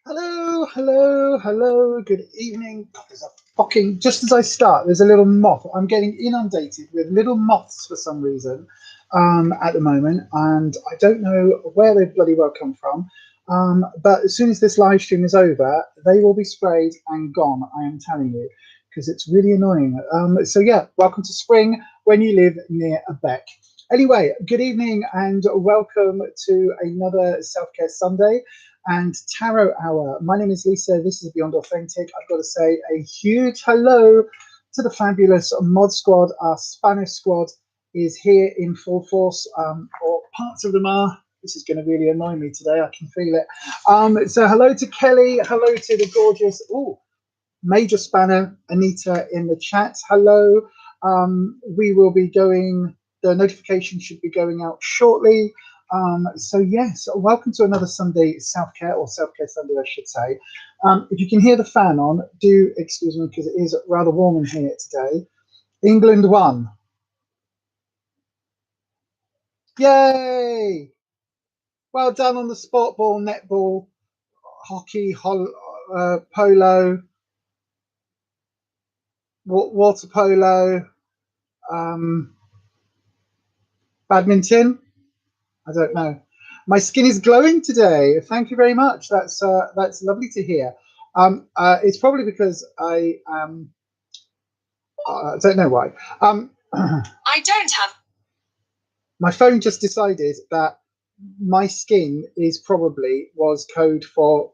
Hello, hello, hello, good evening. God, there's a fucking, just as I start, there's a little moth. I'm getting inundated with little moths for some reason at the moment, and I don't know where they bloody well come from. But as soon as this live stream is over, they will be sprayed and gone, I am telling you, because it's really annoying. So yeah, welcome to spring when you live near a beck. Anyway, good evening and welcome to another Self-Care Sunday and Tarot Hour. My name is Lisa. This is Beyond Authentic. I've got to say a huge hello to the fabulous mod squad. Our Spanish squad is here in full force, or parts of them are. This is going to really annoy me today. I can feel it. So hello to Kelly. Hello to the gorgeous Major Spanner, Anita in the chat. Hello. We will be going, the notification should be going out shortly. So yes, welcome to another Sunday self-care, or self-care Sunday, I should say. If you can hear the fan on, do excuse me, because it is rather warm in here today. England won. Yay! Well done on the sport ball, netball, hockey, polo, water polo, badminton. I don't know. My skin is glowing today. Thank you very much. That's lovely to hear. It's probably because I don't know why. I don't have. My phone just decided that my skin was code for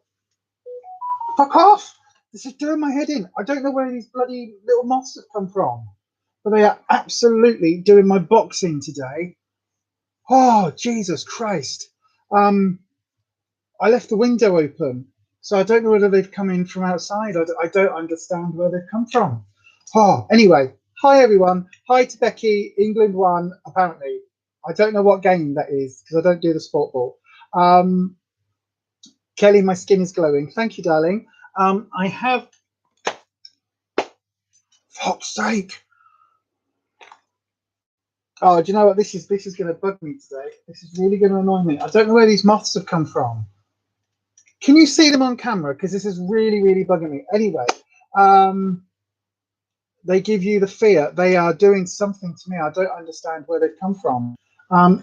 fuck off. This is doing my head in. I don't know where these bloody little moths have come from, but they are absolutely doing my boxing today. Oh, Jesus Christ. I left the window open, so I don't know whether they've come in from outside. I don't understand where they've come from. Oh, anyway, hi everyone. Hi to Becky. England won, apparently. I don't know what game that is because I don't do the sport ball. Kelly, my skin is glowing. Thank you, darling. I have... Fuck's sake. Oh, do you know what? This is going to bug me today. This is really going to annoy me. I don't know where these moths have come from. Can you see them on camera? Because this is really, really bugging me. Anyway, they give you the fear. They are doing something to me. I don't understand where they've come from.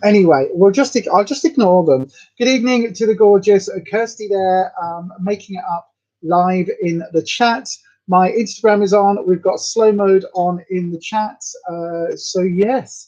Anyway, I'll just ignore them. Good evening to the gorgeous Kirsty there, making it up live in the chat. My Instagram is on. We've got slow mode on in the chat. So yes,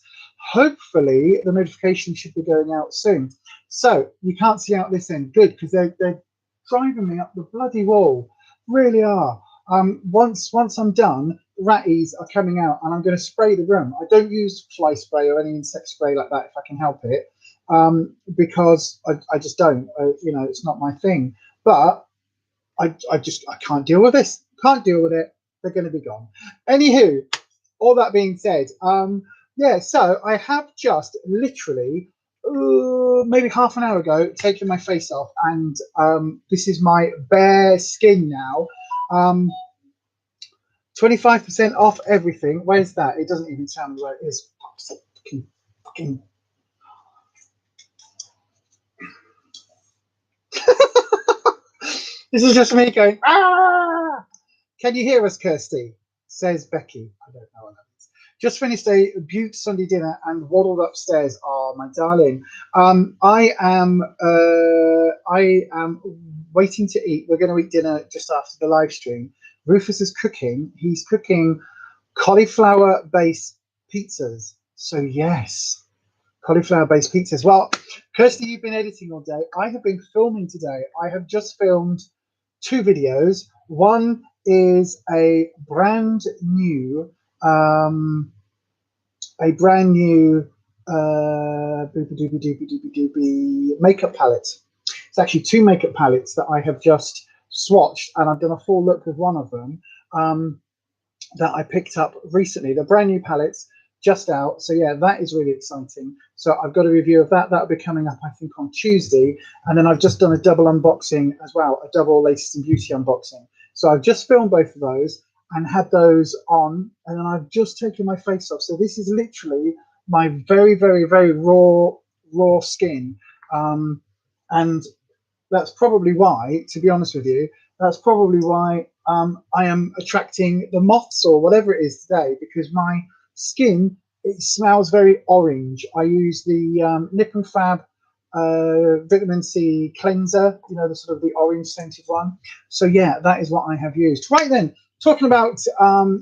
hopefully the notification should be going out soon. So you can't see out this end. Good, because they're driving me up the bloody wall. Really are. Once I'm done, ratties are coming out and I'm going to spray the room. I don't use fly spray or any insect spray like that if I can help it, because I just don't. You know, it's not my thing. But I can't deal with this. Can't deal with it. They're going to be gone. Anywho, all that being said, yeah. So I have just literally maybe half an hour ago taken my face off, and this is my bare skin now. 25% off everything. Where's that? It doesn't even tell me where it is. Fucking. This is just me going, ah! Can you hear us, Kirsty? Says Becky. I don't know what that is. Just finished a beaut Sunday dinner and waddled upstairs. Oh, my darling. I am waiting to eat. We're going to eat dinner just after the live stream. Rufus is cooking. He's cooking cauliflower-based pizzas. So yes, cauliflower-based pizzas. Well, Kirsty, you've been editing all day. I have been filming today. I have just filmed 2 videos. One is a brand new makeup palette. It's actually 2 makeup palettes that I have just swatched, and I've done a full look with one of them that I picked up recently. They're brand new palettes, just out. So yeah, that is really exciting. So I've got a review of that. That'll be coming up, I think, on Tuesday. And then I've just done a double unboxing as well, a double latest in beauty unboxing. So I've just filmed both of those and had those on, and then I've just taken my face off. So this is literally my very, very, very raw skin. And that's probably why, to be honest with you, that's probably why I am attracting the moths or whatever it is today, because my skin, it smells very orange. I use the Nip and Fab vitamin C cleanser, you know, the sort of the orange scented one. So yeah, that is what I have used. Right then, talking about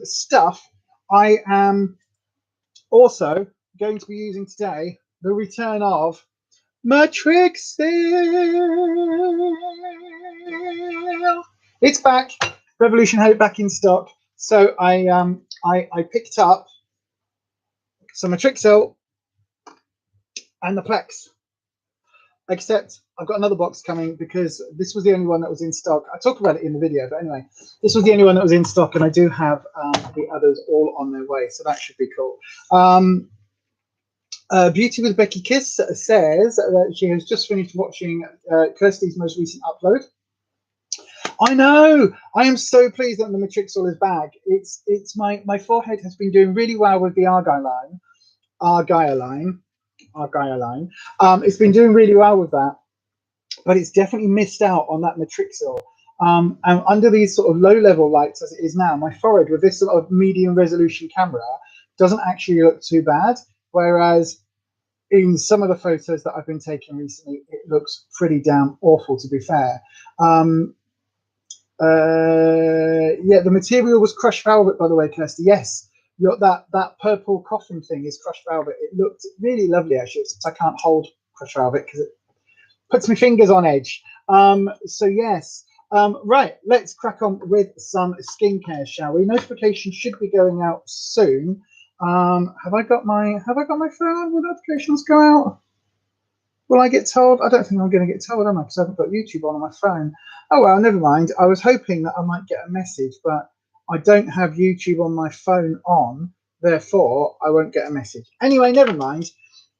stuff, I am also going to be using today the return of Matrix Sale. It's back. Revolution had it back in stock, so I picked up some Matrixel and the Plex. Except I've got another box coming because this was the only one that was in stock. I talk about it in the video, but anyway, this was the only one that was in stock, and I do have the others all on their way, so that should be cool. Beauty with Becky Kiss says that she has just finished watching Kirsty's most recent upload. I know. I am so pleased that the Matrixel is back. It's my forehead has been doing really well with the Argyle line. It's been doing really well with that, but it's definitely missed out on that Matrixel. And under these sort of low-level lights as it is now, my forehead with this sort of medium resolution camera doesn't actually look too bad. Whereas in some of the photos that I've been taking recently, it looks pretty damn awful, to be fair. Yeah, the material was crushed velvet, by the way, Kirsty. Yes, that purple coffin thing is crushed velvet. It looked really lovely, actually. I can't hold crushed velvet because it puts my fingers on edge. So yes, right. Let's crack on with some skincare, shall we? Notifications should be going out soon. Have I got my phone? Will notifications go out? Will I get told? I don't think I'm going to get told, am I? Because I haven't got YouTube on my phone. Oh well, never mind. I was hoping that I might get a message, but I don't have YouTube on my phone on, therefore I won't get a message. Anyway, never mind.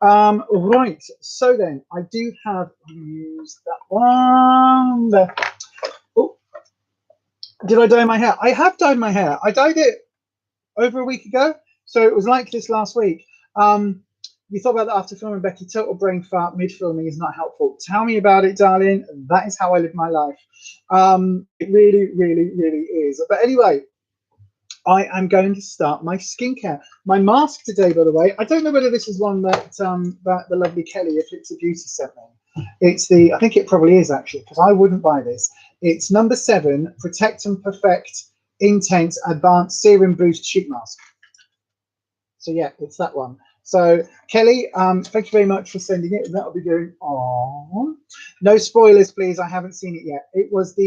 Right, so then I do have used that one there. Oh, did I dye my hair? I have dyed my hair. I dyed it over a week ago, so it was like this last week. You thought about that after filming, Becky. Total brain fart mid-filming is not helpful. Tell me about it, darling. That is how I live my life. It really, really, really is. But anyway, I am going to start my skincare. My mask today, by the way, I don't know whether this is one that that the lovely Kelly, AfflictedBeauty, sent me. It's the, I think it probably is actually, because I wouldn't buy this. It's number 7, Protect and Perfect Intense Advanced Serum Boost Sheet Mask. So yeah, it's that one. So Kelly, thank you very much for sending it. That'll be going on. No spoilers, please. I haven't seen it yet. It was the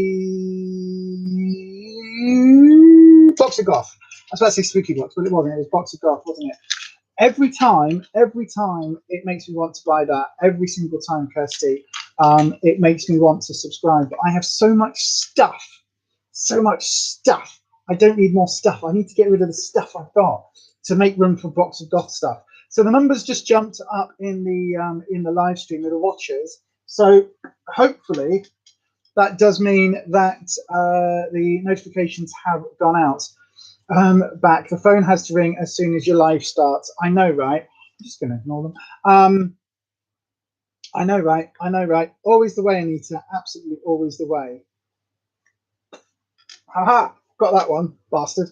Box of Goth. I was about to say Spooky Box, but it wasn't. It was Box of Goth, wasn't it? Every time it makes me want to buy that. Every single time, Kirsty, it makes me want to subscribe. But I have so much stuff. I don't need more stuff. I need to get rid of the stuff I've got to make room for Box of Goth stuff. So the numbers just jumped up in the live stream with the watchers. So hopefully that does mean that the notifications have gone out. Back. The phone has to ring as soon as your live starts. I know, right? I'm just going to ignore them. I know, right? Always the way, Anita. Absolutely always the way. Haha, got that one, bastard.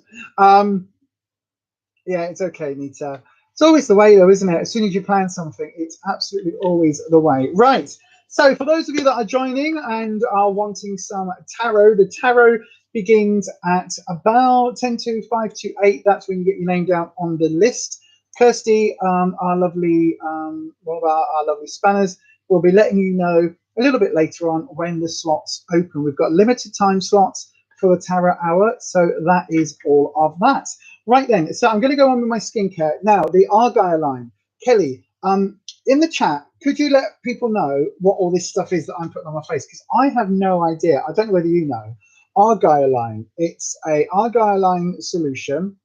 Yeah, it's okay, Anita. It's always the way, though, isn't it? As soon as you plan something, it's absolutely always the way. Right. So for those of you that are joining and are wanting some tarot, the tarot begins at about 10 to 5 to 8. That's when you get your name down on the list. Kirsty, our lovely, one of our lovely spanners, will be letting you know a little bit later on when the slots open. We've got limited time slots for the tarot hour, so that is all of that. Right then, so I'm going to go on with my skincare now. The Argyle line, Kelly. In the chat, could you let people know what all this stuff is that I'm putting on my face? Because I have no idea. I don't know whether you know. Argyle line. It's a Argyle line solution,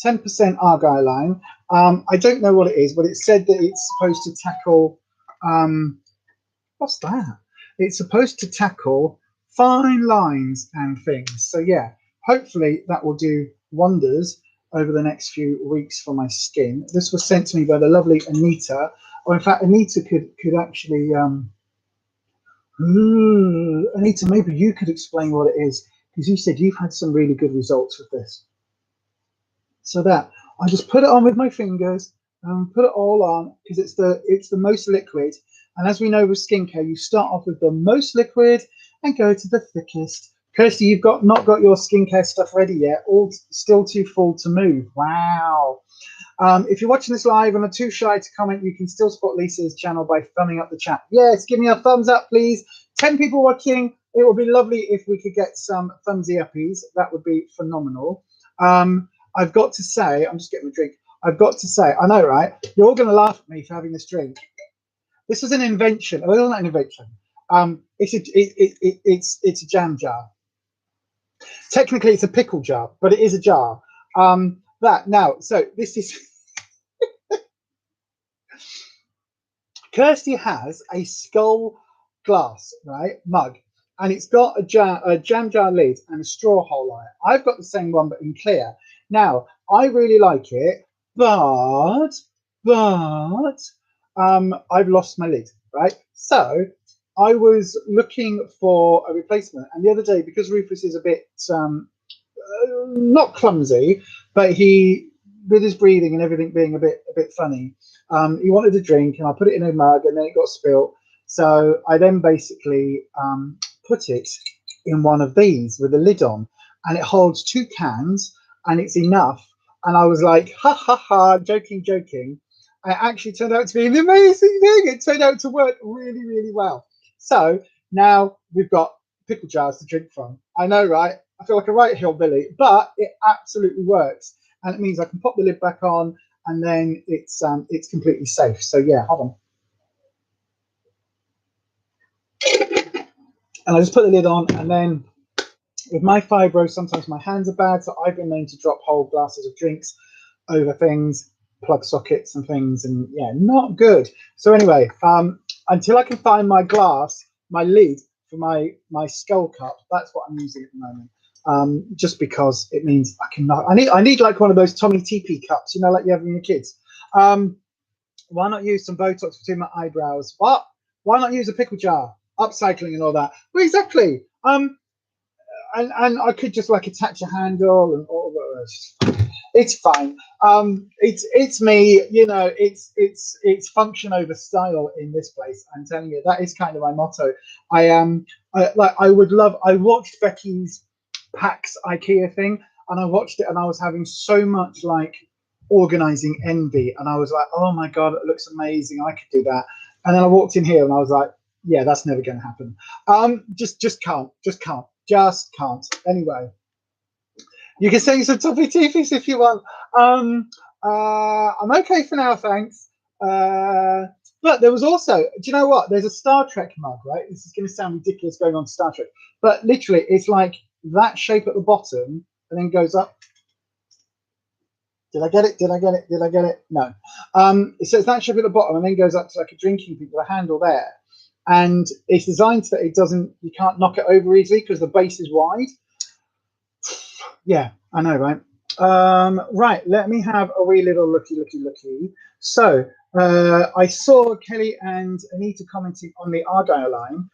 10% Argyle line. I don't know what it is, but it said that it's supposed to tackle. What's that? It's supposed to tackle fine lines and things. So yeah, hopefully that will do wonders over the next few weeks for my skin. This was sent to me by the lovely Anita. Or in fact, Anita could actually Ooh, Anita, maybe you could explain what it is, because you said you've had some really good results with this. So that I just put it on with my fingers and put it all on, because it's the most liquid. And as we know with skincare, you start off with the most liquid and go to the thickest. Kirsty, you've not got your skincare stuff ready yet. All still too full to move. Wow. If you're watching this live and are too shy to comment, you can still support Lisa's channel by thumbing up the chat. Yes, give me a thumbs up, please. 10 people watching. It would be lovely if we could get some thumbsy uppies. That would be phenomenal. I've got to say, I'm just getting a drink. I've got to say, I know, right? You're all going to laugh at me for having this drink. This is an invention. Well, it's not an invention. It's a jam jar. Technically, it's a pickle jar, but it is a jar. So this is Kirsty has a skull glass, right, mug, and it's got a jam jar lid and a straw hole on it. I've got the same one, but in clear. Now, I really like it, but I've lost my lid, right? So I was looking for a replacement, and the other day, because Rufus is a bit not clumsy, but he, with his breathing and everything being a bit funny, he wanted a drink, and I put it in a mug, and then it got spilt. So I then basically put it in one of these with a lid on, and it holds 2 cans, and it's enough. And I was like, ha ha ha, joking. It actually turned out to be an amazing thing. It turned out to work really, really well. So now we've got pickle jars to drink from. I know, right? I feel like a right hillbilly, but it absolutely works. And it means I can pop the lid back on, and then it's completely safe. So yeah, hold on. And I just put the lid on, and then with my fibro, sometimes my hands are bad, so I've been known to drop whole glasses of drinks over things, plug sockets and things, and yeah, not good. So anyway, until I can find my glass, my lid for my skull cup, that's what I'm using at the moment. Just because it means I need like one of those Tommy TP cups, you know, like you have in your kids. Why not use some Botox between my eyebrows? What? Why not use a pickle jar? Upcycling and all that. Well, exactly. And I could just like attach a handle and all that. It's fine. It's me, you know. It's function over style in this place. I'm telling you, that is kind of my motto. I watched Becky's PAX IKEA thing, and I watched it, and I was having so much like organizing envy, and I was like, oh my god, it looks amazing. I could do that. And then I walked in here, and I was like, yeah, that's never going to happen. Just can't. Anyway, you can send some toffee teefies if you want. I'm okay for now, thanks. But there was also, do you know what? There's a Star Trek mug, right? This is going to sound ridiculous going on to Star Trek, but literally, it's like that shape at the bottom and then goes up. Did I get it? No. So it's that shape at the bottom and then goes up to like a drinking thing with a handle there. And it's designed so that you can't knock it over easily because the base is wide. Yeah, I know, right? Right, let me have a wee little looky. So I saw Kelly and Anita commenting on the Argyle line.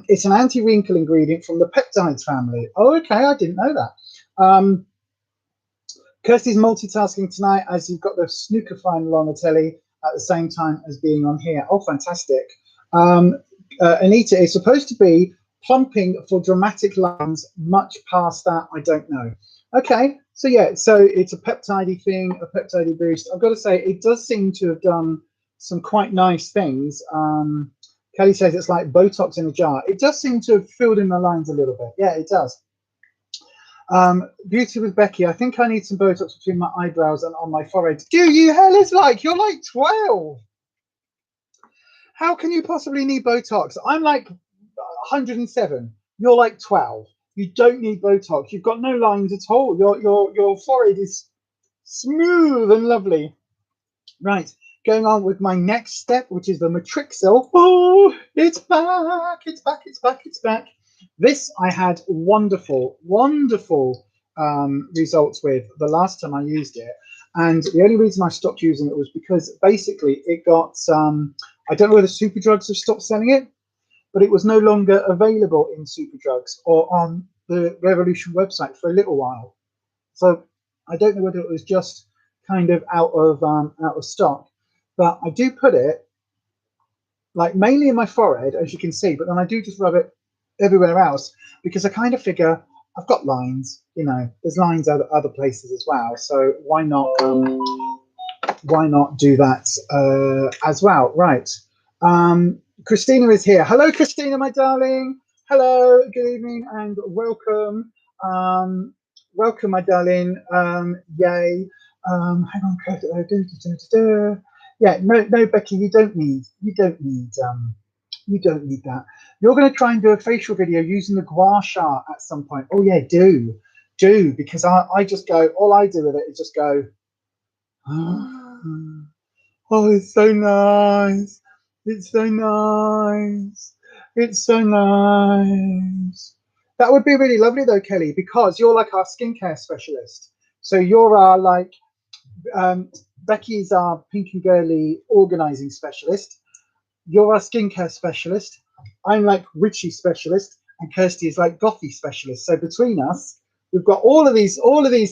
It's an anti-wrinkle ingredient from the peptides family. Oh, okay, I didn't know that. Kirsty's multitasking tonight as you've got the snooker final on the telly at the same time as being on here. Oh, fantastic. Anita is supposed to be plumping for dramatic lines. Much past that, I don't know. Okay, so yeah, so it's a peptide thing, a peptide boost. I've got to say, it does seem to have done some quite nice things. Kelly says it's like Botox in a jar. It does seem to have filled in the lines a little bit. Yeah, it does. Beauty with Becky. I think I need some Botox between my eyebrows and on my forehead. Do you? Hell, it's like you're like 12. How can you possibly need Botox? I'm like 107. You're like 12. You don't need Botox. You've got no lines at all. Your forehead is smooth and lovely. Right, going on with my next step, which is the Matrixil. Oh, it's back. This I had wonderful results with the last time I used it. And the only reason I stopped using it was because basically it got, I don't know whether Superdrugs have stopped selling it, but it was no longer available in Superdrugs or on the Revolution website for a little while. So I don't know whether it was just kind of out of stock, but I do put it like mainly in my forehead, as you can see, but then I do just rub it everywhere else because I kind of figure I've got lines, you know, there's lines other places as well. So why not do that as well? Right. Christina is here. Hello, Christina, my darling. Hello, good evening and welcome. Welcome, my darling. Yay. Hang on. Yeah, no, Becky, you don't need that. You're going to try and do a facial video using the gua sha at some point. Oh yeah, do, because I just go, all I do with it is just go, oh, it's so nice. It's so nice. It's so nice. That would be really lovely though, Kelly, because you're like our skincare specialist. So you're our like, Becky's our pink and girly organizing specialist. You're our skincare specialist. I'm like witchy specialist, and Kirsty is like gothy specialist. So between us, we've got all of these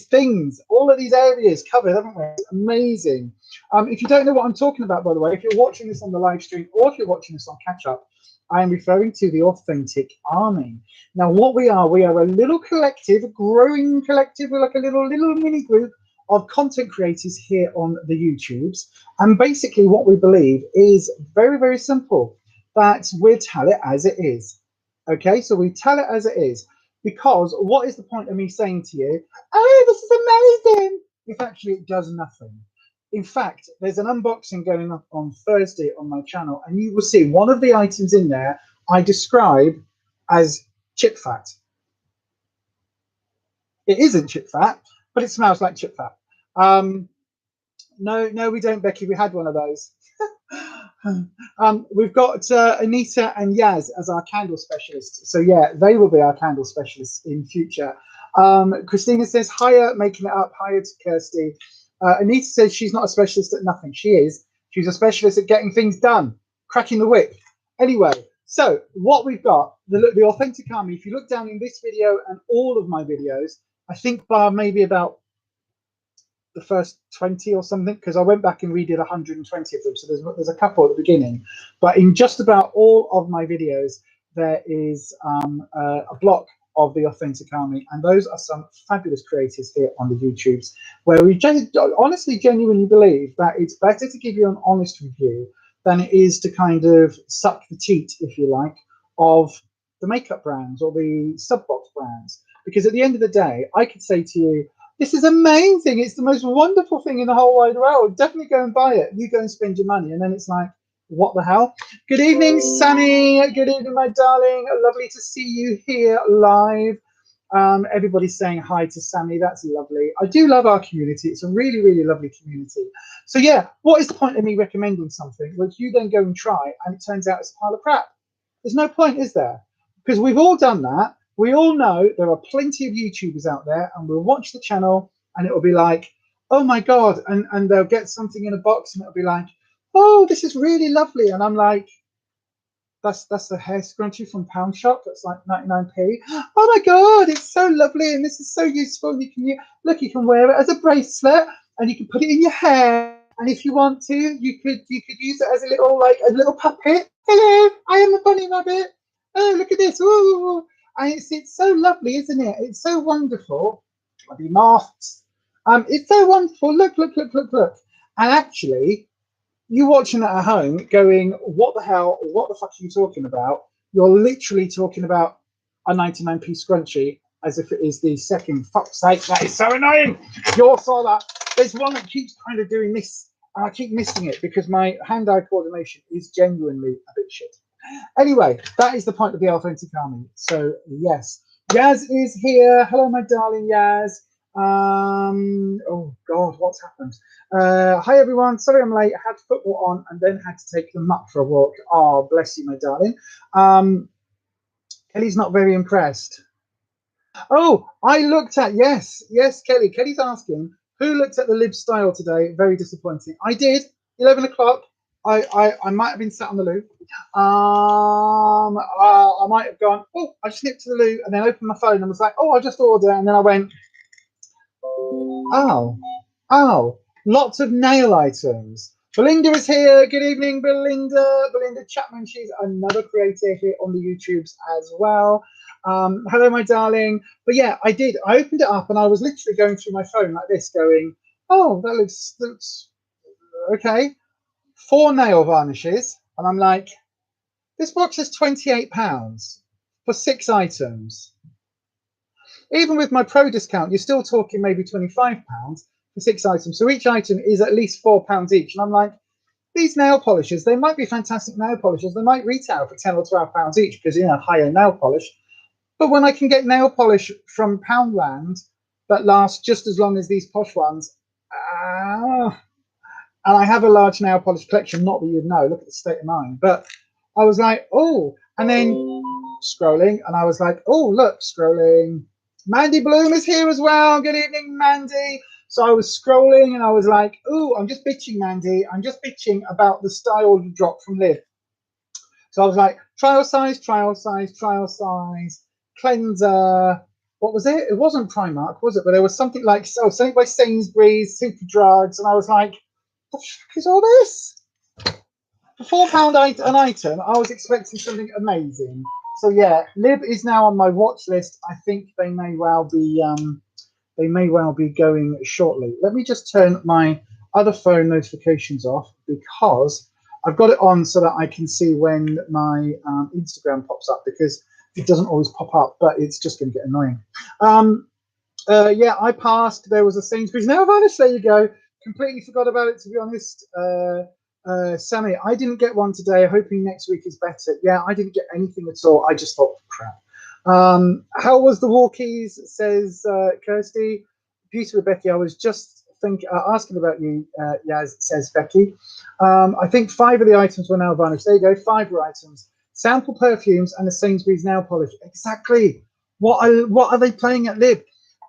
things, all of these areas covered, haven't we? It's amazing. If you don't know what I'm talking about, by the way, if you're watching this on the live stream or if you're watching this on catch up, I am referring to the Authentic Army. Now, what we are a little collective, a growing collective. We're like a little mini group of content creators here on the YouTubes. And basically what we believe is very, very simple, that we tell it as it is. Okay, so we tell it as it is, because what is the point of me saying to you, oh, this is amazing, if actually it does nothing? In fact, there's an unboxing going up on Thursday on my channel, and you will see one of the items in there I describe as chip fat. It isn't chip fat, but it smells like chip fat. No, we don't, Becky. We had one of those. We've got Anita and Yaz as our candle specialists. So yeah, they will be our candle specialists in future. Christina says, hiya, making it up. Hiya to Kirsty. Anita says she's not a specialist at nothing. She is. She's a specialist at getting things done, cracking the whip. Anyway, so what we've got, the Authentic Army, if you look down in this video and all of my videos, I think bar maybe about the first 20 or something, because I went back and redid 120 of them, so there's a couple at the beginning, but in just about all of my videos there is a block of the Authentic Army, and those are some fabulous creators here on the YouTubes, where we honestly genuinely believe that it's better to give you an honest review than it is to kind of suck the teat, if you like, of the makeup brands or the sub-box brands, because at the end of the day I could say to you, this is amazing, it's the most wonderful thing in the whole wide world, definitely go and buy it. You go and spend your money, and then it's like, what the hell? Good evening, Sunny. Good evening, my darling. Lovely to see you here live. Everybody's saying hi to Sammy. That's lovely. I do love our community. It's a really, really lovely community. So yeah, what is the point of me recommending something which you then go and try and it turns out it's a pile of crap? There's no point, is there? Because we've all done that. We all know there are plenty of YouTubers out there, and we'll watch the channel and it'll be like, oh my God, and they'll get something in a box and it'll be like, oh, this is really lovely. And I'm like, that's the hair scrunchie from Pound Shop. That's like 99p. Oh my God, it's so lovely. And this is so useful. And you can wear it as a bracelet and you can put it in your hair. And if you want to, you could use it as a little puppet. Hello, I am a bunny rabbit. Oh, look at this. Ooh. And it's so lovely, isn't it? It's so wonderful. Bloody moths. It's so wonderful. Look. And actually, you watching that at home going, what the hell, what the fuck are you talking about? You're literally talking about a 99p scrunchie as if it is the second. Fuck's sake, that is so annoying. You all saw that. There's one that keeps kind of doing this, and I keep missing it because my hand-eye coordination is genuinely a bit shit. Anyway, that is the point of the Authentic Army. So yes, Yaz is here. Hello, my darling Yaz. Oh God, what's happened? Hi everyone, sorry I'm late. I had football on and then had to take them up for a walk. Oh, bless you, my darling. Kelly's not very impressed. Oh, I looked at, yes, Kelly's asking, who looked at the lib style today? Very disappointing. I did, 11 o'clock. I might have been sat on the loo. I might have gone, oh, I just nipped to the loo and then opened my phone and was like, oh, I'll just order. And then I went, oh, lots of nail items. Belinda is here. Good evening, Belinda. Belinda Chapman. She's another creator here on the YouTubes as well. Hello, my darling. But yeah, I did. I opened it up and I was literally going through my phone like this, going, oh, that looks okay. 4 nail varnishes. And I'm like, this box is £28 for 6 items. Even with my pro discount, you're still talking maybe £25 for 6 items. So each item is at least £4 each. And I'm like, these nail polishes, they might be fantastic nail polishes. They might retail for 10 or £12 each because, you know, higher nail polish. But when I can get nail polish from Poundland that lasts just as long as these posh ones, and I have a large nail polish collection, not that you'd know, look at the state of mine. But I was like, oh, and then scrolling, and I was like, oh, look, scrolling. Mandy Bloom is here as well. Good evening, Mandy. So I was scrolling and I was like, oh, I'm just bitching, Mandy. I'm just bitching about the style drop from Liv. So I was like, trial size, cleanser. What was it? It wasn't Primark, was it? But there was something like, oh, something by Sainsbury's, Superdrugs. And I was like, what the fuck is all this? For £4 an item, I was expecting something amazing. So yeah, Lib is now on my watch list. I think they may well be going shortly. Let me just turn my other phone notifications off because I've got it on so that I can see when my Instagram pops up, because it doesn't always pop up, but it's just going to get annoying. Yeah, I passed. There was a Sainsbury's nail varnish. There you go. Completely forgot about it, to be honest. Sammy, I didn't get one today, hoping next week is better. Yeah, I didn't get anything at all. I just thought, crap. How was the walkies, says Kirsty. Beauty with Becky, I was just asking about you, Yaz, says Becky. I think 5 of the items were nail varnish. There you go, 5 were items. Sample perfumes and a Sainsbury's nail polish. Exactly. What are they playing at Lib?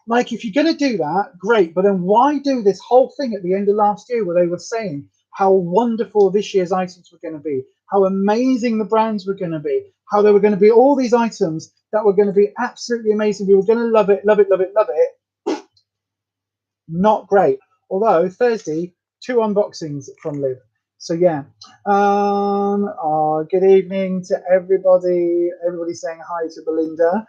Like, if you're going to do that, great. But then why do this whole thing at the end of last year where they were saying how wonderful this year's items were going to be, how amazing the brands were going to be, how there were going to be all these items that were going to be absolutely amazing. We were going to love it, love it, love it, love it. Not great. Although Thursday, 2 unboxings from Liv. So yeah. Good evening to everybody. Everybody saying hi to Belinda.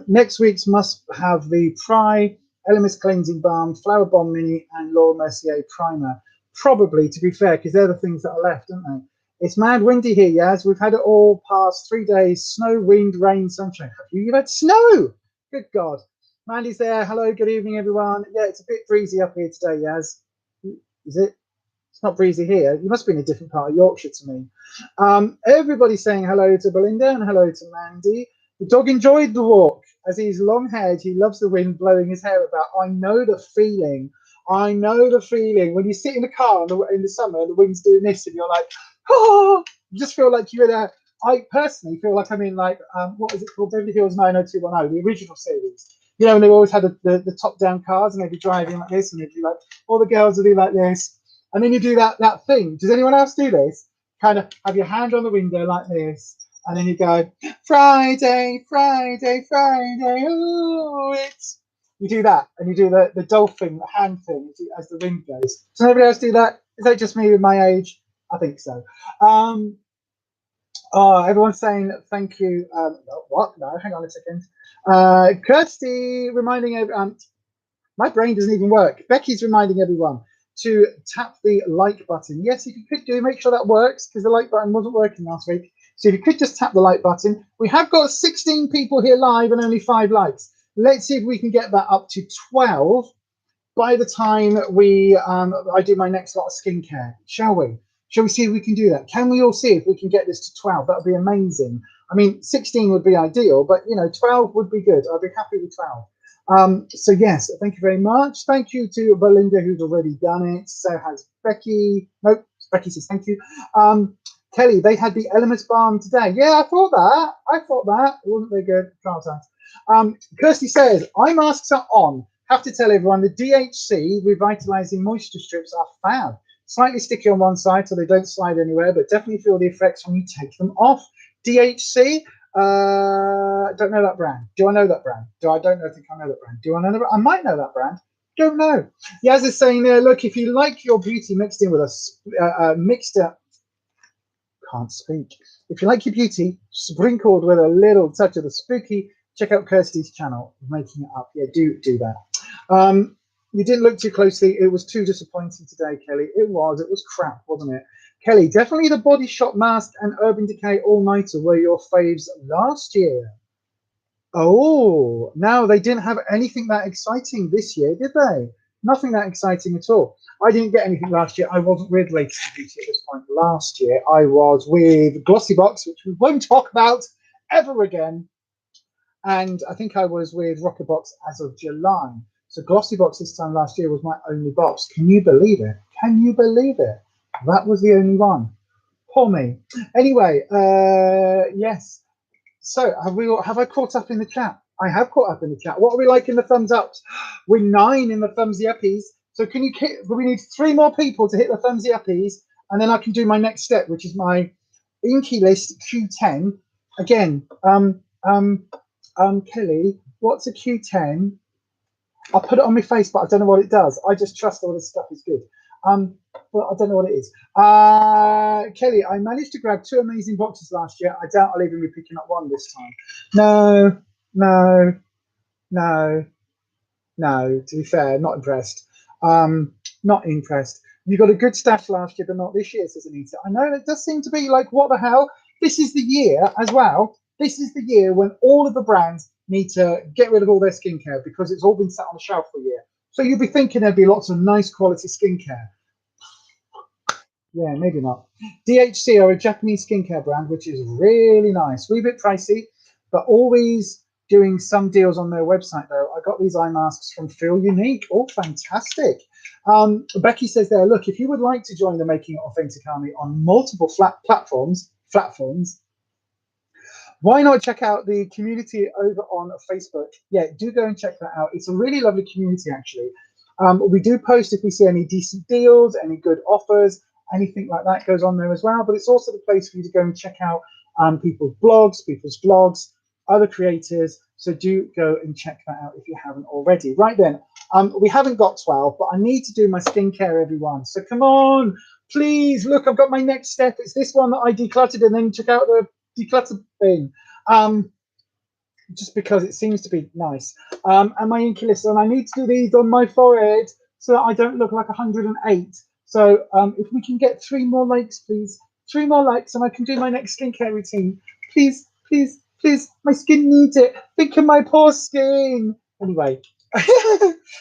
Next week's must have the Pry Elemis Cleansing Balm, Flower Bomb Mini, and Laura Mercier Primer. Probably, to be fair, because they're the things that are left, aren't they? It's mad windy here, Yaz. We've had it all past 3 days. Snow, wind, rain, sunshine. You've had snow! Good God. Mandy's there. Hello, good evening, everyone. Yeah, it's a bit breezy up here today, Yaz. Is it? It's not breezy here. You must be in a different part of Yorkshire to me. Everybody's saying hello to Belinda and hello to Mandy. The dog enjoyed the walk. As he's long-haired, he loves the wind blowing his hair about. I know the feeling. I know the feeling when you sit in the car in the summer and the wind's doing this and you're like, oh, you just feel like you're in a, I personally feel like I'm in like, what is it called? Beverly Hills 90210, the original series. You know, and they always had the top-down cars and they'd be driving like this and they'd be like, all the girls would be like this. And then you do that thing. Does anyone else do this? Kind of have your hand on the window like this. And then you go, Friday, Friday, Friday, oh, it's... You do that, and you do the dolphin, the hand thing as the wind goes. Does anybody else do that? Is that just me with my age? I think so. Everyone's saying thank you. What? No, hang on a second. Kirsty reminding everyone, my brain doesn't even work. Becky's reminding everyone to tap the like button. Yes, if you could do, make sure that works, because the like button wasn't working last week. So if you could just tap the like button. We have got 16 people here live and only 5 likes. Let's see if we can get that up to 12 by the time I do my next lot of skincare, shall we? Shall we see if we can do that? Can we all see if we can get this to 12? That would be amazing. I mean, 16 would be ideal, but, you know, 12 would be good. I'd be happy with 12. So, yes, thank you very much. Thank you to Belinda, who's already done it. So has Becky. Nope, Becky says thank you. Kelly, they had the Elemis Balm today. Yeah, I thought that. It wasn't very good. Trial times. Kirsty says, eye masks are on. Have to tell everyone the DHC Revitalizing Moisture Strips are fab. Slightly sticky on one side, so they don't slide anywhere, but definitely feel the effects when you take them off. DHC, don't know that brand. Do I know that brand? I don't think I know that brand. Do I know that brand? I might know that brand. Don't know. Yaz is saying there, look, if you like your beauty mixed in with a can't speak. If you like your beauty sprinkled with a little touch of the spooky, check out Kirsty's channel, Making It Up. Yeah, do that. You didn't look too closely. It was too disappointing today, Kelly. It was crap, wasn't it? Kelly, definitely the Body Shop Mask and Urban Decay All-Nighter were your faves last year. Oh, no, they didn't have anything that exciting this year, did they? Nothing that exciting at all. I didn't get anything last year. I wasn't with Latest Beauty at this point last year. I was with Glossybox, which we won't talk about ever again. And I think I was with Rockerbox as of July. So Glossybox this time last year was my only box. Can you believe it? Can you believe it? That was the only one. Poor me. Anyway, yes. So have I caught up in the chat? I have caught up in the chat. What are we like in the thumbs ups? We're 9 in the thumbsy uppies. So can you we need 3 more people to hit the thumbsy uppies, and then I can do my next step, which is my Inky List Q10. Again, Kelly, what's a Q10? I'll put it on my face, but I don't know what it does. I just trust all this stuff is good. But I don't know what it is. Kelly, I managed to grab 2 amazing boxes last year. I doubt I'll even be picking up one this time. No. To be fair, not impressed. Not impressed. You got a good stash last year, but not this year, says Anita. I know it does seem to be like, what the hell? This is the year as well. This is the year when all of the brands need to get rid of all their skincare because it's all been sat on the shelf for a year. So you'll be thinking there'd be lots of nice quality skincare. Yeah, maybe not. DHC are a Japanese skincare brand, which is really nice. Wee bit pricey, but always doing some deals on their website, though. I got these eye masks from Feel Unique. Oh, fantastic. Becky says there, look, if you would like to join the Making It Authentic Army on multiple platforms, why not check out the community over on Facebook? Yeah, do go and check that out. It's a really lovely community, actually. We do post if we see any decent deals, any good offers, anything like that goes on there as well. But it's also the place for you to go and check out people's blogs, other creators. So do go and check that out if you haven't already. Right then, we haven't got 12, but I need to do my skincare, everyone. So come on, please. Look, I've got my next step. It's this one that I decluttered and then took out the declutter thing. Just because it seems to be nice. And my Inky List, and I need to do these on my forehead so that I don't look like 108. So if we can get 3 more likes, please. 3 more likes and I can do my next skincare routine. Please, please, please. My skin needs it. Think of my poor skin. Anyway,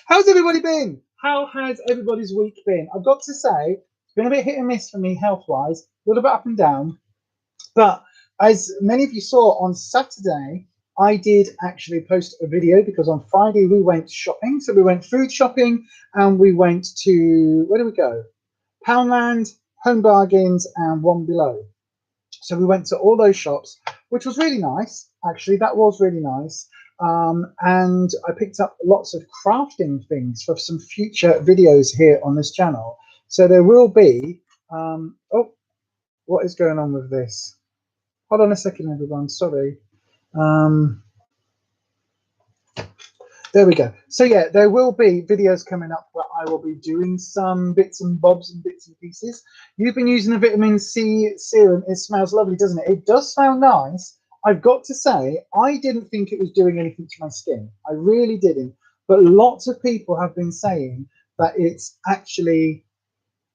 how's everybody been? How has everybody's week been? I've got to say, it's been a bit hit and miss for me health-wise, a little bit up and down. But as many of you saw on Saturday, I did actually post a video because on Friday we went shopping. So we went food shopping and we went to, where did we go? Poundland, Home Bargains and One Below. So we went to all those shops, which was really nice. Actually, that was really nice. And I picked up lots of crafting things for some future videos here on this channel. So there will be, oh, what is going on with this? Hold on a second, everyone. Sorry. There we go. So yeah, there will be videos coming up where I will be doing some bits and bobs and bits and pieces. You've been using the vitamin C serum. It smells lovely, doesn't it? It does smell nice. I've got to say, I didn't think it was doing anything to my skin. I really didn't. But lots of people have been saying that it's actually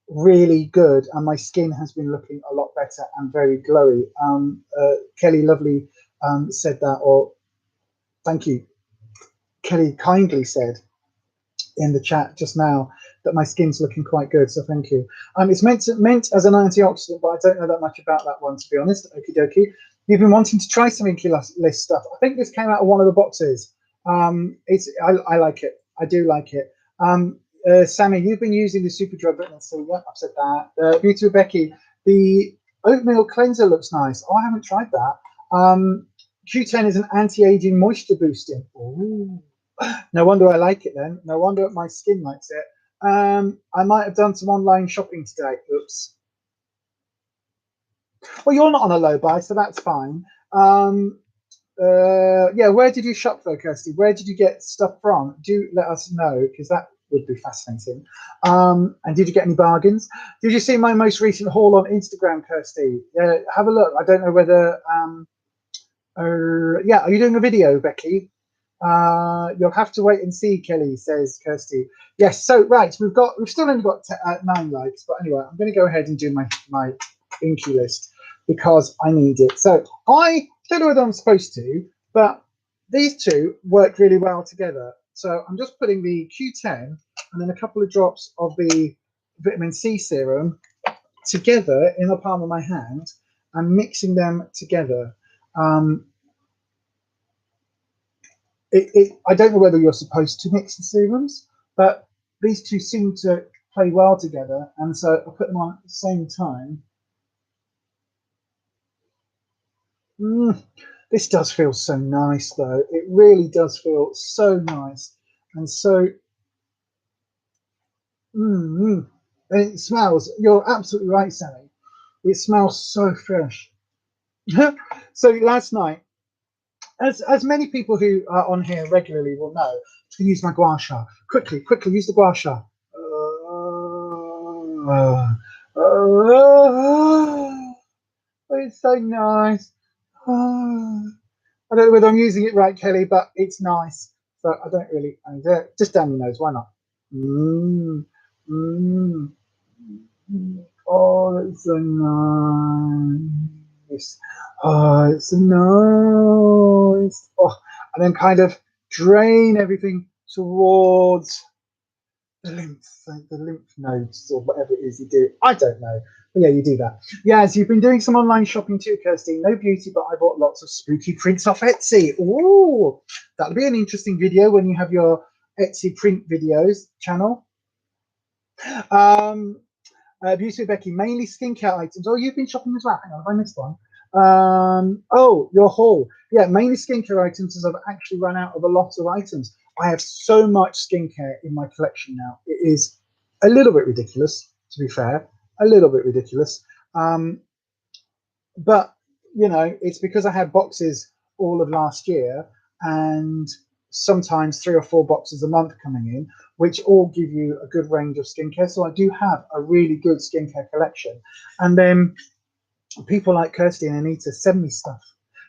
really good and my skin has been looking a lot better and very glowy. Kelly Lovely said that, or thank you. Kelly kindly said in the chat just now that my skin's looking quite good, so thank you. It's meant as an antioxidant, but I don't know that much about that one, to be honest. Okie dokie. You've been wanting to try some Inky List stuff. I think this came out of one of the boxes. I like it. I do like it. Sammy, you've been using the Superdrug vitamin C. Yep, I've said that. Beauty with Becky, the oatmeal cleanser looks nice. Oh, I haven't tried that. Q10 is an anti-aging moisture boosting. Ooh. No wonder I like it then. No wonder my skin likes it. I might have done some online shopping today. Oops. Well, you're not on a low buy, so that's fine. Yeah, where did you shop though, Kirsty? Where did you get stuff from? Do let us know, because that would be fascinating. And did you get any bargains? Did you see my most recent haul on Instagram, Kirsty? Have a look. I don't know whether yeah, are you doing a video, Becky? You'll have to wait and see, Kelly, says Kirsty. Yes, so right, we've still only got 9 likes, but anyway, I'm going to go ahead and do my Inky list because I need it. So I don't know whether I'm supposed to, but these two work really well together. So I'm just putting the Q10 and then a couple of drops of the vitamin C serum together in the palm of my hand and mixing them together. I don't know whether you're supposed to mix the serums, but these two seem to play well together, and so I put them on at the same time. This does feel so nice, though. It really does feel so nice, and so and it smells. You're absolutely right, Sally. It smells so fresh. So last night, as many people who are on here regularly will know, I'm going to use my gua sha. Quickly, use the gua sha. It's so nice. I don't know whether I'm using it right, Kelly, but it's nice. So I don't really, just down your nose, why not? Oh, that's so nice. Oh, it's so nice. Oh, and then kind of drain everything towards the lymph nodes or whatever it is you do. I don't know. But yeah, you do that. Yes, you've been doing some online shopping too, Kirsty. No beauty, but I bought lots of spooky prints off Etsy. Ooh, that'll be an interesting video when you have your Etsy print videos channel. Beauty with Becky, mainly skincare items. Oh, you've been shopping as well. Hang on, have I missed one? Oh, your haul. Yeah, mainly skincare items, as I've actually run out of a lot of items. I have so much skincare in my collection now. It is a little bit ridiculous, to be fair. A little bit ridiculous. But, you know, it's because I had boxes all of last year and sometimes 3 or 4 boxes a month coming in, which all give you a good range of skincare. So I do have a really good skincare collection. And then people like Kirsty and Anita send me stuff.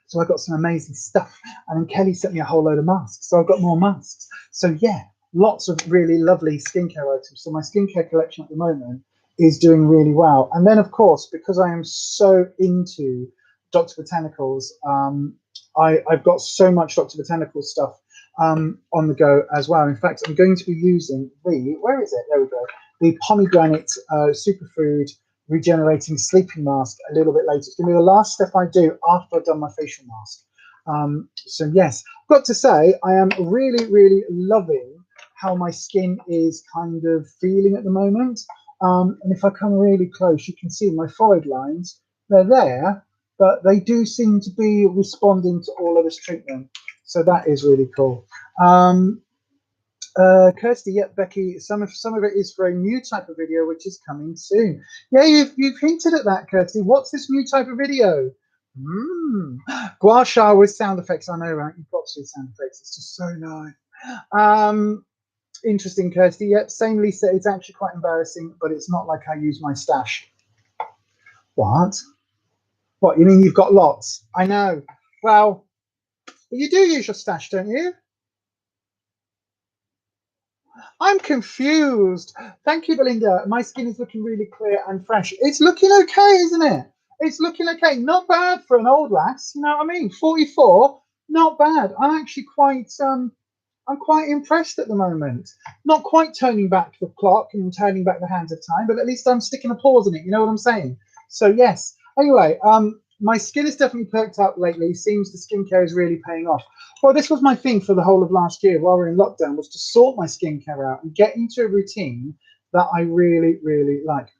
So I got some amazing stuff. And then Kelly sent me a whole load of masks. So I've got more masks. So yeah, lots of really lovely skincare items. So my skincare collection at the moment is doing really well. And then of course, because I am so into Dr. Botanicals, I've got so much Dr. Botanicals stuff on the go as well. In fact, I'm going to be using where is it? There we go. The pomegranate superfood regenerating sleeping mask a little bit later. It's going to be the last step I do after I've done my facial mask. So yes, I've got to say, I am really, really loving how my skin is kind of feeling at the moment. And if I come really close, you can see my forehead lines, they're there, but they do seem to be responding to all of this treatment. So that is really cool. Kirsty, yep, Becky, some of it is for a new type of video which is coming soon. Yeah, you've hinted at that, Kirsty. What's this new type of video? Gua sha with sound effects. I know, right? You've got to do sound effects. It's just so nice. Interesting, Kirsty. Yep, same Lisa. It's actually quite embarrassing, but it's not like I use my stash. What? What, you mean you've got lots? I know. Well, you do use your stash, don't you? I'm confused. Thank you, Belinda. My skin is looking really clear and fresh. It's looking okay, isn't it? It's looking okay. Not bad for an old lass. You know what I mean? 44, not bad. I'm actually quite I'm quite impressed at the moment. Not quite turning back the clock and turning back the hands of time, but at least I'm sticking a pause in it. You know what I'm saying? So yes. Anyway, my skin has definitely perked up lately. Seems the skincare is really paying off. Well, this was my thing for the whole of last year while we're in lockdown, was to sort my skincare out and get into a routine that I really, really like.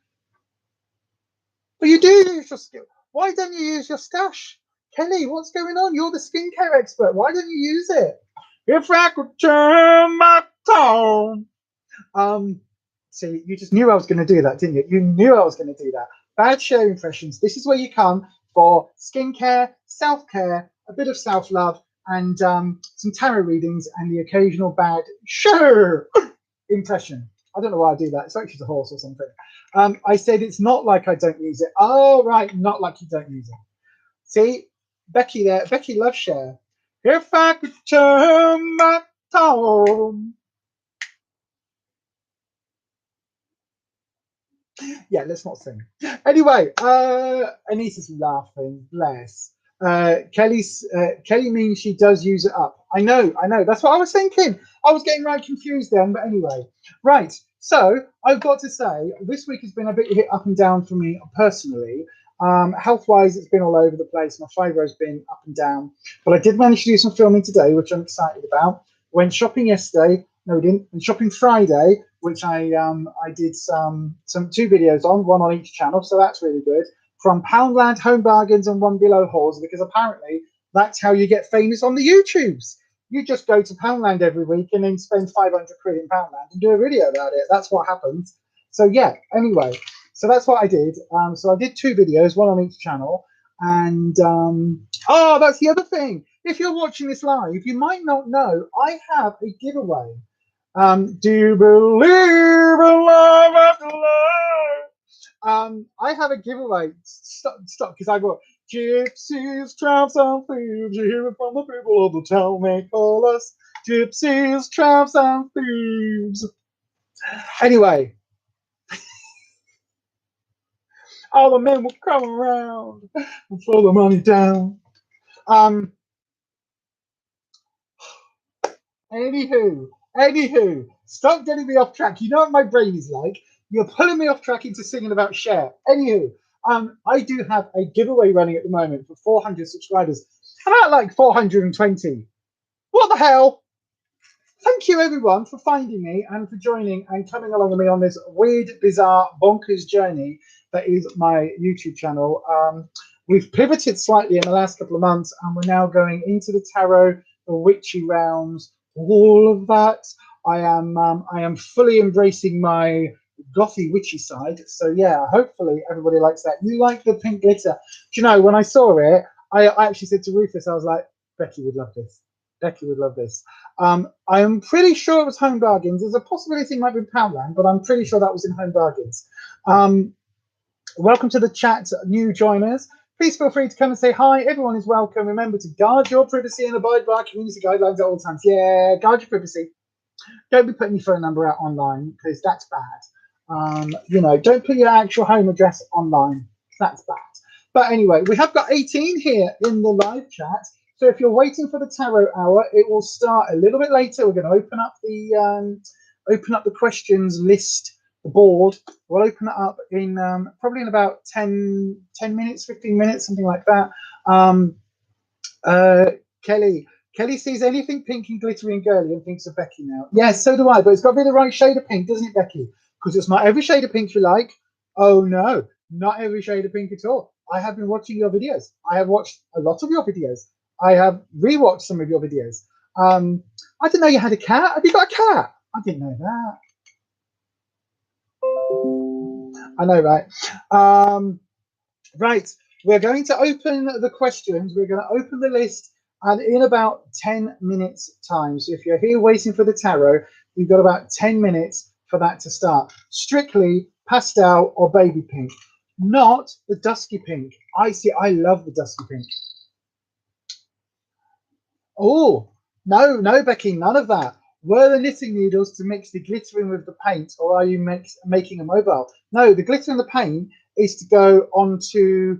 But you do use your skill. Why don't you use your stash? Kelly, what's going on? You're the skincare expert. Why don't you use it? If I could turn my tongue. See, you just knew I was going to do that, didn't you? You knew I was going to do that. Bad share impressions. This is where you come for skincare, self-care, a bit of self-love, and some tarot readings, and the occasional bad share impression. I don't know why I do that. It's like she's a horse or something. I said it's not like I don't use it. Oh, right, not like you don't use it. See, Becky there. Becky loves share. If I could turn back time. Yeah, let's not sing. Anyway, Anita's laughing, bless. Kelly means she does use it up. I know. That's what I was thinking. I was getting right confused then, but anyway. Right, so I've got to say, this week has been a bit hit up and down for me personally. Health-wise, it's been all over the place. My Fiverr has been up and down. But I did manage to do some filming today, which I'm excited about. Went shopping yesterday. No, we didn't. Went shopping Friday, which I did some 2 videos on, one on each channel, so that's really good. From Poundland Home Bargains and One Below hauls, because apparently that's how you get famous on the YouTubes. You just go to Poundland every week and then spend 500 quid in Poundland and do a video about it. That's what happens. So yeah, anyway, so that's what I did. So I did 2 videos, one on each channel. And oh, that's the other thing. If you're watching this live, you might not know I have a giveaway. Do you believe in love after love? I have a giveaway. Stop, because I got gypsies, tramps, and thieves. You hear it from the people of the town. They call us gypsies, tramps, and thieves. Anyway, all the men will come around and throw the money down. Anywho, stop getting me off track. You know what my brain is like. You're pulling me off track into singing about share. Anywho, I do have a giveaway running at the moment for 400 subscribers. I'm at like 420. What the hell? Thank you everyone for finding me and for joining and coming along with me on this weird, bizarre, bonkers journey that is my YouTube channel. We've pivoted slightly in the last couple of months, and we're now going into the tarot, the witchy realms, all of that. I am fully embracing my gothy witchy side. So yeah, hopefully everybody likes that. You like the pink glitter? Do you know, when I saw it, I actually said to Rufus, I was like, Becky would love this. Becky would love this. I'm pretty sure it was Home Bargains. There's a possibility it might be Poundland, but I'm pretty sure that was in Home Bargains. Welcome to the chat, new joiners. Please feel free to come and say hi. Everyone is welcome. Remember to guard your privacy and abide by our community guidelines at all times. Yeah, guard your privacy. Don't be putting your phone number out online, because that's bad. You know, don't put your actual home address online. That's bad. But anyway, we have got 18 here in the live chat. So if you're waiting for the tarot hour, it will start a little bit later. We're going to open up the questions list, the board. We'll open it up in probably in about 10 minutes, 15 minutes, something like that. Kelly sees anything pink and glittery and girly and thinks of Becky now. Yes, so do I, but it's got to be the right shade of pink, doesn't it, Becky? Because it's not every shade of pink you like. Oh no, not every shade of pink at all. I have been watching your videos. I have watched a lot of your videos. I have rewatched some of your videos. I didn't know you had a cat. Have you got a cat? I didn't know that. I know, right? Right, we're going to open the questions. We're going to open the list, and in about 10 minutes time. So if you're here waiting for the tarot, you've got about 10 minutes for that to start. Strictly pastel or baby pink, not the dusky pink. I love the dusky pink. Oh, no, Becky, none of that. Were the knitting needles to mix the glittering with the paint, or are you making a mobile? No, the glitter and the paint is to go onto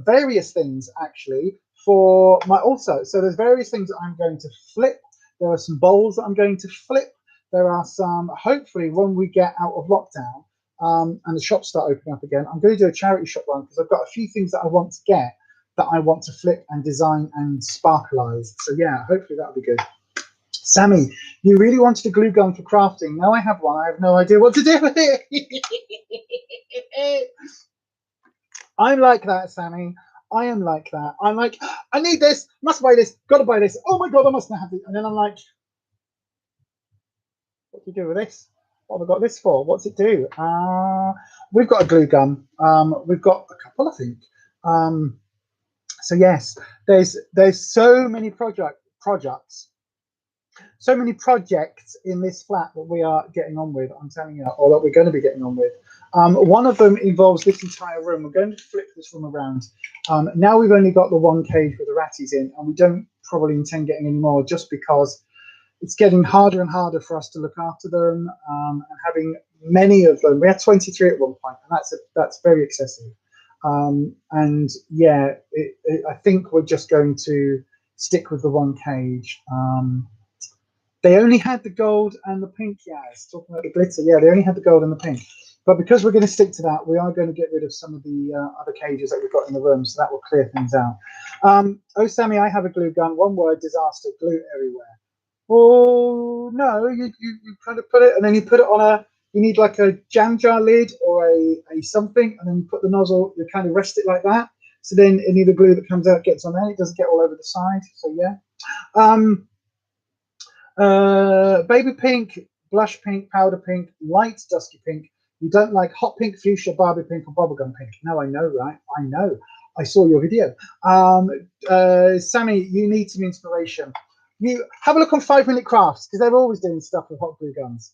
various things, actually, for my also. So there's various things that I'm going to flip. There are some bowls that I'm going to flip. There are some, hopefully, when we get out of lockdown and the shops start opening up again, I'm going to do a charity shop run, because I've got a few things that I want to get that I want to flip and design and sparkleize. So yeah, hopefully that'll be good. Sammy, you really wanted a glue gun for crafting. Now I have one. I have no idea what to do with it. I'm like that, Sammy. I am like that. I'm like, I need this, must buy this, gotta buy this. Oh my God, I must not have it. And then I'm like, what do you do with this? What have I got this for? What's it do? We've got a glue gun. We've got a couple, I think. So yes, there's so many projects in this flat that we are getting on with. I'm telling you, or that we're going to be getting on with. One of them involves this entire room. We're going to flip this room around. Now we've only got the one cage with the ratties in, and we don't probably intend getting any more, just because it's getting harder and harder for us to look after them, and having many of them. We had 23 at one point, and that's very excessive. And yeah, I think we're just going to stick with the one cage. They only had the gold and the pink. Yes, talking about the glitter. Yeah, they only had the gold and the pink. But because we're going to stick to that, we are going to get rid of some of the other cages that we've got in the room, so that will clear things out. Oh, Sammy, I have a glue gun. One word: disaster. Glue everywhere. Oh no, you kind of put it, and then you put it on a. You need like a jam jar lid or a something, and then you put the nozzle. You kind of rest it like that. So then any of the glue that comes out gets on there. It doesn't get all over the side. So yeah. Baby pink, blush pink, powder pink, light dusky pink. You don't like hot pink, fuchsia, Barbie pink, or bubblegum pink. No, I know, right? I know. I saw your video. Sammy, you need some inspiration. You have a look on 5 Minute Crafts, because they're always doing stuff with hot glue guns.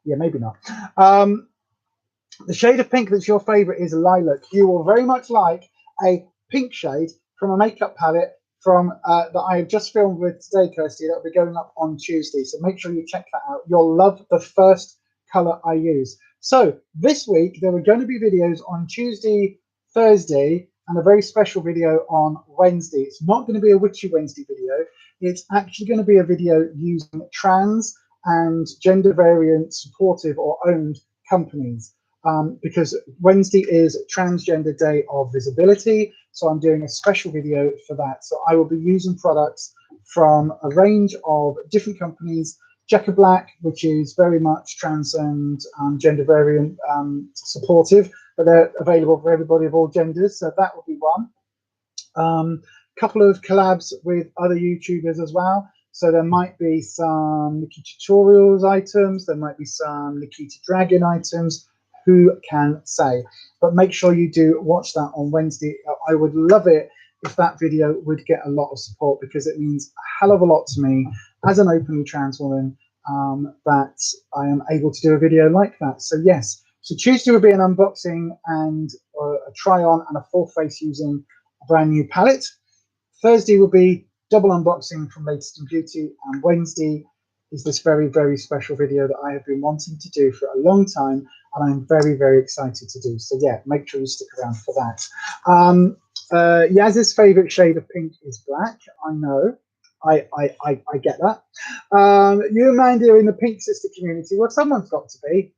Yeah, maybe not. The shade of pink that's your favorite is lilac. You will very much like a pink shade from a makeup palette from that I have just filmed with today, Kirsty. That will be going up on Tuesday, so make sure you check that out. You'll love the first color I use. So this week there are going to be videos on Tuesday, Thursday, and a very special video on Wednesday. It's not going to be a Witchy Wednesday video. It's actually going to be a video using trans and gender variant supportive or owned companies. Because Wednesday is Transgender Day of Visibility, so I'm doing a special video for that. So I will be using products from a range of different companies. Jacka Black, which is very much trans and gender variant supportive, but they're available for everybody of all genders, so that will be one. Couple of collabs with other YouTubers as well. So there might be some Nikki Tutorials items, there might be some Nikita Dragon items, who can say? But make sure you do watch that on Wednesday. I would love it if that video would get a lot of support, because it means a hell of a lot to me as an openly trans woman, that I am able to do a video like that. So yes, so Tuesday will be an unboxing and a try on and a full face using a brand new palette. Thursday will be double unboxing from Latest in Beauty, and Wednesday is this very, very special video that I have been wanting to do for a long time, and I'm very, very excited to do. So yeah, make sure you stick around for that. Yaz's favorite shade of pink is black. I know. I get that. You and Mandy are in the Pink Sister community. Well, someone's got to be.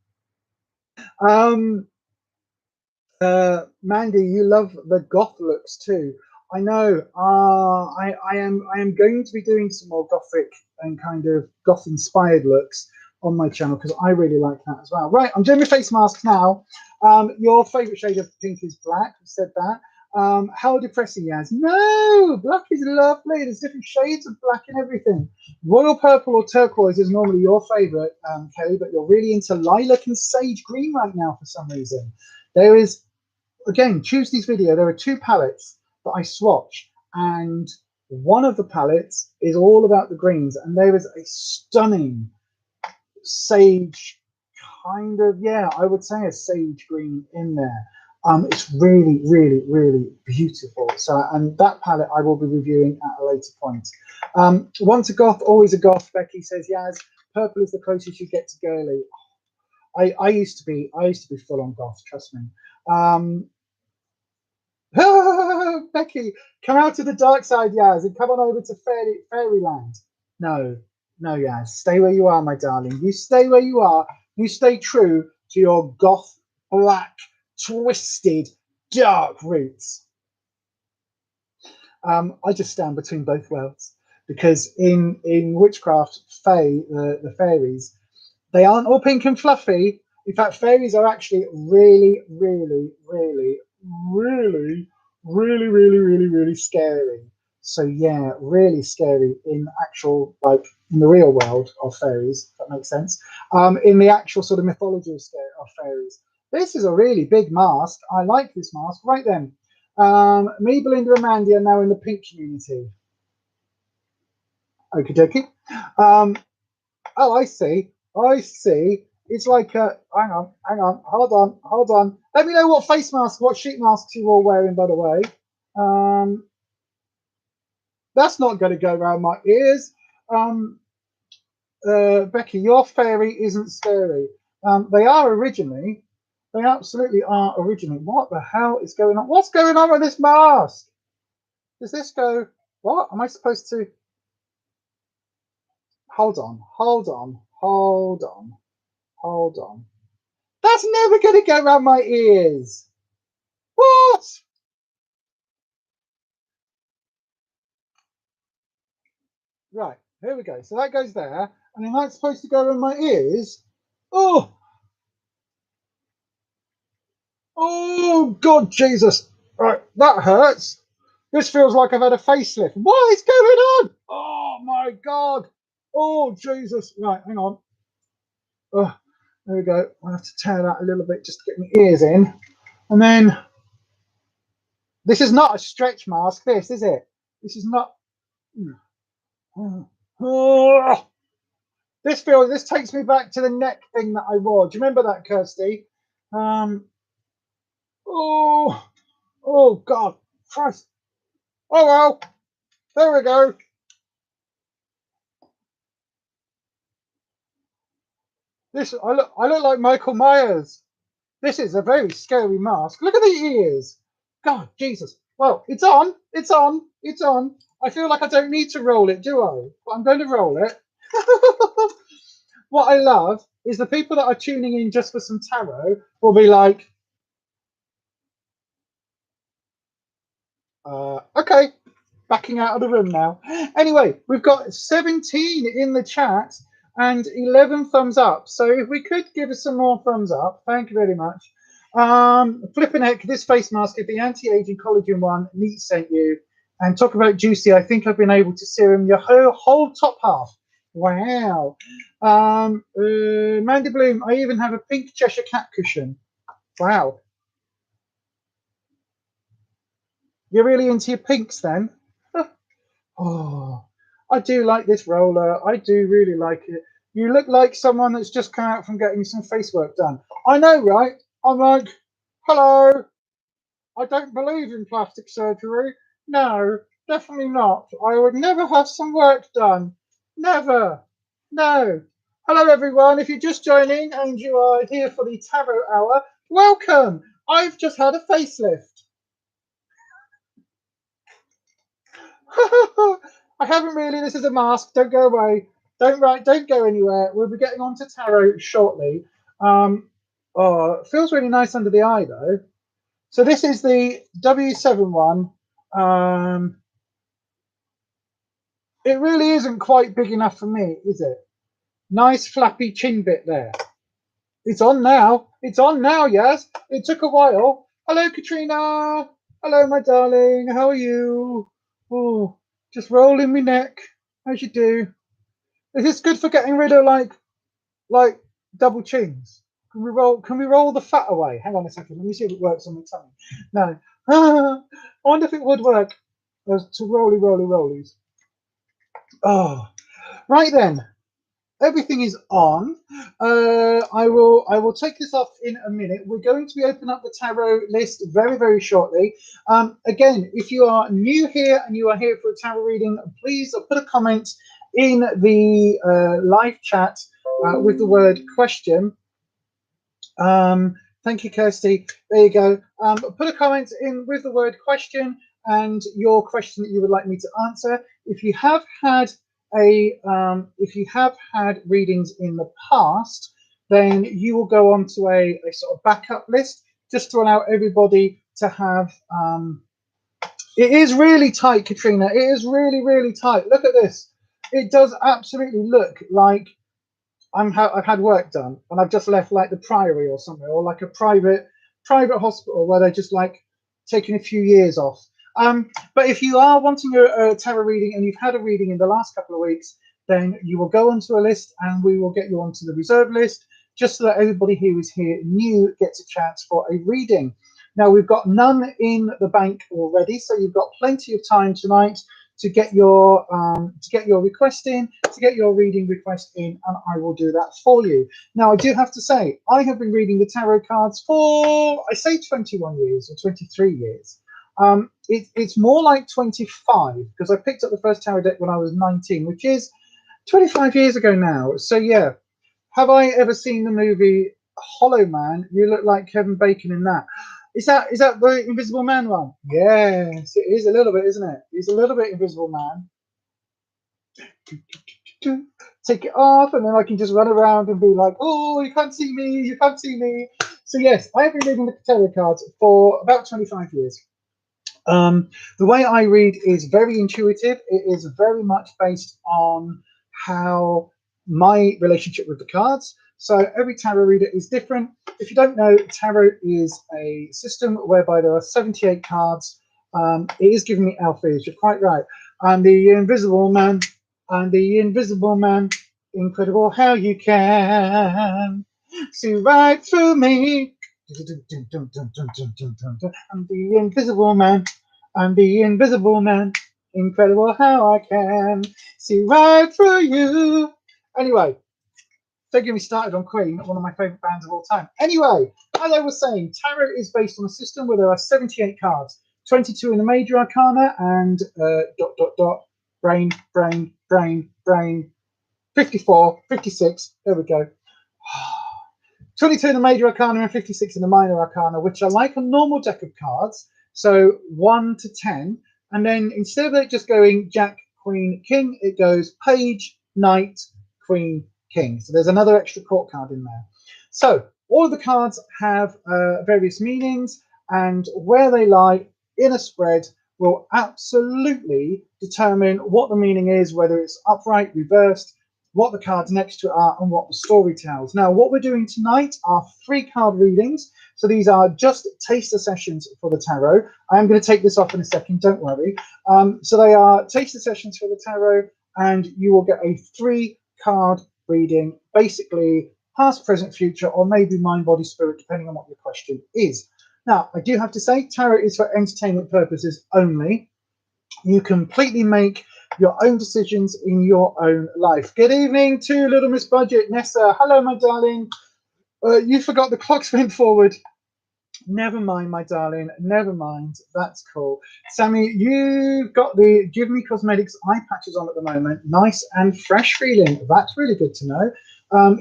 Mandy, you love the goth looks too. I know. I am going to be doing some more gothic and kind of goth inspired looks on my channel, because I really like that as well. Right, I'm doing my face mask now. Your favorite shade of pink is black. You said that. How depressing, Yaz. No, black is lovely. There's different shades of black and everything. Royal purple or turquoise is normally your favorite, Kelly, but you're really into lilac and sage green right now for some reason. There is, again, Tuesday's video, there are 2 palettes that I swatch, and one of the palettes is all about the greens, and there is a stunning sage kind of, yeah, I would say a sage green in there. It's really, really, really beautiful. So, and that palette I will be reviewing at a later point. Once a goth, always a goth, Becky says. Yaz, purple is the closest you get to girly. I used to be full on goth, trust me. Becky, come out to the dark side, Yaz, and come on over to Fairyland. No, Yaz, stay where you are, my darling. You stay where you are. You stay true to your goth, black, twisted, dark roots. I just stand between both worlds, because in witchcraft, the fairies, they aren't all pink and fluffy. In fact, fairies are actually really, really, really, really, really, really, really, really scary. So yeah, really scary in actual, like in the real world of fairies, if that makes sense. In the actual sort of mythology of fairies. This is a really big mask. I like this mask. Right then. Me, Belinda and Mandy are now in the pink community. Okie dokie. Oh, I see. I see. It's like a, hang on, hold on. Let me know what face mask, what sheet masks you're all wearing, by the way. That's not going to go around my ears. Becky, your fairy isn't scary. They are originally. They absolutely are originally. What the hell is going on? What's going on with this mask? Does this go? What am I supposed to? Hold on, hold on, hold on, hold on. That's never going to go around my ears. What? Right, here we go. So that goes there, and then that's supposed to go around my ears. Oh, oh, God, Jesus. Right, that hurts. This feels like I've had a facelift. What is going on? Oh, my God. Oh, Jesus. Right, hang on. Oh, there we go. I'll have to tear that a little bit just to get my ears in. And then, this is not a stretch mask, this, is it? This is not... Oh, this takes me back to the neck thing that I wore. Do you remember that, Kirsty? Oh, oh, God. Christ. Oh, well. There we go. I look like Michael Myers. This is a very scary mask. Look at the ears. God, Jesus. Well, it's on. It's on. It's on. I feel like I don't need to roll it, do I? But I'm going to roll it. What I love is the people that are tuning in just for some tarot will be like, okay, backing out of the room now. Anyway, we've got 17 in the chat and 11 thumbs up. So if we could give us some more thumbs up, thank you very much. Flipping heck, this face mask is the anti-aging collagen one. Neat sent you. And talk about juicy. I think I've been able to serum your whole top half. Wow. Mandy Bloom, I even have a pink Cheshire cat cushion. Wow. You're really into your pinks then? Oh, I do like this roller. I do really like it. You look like someone that's just come out from getting some face work done. I know, right? I'm like, hello. I don't believe in plastic surgery. No, definitely not. I would never have some work done. Never. No. Hello, everyone. If you're just joining and you are here for the Tarot Hour, welcome. I've just had a facelift. I haven't really. This is a mask. Don't go away. Don't go anywhere. We'll be getting on to tarot shortly. Oh, it feels really nice under the eye though. So this is the W7 one. It really isn't quite big enough for me, is it? Nice flappy chin bit there. It's on now. It's on now, yes. It took a while. Hello, Katrina. Hello, my darling. How are you? Oh, just rolling my neck. As you do. Is this good for getting rid of like double chins? Can we roll the fat away? Hang on a second. Let me see if it works on my tummy. No. I wonder if it would work. To rollies. Oh, right then. Everything is on. I will take this off in a minute. We're going to be opening up the tarot list very shortly. Again, if you are new here and you are here for a tarot reading, please put a comment in the live chat with the word question. Thank you, Kirsty. There you go. Put a comment in with the word question and your question that you would like me to answer. If you have had readings in the past, then you will go on to a sort of backup list just to allow everybody to have. It is really tight, Katrina. It is really tight. Look at this. It does absolutely look like I've had work done and I've just left like the Priory or somewhere, or like a private hospital where they're just like taking a few years off. But if you are wanting a tarot reading and you've had a reading in the last couple of weeks, then you will go onto a list and we will get you onto the reserve list, just so that everybody who is here new gets a chance for a reading. Now, we've got none in the bank already, so you've got plenty of time tonight to get your request in, to get your reading request in, and I will do that for you. Now, I do have to say, I have been reading the tarot cards for, I say 21 years or 23 years. It's more like 25, because I picked up the first tarot deck when I was 19, which is 25 years ago now. So yeah, have I ever seen the movie Hollow Man? You look like Kevin Bacon in that. Is that the Invisible Man one? Yes, it is a little bit, isn't it? He's a little bit Invisible Man. Take it off, and then I can just run around and be like, oh, you can't see me, you can't see me. So yes, I have been reading the tarot cards for about 25 years. The way I read is very intuitive. It is very much based on how my relationship with the cards. So every tarot reader is different. If you don't know, tarot is a system whereby there are 78 cards. It is giving me alphas, you're quite right. I'm the invisible man. I'm the invisible man. Incredible how you can see right through me. I'm the invisible man. I'm the invisible man. Incredible how I can see right through you. Anyway, don't get me started on Queen, one of my favourite bands of all time. Anyway, as I was saying, tarot is based on a system where there are 78 cards, 22 in the major arcana, and ... brain, brain, brain, brain, 54, 56, there we go. 22 in the major arcana and 56 in the minor arcana, which are like a normal deck of cards, so 1 to 10, and then instead of it just going Jack, Queen, King, it goes Page, Knight, Queen, King. So there's another extra court card in there. So all of the cards have various meanings, and where they lie in a spread will absolutely determine what the meaning is, whether it's upright, reversed, what the cards next to it are, and what the story tells. Now, what we're doing tonight are 3 card readings. So these are just taster sessions for the tarot. I am going to take this off in a second, don't worry. So they are taster sessions for the tarot, and you will get a 3 card reading, basically past, present, future, or maybe mind, body, spirit, depending on what your question is. Now, I do have to say, tarot is for entertainment purposes only. You completely make your own decisions in your own life. Good evening to Little Miss Budget, Nessa. Hello, my darling. You forgot the clocks went forward. Never mind, my darling. Never mind. That's cool. Sammy, you've got the Give Me Cosmetics eye patches on at the moment. Nice and fresh feeling. That's really good to know.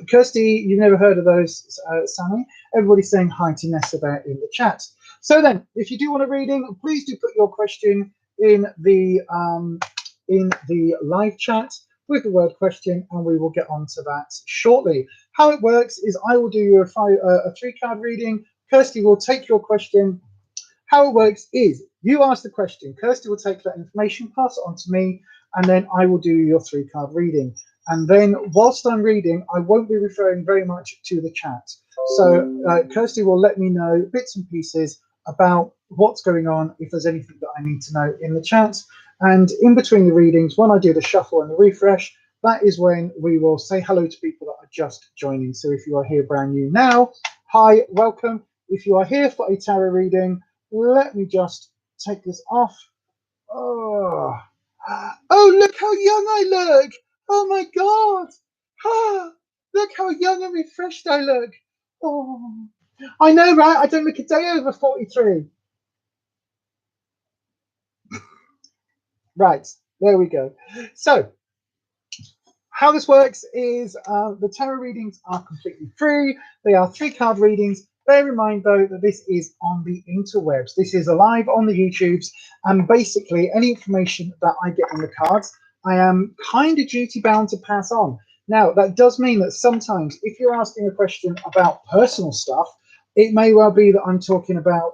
Kirsty, you've never heard of those, Sammy. Everybody's saying hi to Nessa there in the chat. So then, if you do want a reading, please do put your question in the live chat with the word question, and we will get onto that shortly. How it works is I will do you a 3-card reading. Kirsty will take your question. How it works is you ask the question, Kirsty will take that information, pass it on to me, and then I will do your 3-card reading. And then whilst I'm reading, I won't be referring very much to the chat. So Kirsty will let me know bits and pieces about what's going on, if there's anything that I need to know in the chat. And in between the readings, when I do the shuffle and the refresh, that is when we will say hello to people that are just joining. So if you are here brand new now, hi, welcome. If you are here for a tarot reading, let me just take this off. Oh, look how young I look. Oh my God. Look how young and refreshed I look. Oh, I know, right? I don't look a day over 43. Right, there we go. So how this works is the tarot readings are completely free. They are 3-card readings. Bear in mind, though, that this is on the interwebs. This is live on the YouTubes, and basically any information that I get on the cards, I am kind of duty-bound to pass on. Now, that does mean that sometimes if you're asking a question about personal stuff, it may well be that I'm talking about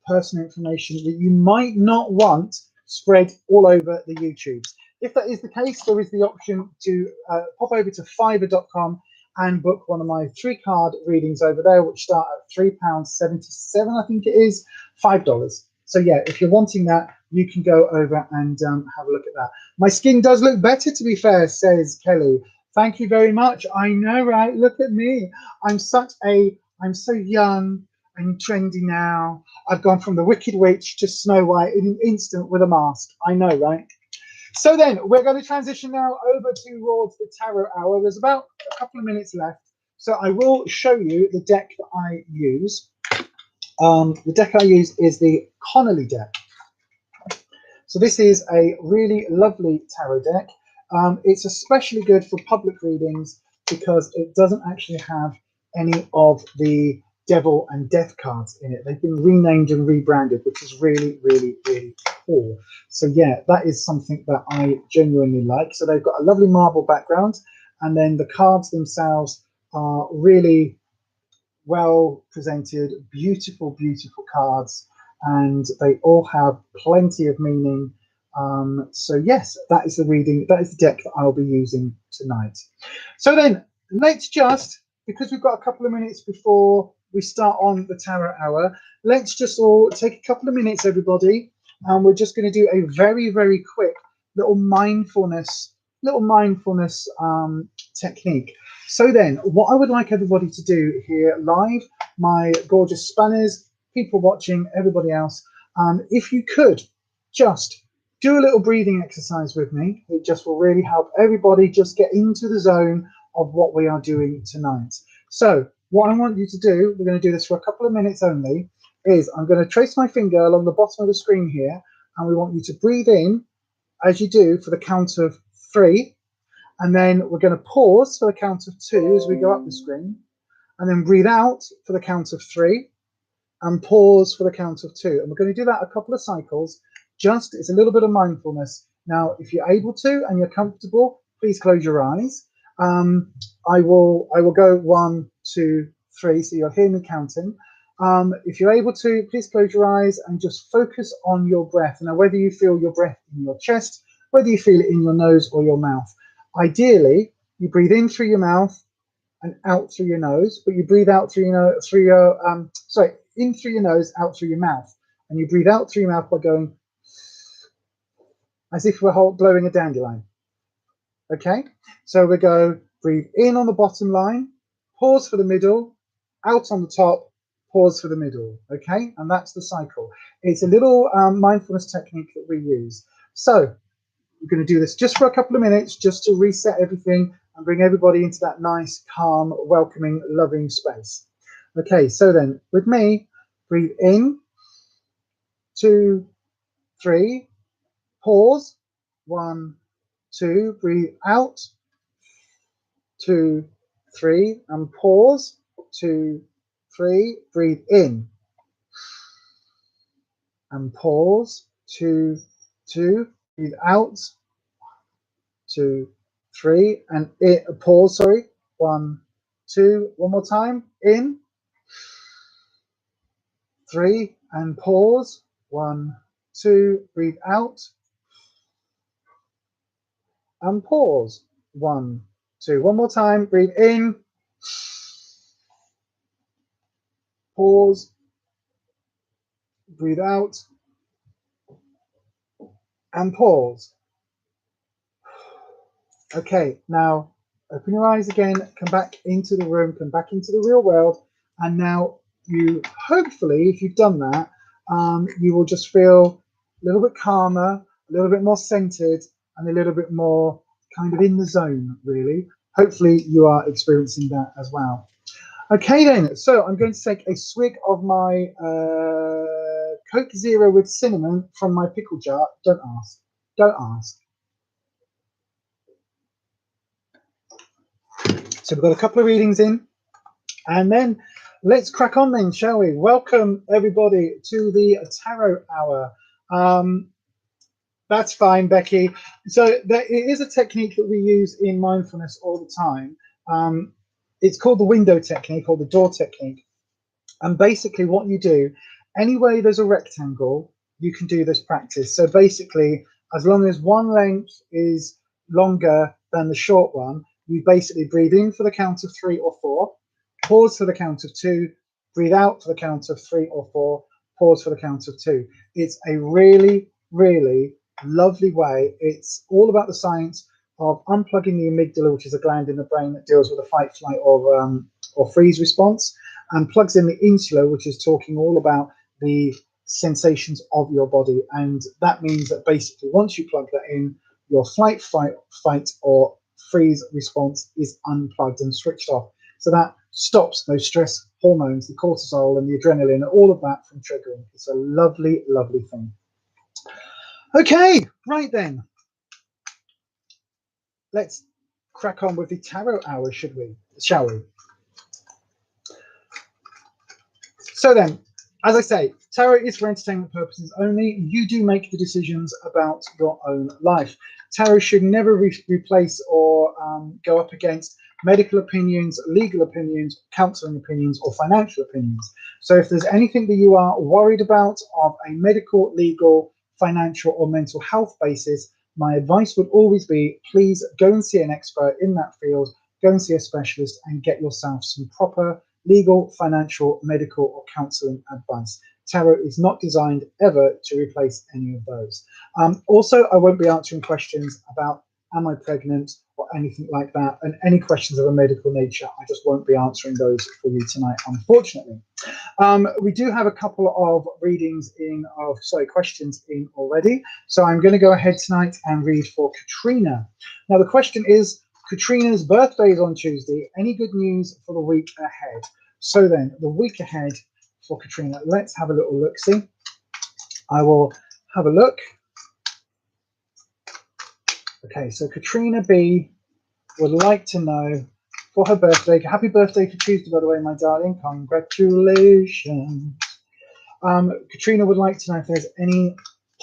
personal information that you might not want spread all over the YouTubes. If that is the case, there is the option to pop over to Fiverr.com and book one of my 3-card readings over there, which start at £3.77, I think it is, $5. So yeah, if you're wanting that, you can go over and have a look at that. My skin does look better, to be fair, says Kelly. Thank you very much. I know, right? Look at me. I'm so young and trendy now. I've gone from the Wicked Witch to Snow White in an instant with a mask. I know, right? So then we're going to transition now over towards the tarot hour. There's about a couple of minutes left. So I will show you the deck that I use. The deck I use is the Connolly deck. So this is a really lovely tarot deck. It's especially good for public readings because it doesn't actually have any of the devil and death cards in it. They've been renamed and rebranded, which is really, really, really cool. So yeah, that is something that I genuinely like. So they've got a lovely marble background, and then the cards themselves are really well presented, beautiful, beautiful cards, and they all have plenty of meaning. So yes, that is the reading, that is the deck that I'll be using tonight. So then let's just, because we've got a couple of minutes before we start on the tarot hour, let's just all take a couple of minutes, everybody, and we're just going to do a very, very quick little mindfulness technique. So then what I would like everybody to do here live, my gorgeous spanners, people watching, everybody else, if you could just do a little breathing exercise with me. It just will really help everybody just get into the zone of what we are doing tonight. So what I want you to do, we're going to do this for a couple of minutes only, is I'm going to trace my finger along the bottom of the screen here, and we want you to breathe in as you do for the count of 3, and then we're going to pause for the count of 2 as we go up the screen, and then breathe out for the count of 3 and pause for the count of 2. And we're going to do that a couple of cycles. Just, it's a little bit of mindfulness. Now, if you're able to and you're comfortable, please close your eyes. I will go 1, 2, 3, so you'll hear me counting. If you're able to, please close your eyes and just focus on your breath. Now, whether you feel your breath in your chest, whether you feel it in your nose or your mouth. Ideally, you breathe in through your mouth and out through your nose, but you breathe out through in through your nose, out through your mouth, and you breathe out through your mouth by going as if we're blowing a dandelion. Okay, so we go breathe in on the bottom line, pause for the middle, out on the top, pause for the middle. Okay, and that's the cycle. It's a little mindfulness technique that we use. So we're going to do this just for a couple of minutes, just to reset everything and bring everybody into that nice, calm, welcoming, loving space. Okay, so then with me, breathe in, 2, 3, pause, 1, 2, breathe out, 2, 3, and pause, 2, 3, breathe in, and pause, 2, 2, breathe out, 2, 3, and pause, sorry, 1, 2, one more time, in, 3, and pause, 1, 2, breathe out, and pause, 1, 2, one more time, breathe in, pause, breathe out, and pause. Okay, now open your eyes again, come back into the room, come back into the real world, and now you, hopefully, if you've done that, you will just feel a little bit calmer, a little bit more centered, and a little bit more kind of in the zone, really. Hopefully you are experiencing that as well. Okay then, so I'm going to take a swig of my Coke Zero with cinnamon from my pickle jar. Don't ask, don't ask. So we've got a couple of readings in, and then let's crack on then, shall we? Welcome everybody to the Tarot Hour. That's fine, Becky. So it is a technique that we use in mindfulness all the time. It's called the window technique or the door technique. And basically what you do, anyway there's a rectangle, you can do this practice. So basically, as long as one length is longer than the short one, you basically breathe in for the count of 3 or 4, pause for the count of 2, breathe out for the count of 3 or 4, pause for the count of 2. It's a really, really lovely way. It's all about the science of unplugging the amygdala, which is a gland in the brain that deals with a fight, flight, or freeze response, and plugs in the insula, which is talking all about the sensations of your body. And that means that basically once you plug that in, your flight, fight, or freeze response is unplugged and switched off. So that stops those stress hormones, the cortisol and the adrenaline, all of that from triggering. It's a lovely, lovely thing. Okay, right then. Let's crack on with the tarot hour, shall we? So then, as I say, tarot is for entertainment purposes only. You do make the decisions about your own life. Tarot should never replace or go up against medical opinions, legal opinions, counselling opinions, or financial opinions. So if there's anything that you are worried about of a medical, legal, financial, or mental health basis, my advice would always be, please go and see an expert in that field, go and see a specialist and get yourself some proper legal, financial, medical, or counselling advice. Tarot is not designed ever to replace any of those. Also, I won't be answering questions about am I pregnant or anything like that, and any questions of a medical nature, I just won't be answering those for you tonight, unfortunately. We do have a couple of questions in already, so I'm going to go ahead tonight and read for Katrina. Now, the question is, Katrina's birthday is on Tuesday. Any good news for the week ahead? So then, the week ahead for Katrina, let's have a little look-see. I will have a look. Okay, so Katrina B would like to know for her birthday. Happy birthday for Tuesday, by the way, my darling. Congratulations. Katrina would like to know if there's any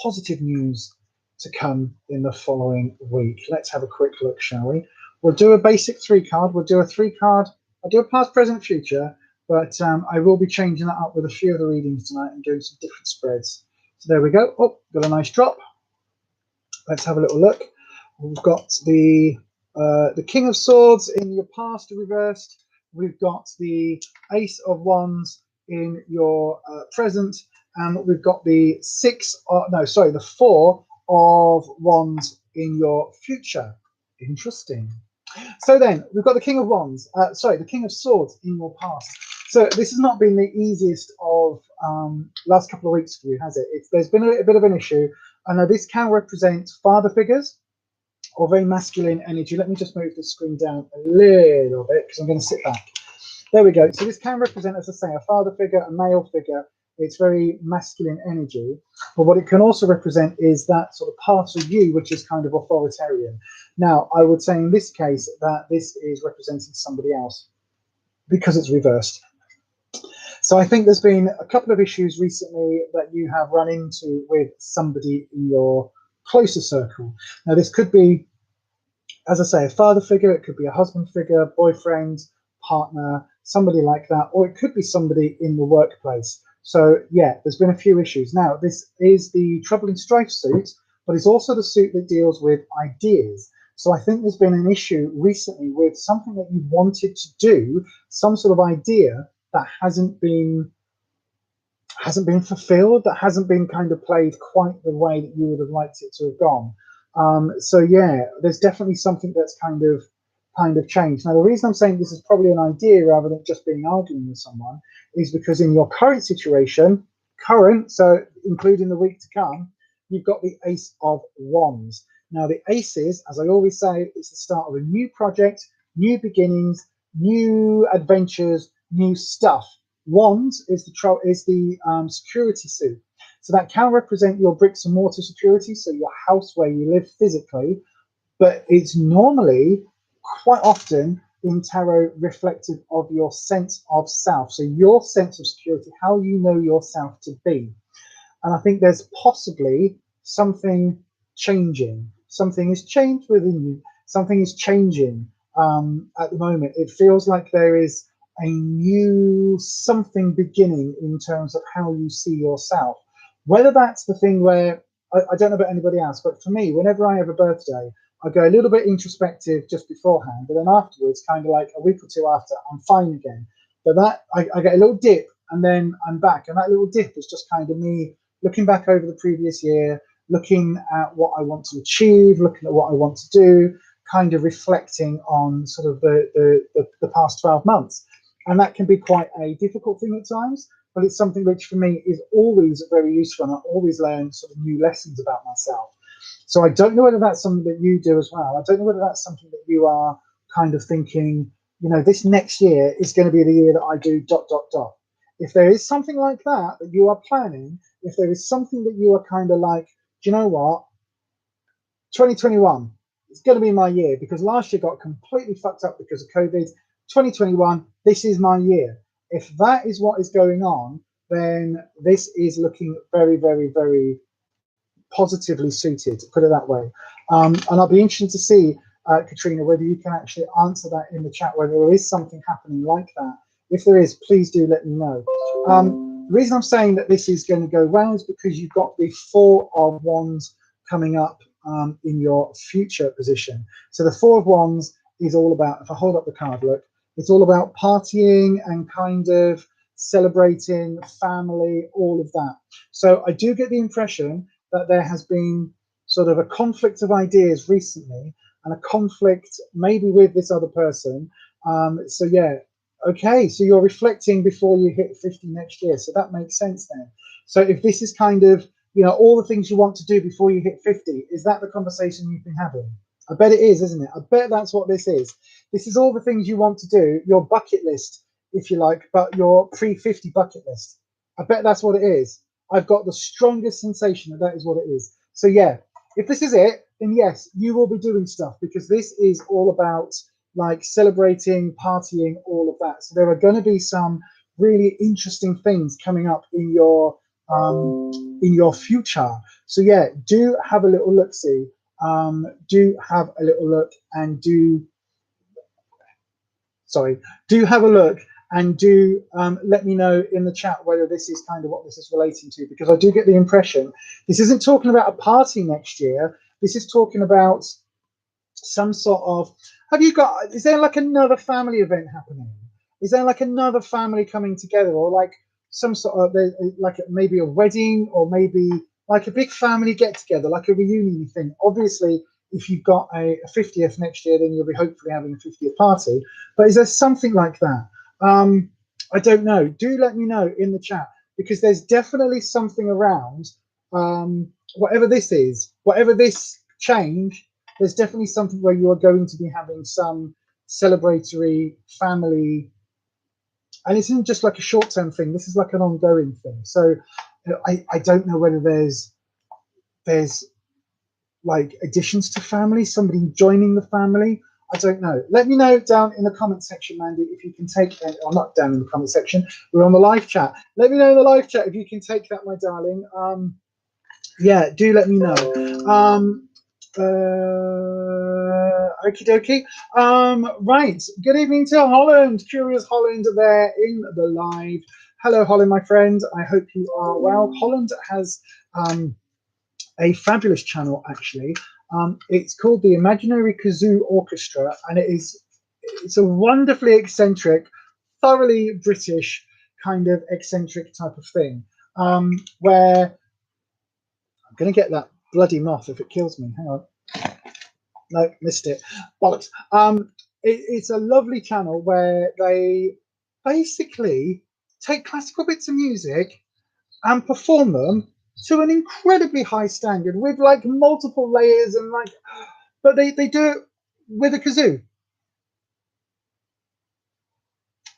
positive news to come in the following week. Let's have a quick look, shall we? We'll do a basic 3-card. We'll do a 3-card. I'll do a past, present, future, but I will be changing that up with a few of the readings tonight and doing some different spreads. So there we go. Oh, got a nice drop. Let's have a little look. We've got the King of Swords in your past reversed. We've got the Ace of Wands in your present, and we've got the the 4 of Wands in your future. Interesting. So then we've got the King of Wands, the King of Swords in your past. So this has not been the easiest of last couple of weeks for you, has it? There's been a bit of an issue. I know this can represent father figures or very masculine energy. Let me just move the screen down a little bit because I'm going to sit back. There we go. So this can represent, as I say, a father figure, a male figure. It's very masculine energy. But what it can also represent is that sort of part of you which is kind of authoritarian. Now, I would say in this case that this is representing somebody else because it's reversed. So I think there's been a couple of issues recently that you have run into with somebody in your closer circle. Now, this could be, as I say, a father figure. It could be a husband figure, boyfriend, partner, somebody like that, or it could be somebody in the workplace. So yeah, there's been a few issues. Now, this is the Trouble and Strife suit, but it's also the suit that deals with ideas. So I think there's been an issue recently with something that you wanted to do, some sort of idea that hasn't been fulfilled, that hasn't been kind of played quite the way that you would have liked it to have gone. So yeah, there's definitely something that's kind of changed. Now, the reason I'm saying this is probably an idea rather than just being arguing with someone is because in your current situation, so including the week to come, you've got the Ace of Wands. Now, the aces, as I always say, is the start of a new project, new beginnings, new adventures, new stuff. Wands is the security suit. So that can represent your bricks and mortar security, so your house where you live physically, but it's normally quite often in tarot reflective of your sense of self. So your sense of security, how you know yourself to be. And I think there's possibly something changing. Something is changed within you. Something is changing at the moment. It feels like there is a new something beginning in terms of how you see yourself. Whether that's the thing where, I don't know about anybody else, but for me, whenever I have a birthday, I go a little bit introspective just beforehand, but then afterwards, kind of like a week or two after, I'm fine again. But that I get a little dip and then I'm back. And that little dip is just kind of me looking back over the previous year, looking at what I want to achieve, looking at what I want to do, kind of reflecting on sort of the past 12 months. And that can be quite a difficult thing at times, but it's something which for me is always very useful, and I always learn sort of new lessons about myself. So I don't know whether that's something that you do as well. I don't know whether that's something that you are kind of thinking, you know, this next year is going to be the year that I do ... If there is something like that that you are planning, if there is something that you are kind of like, do you know what, 2021 is going to be my year, because last year got completely fucked up because of COVID. 2021, this is my year. If that is what is going on, then this is looking very, very, very positively suited, to put it that way. And I'll be interested to see, Katrina, whether you can actually answer that in the chat, whether there is something happening like that. If there is, please do let me know. The reason I'm saying that this is going to go well is because you've got the 4 of Wands coming up in your future position. So the 4 of Wands is all about, if I hold up the card, look, it's all about partying and kind of celebrating family, all of that. So I do get the impression that there has been sort of a conflict of ideas recently, and a conflict maybe with this other person. So yeah, okay, so you're reflecting before you hit 50 next year, so that makes sense then. So if this is kind of, you know, all the things you want to do before you hit 50, is that the conversation you've been having? I bet it is, isn't it? I bet that's what this is. This is all the things you want to do, your bucket list, if you like, but your pre-50 bucket list. I bet that's what it is. I've got the strongest sensation that that is what it is. So yeah, if this is it, then yes, you will be doing stuff, because this is all about like celebrating, partying, all of that. So there are going to be some really interesting things coming up in your future. So yeah, do have a little look, see. Do have a little look, and do have a look, and do let me know in the chat whether this is kind of what this is relating to, because I do get the impression this isn't talking about a party next year. This is talking about some sort of, is there like another family event happening? Is there like another family coming together, or like some sort of, like maybe a wedding, or maybe like a big family get together, like a reunion thing? Obviously, if you've got a 50th next year, then you'll be hopefully having a 50th party. But is there something like that? I don't know. Do let me know in the chat, because there's definitely something around, whatever this is, whatever this change, there's definitely something where you are going to be having some celebratory family, and it isn't just like a short-term thing. This is like an ongoing thing. So I don't know whether there's like additions to family, somebody joining the family. I don't know. Let me know down in the comment section, Mandy, if you can take that, or not down in the comment section, we're on the live chat. Let me know in the live chat if you can take that, my darling. Yeah, do let me know. Okie dokie. Right, good evening to Holland, Curious Holland there in the live. Hello, Holland, my friend. I hope you are well. Holland has a fabulous channel, actually. It's called the Imaginary Kazoo Orchestra, and it's a wonderfully eccentric, thoroughly British kind of eccentric type of thing, where I'm going to get that bloody moth if it kills me. Hang on. No, missed it. Bollocks. It's a lovely channel where they basically take classical bits of music and perform them to an incredibly high standard with like multiple layers, and like, but they do it with a kazoo.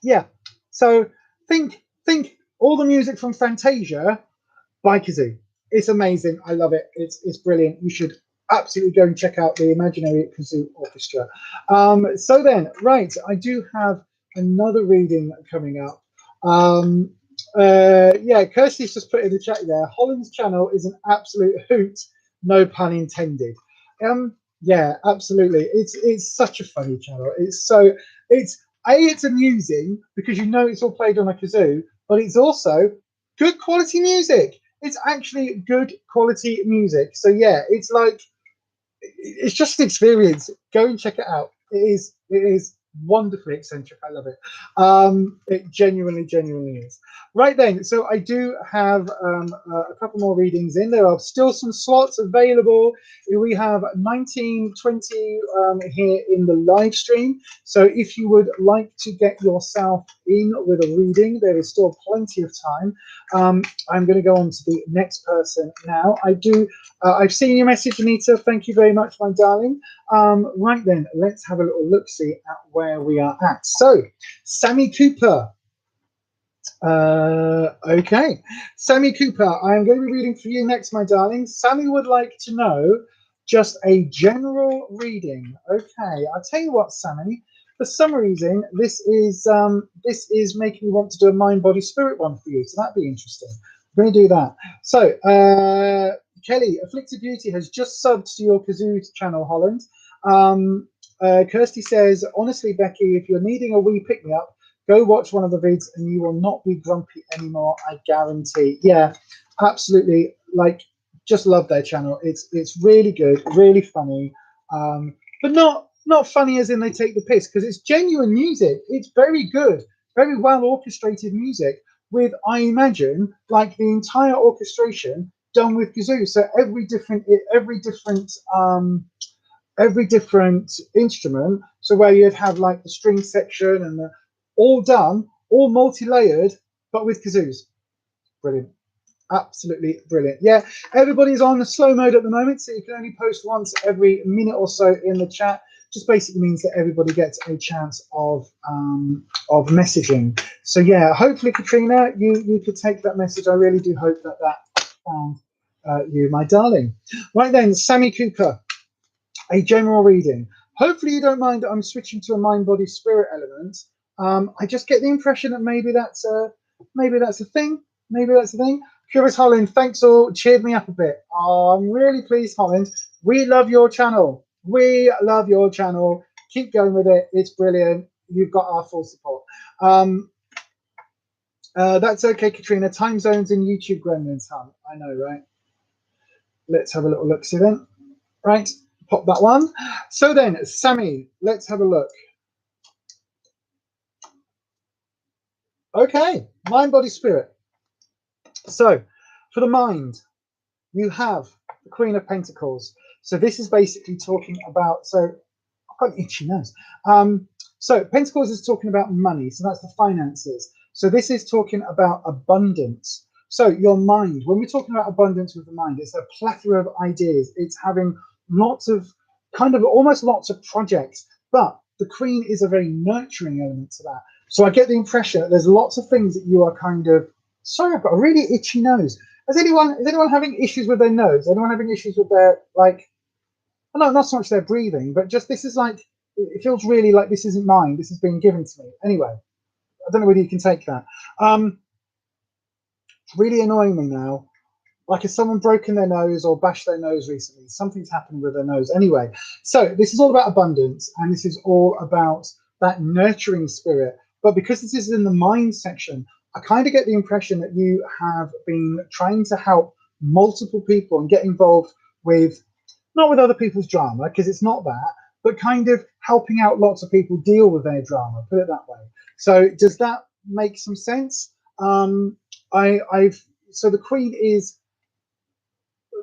Yeah. So think all the music from Fantasia by kazoo. It's amazing. I love it. It's brilliant. You should absolutely go and check out the Imaginary Kazoo Orchestra. So then, right, I do have another reading coming up. Yeah, Kirsty's just put in the chat there. Holland's channel is an absolute hoot, no pun intended. Yeah, absolutely. It's such a funny channel. It's amusing because you know it's all played on a kazoo, but it's also good quality music. It's actually good quality music. So yeah, it's like, it's just an experience. Go and check it out. It is wonderfully eccentric. I love it. It genuinely is. Right then, so I do have a couple more readings in. There are still some slots available. We have 1920 here in the live stream. So if you would like to get yourself in with a reading, there is still plenty of time. I'm going to go on to the next person now. I've seen your message, Anita. Thank you very much, my darling. Right then, let's have a little look-see at where we are at. So, Sammy Cooper. Okay, Sammy Cooper, I'm going to be reading for you next, my darling. Sammy would like to know just a general reading. Okay, I'll tell you what, Sammy. For some reason, this is making me want to do a mind, body, spirit one for you. So that'd be interesting. I'm going to do that. So, Kelly, Afflicted Beauty has just subbed to your Kazoo channel, Holland. Kirsty says, honestly, Becky, if you're needing a wee pick-me-up, go watch one of the vids and you will not be grumpy anymore, I guarantee. Yeah, absolutely. Like, just love their channel. It's really good, really funny, but not funny as in they take the piss, because it's genuine music. It's very good, very well orchestrated music with, I imagine, like the entire orchestration done with kazoo. So every different instrument. So where you'd have like the string section and the all done, all multi-layered, but with kazoos. Brilliant. Absolutely brilliant. Yeah, everybody's on the slow mode at the moment, so you can only post once every minute or so in the chat. Just basically means that everybody gets a chance of messaging. So yeah, hopefully, Katrina, you could take that message. I really do hope that found you, my darling. Right then, Sammy Cooper, a general reading. Hopefully you don't mind that I'm switching to a mind, body, spirit element. I just get the impression that maybe that's a thing. Maybe that's a thing. Curious Holland, thanks all. Cheered me up a bit. Oh, I'm really pleased, Holland. We love your channel. We love your channel. Keep going with it. It's brilliant. You've got our full support. That's okay, Katrina. Time zones and YouTube gremlins, huh? I know, right? Let's have a little look. See then. Right. Pop that one. So then, Sammy, let's have a look. Okay, mind, body, spirit. So for the mind, you have the Queen of Pentacles. So this is basically talking about, so I've got an itchy nose. So Pentacles is talking about money. So that's the finances. So this is talking about abundance. So your mind, when we're talking about abundance with the mind, it's a plethora of ideas. It's having lots of almost lots of projects, but the Queen is a very nurturing element to that. So I get the impression that there's lots of things that you are sorry, I've got a really itchy nose. Is anyone having issues with their nose? Anyone having issues with their, like, no, not so much their breathing, but just this is like, it feels really like this isn't mine. This is being given to me. Anyway, I don't know whether you can take that. It's really annoying me now. Like, has someone broken their nose or bashed their nose recently? Something's happened with their nose. Anyway, so this is all about abundance, and this is all about that nurturing spirit. But because this is in the mind section, I kind of get the impression that you have been trying to help multiple people and get involved with, not with other people's drama, because it's not that, but kind of helping out lots of people deal with their drama, put it that way. So does that make some sense? So the Queen is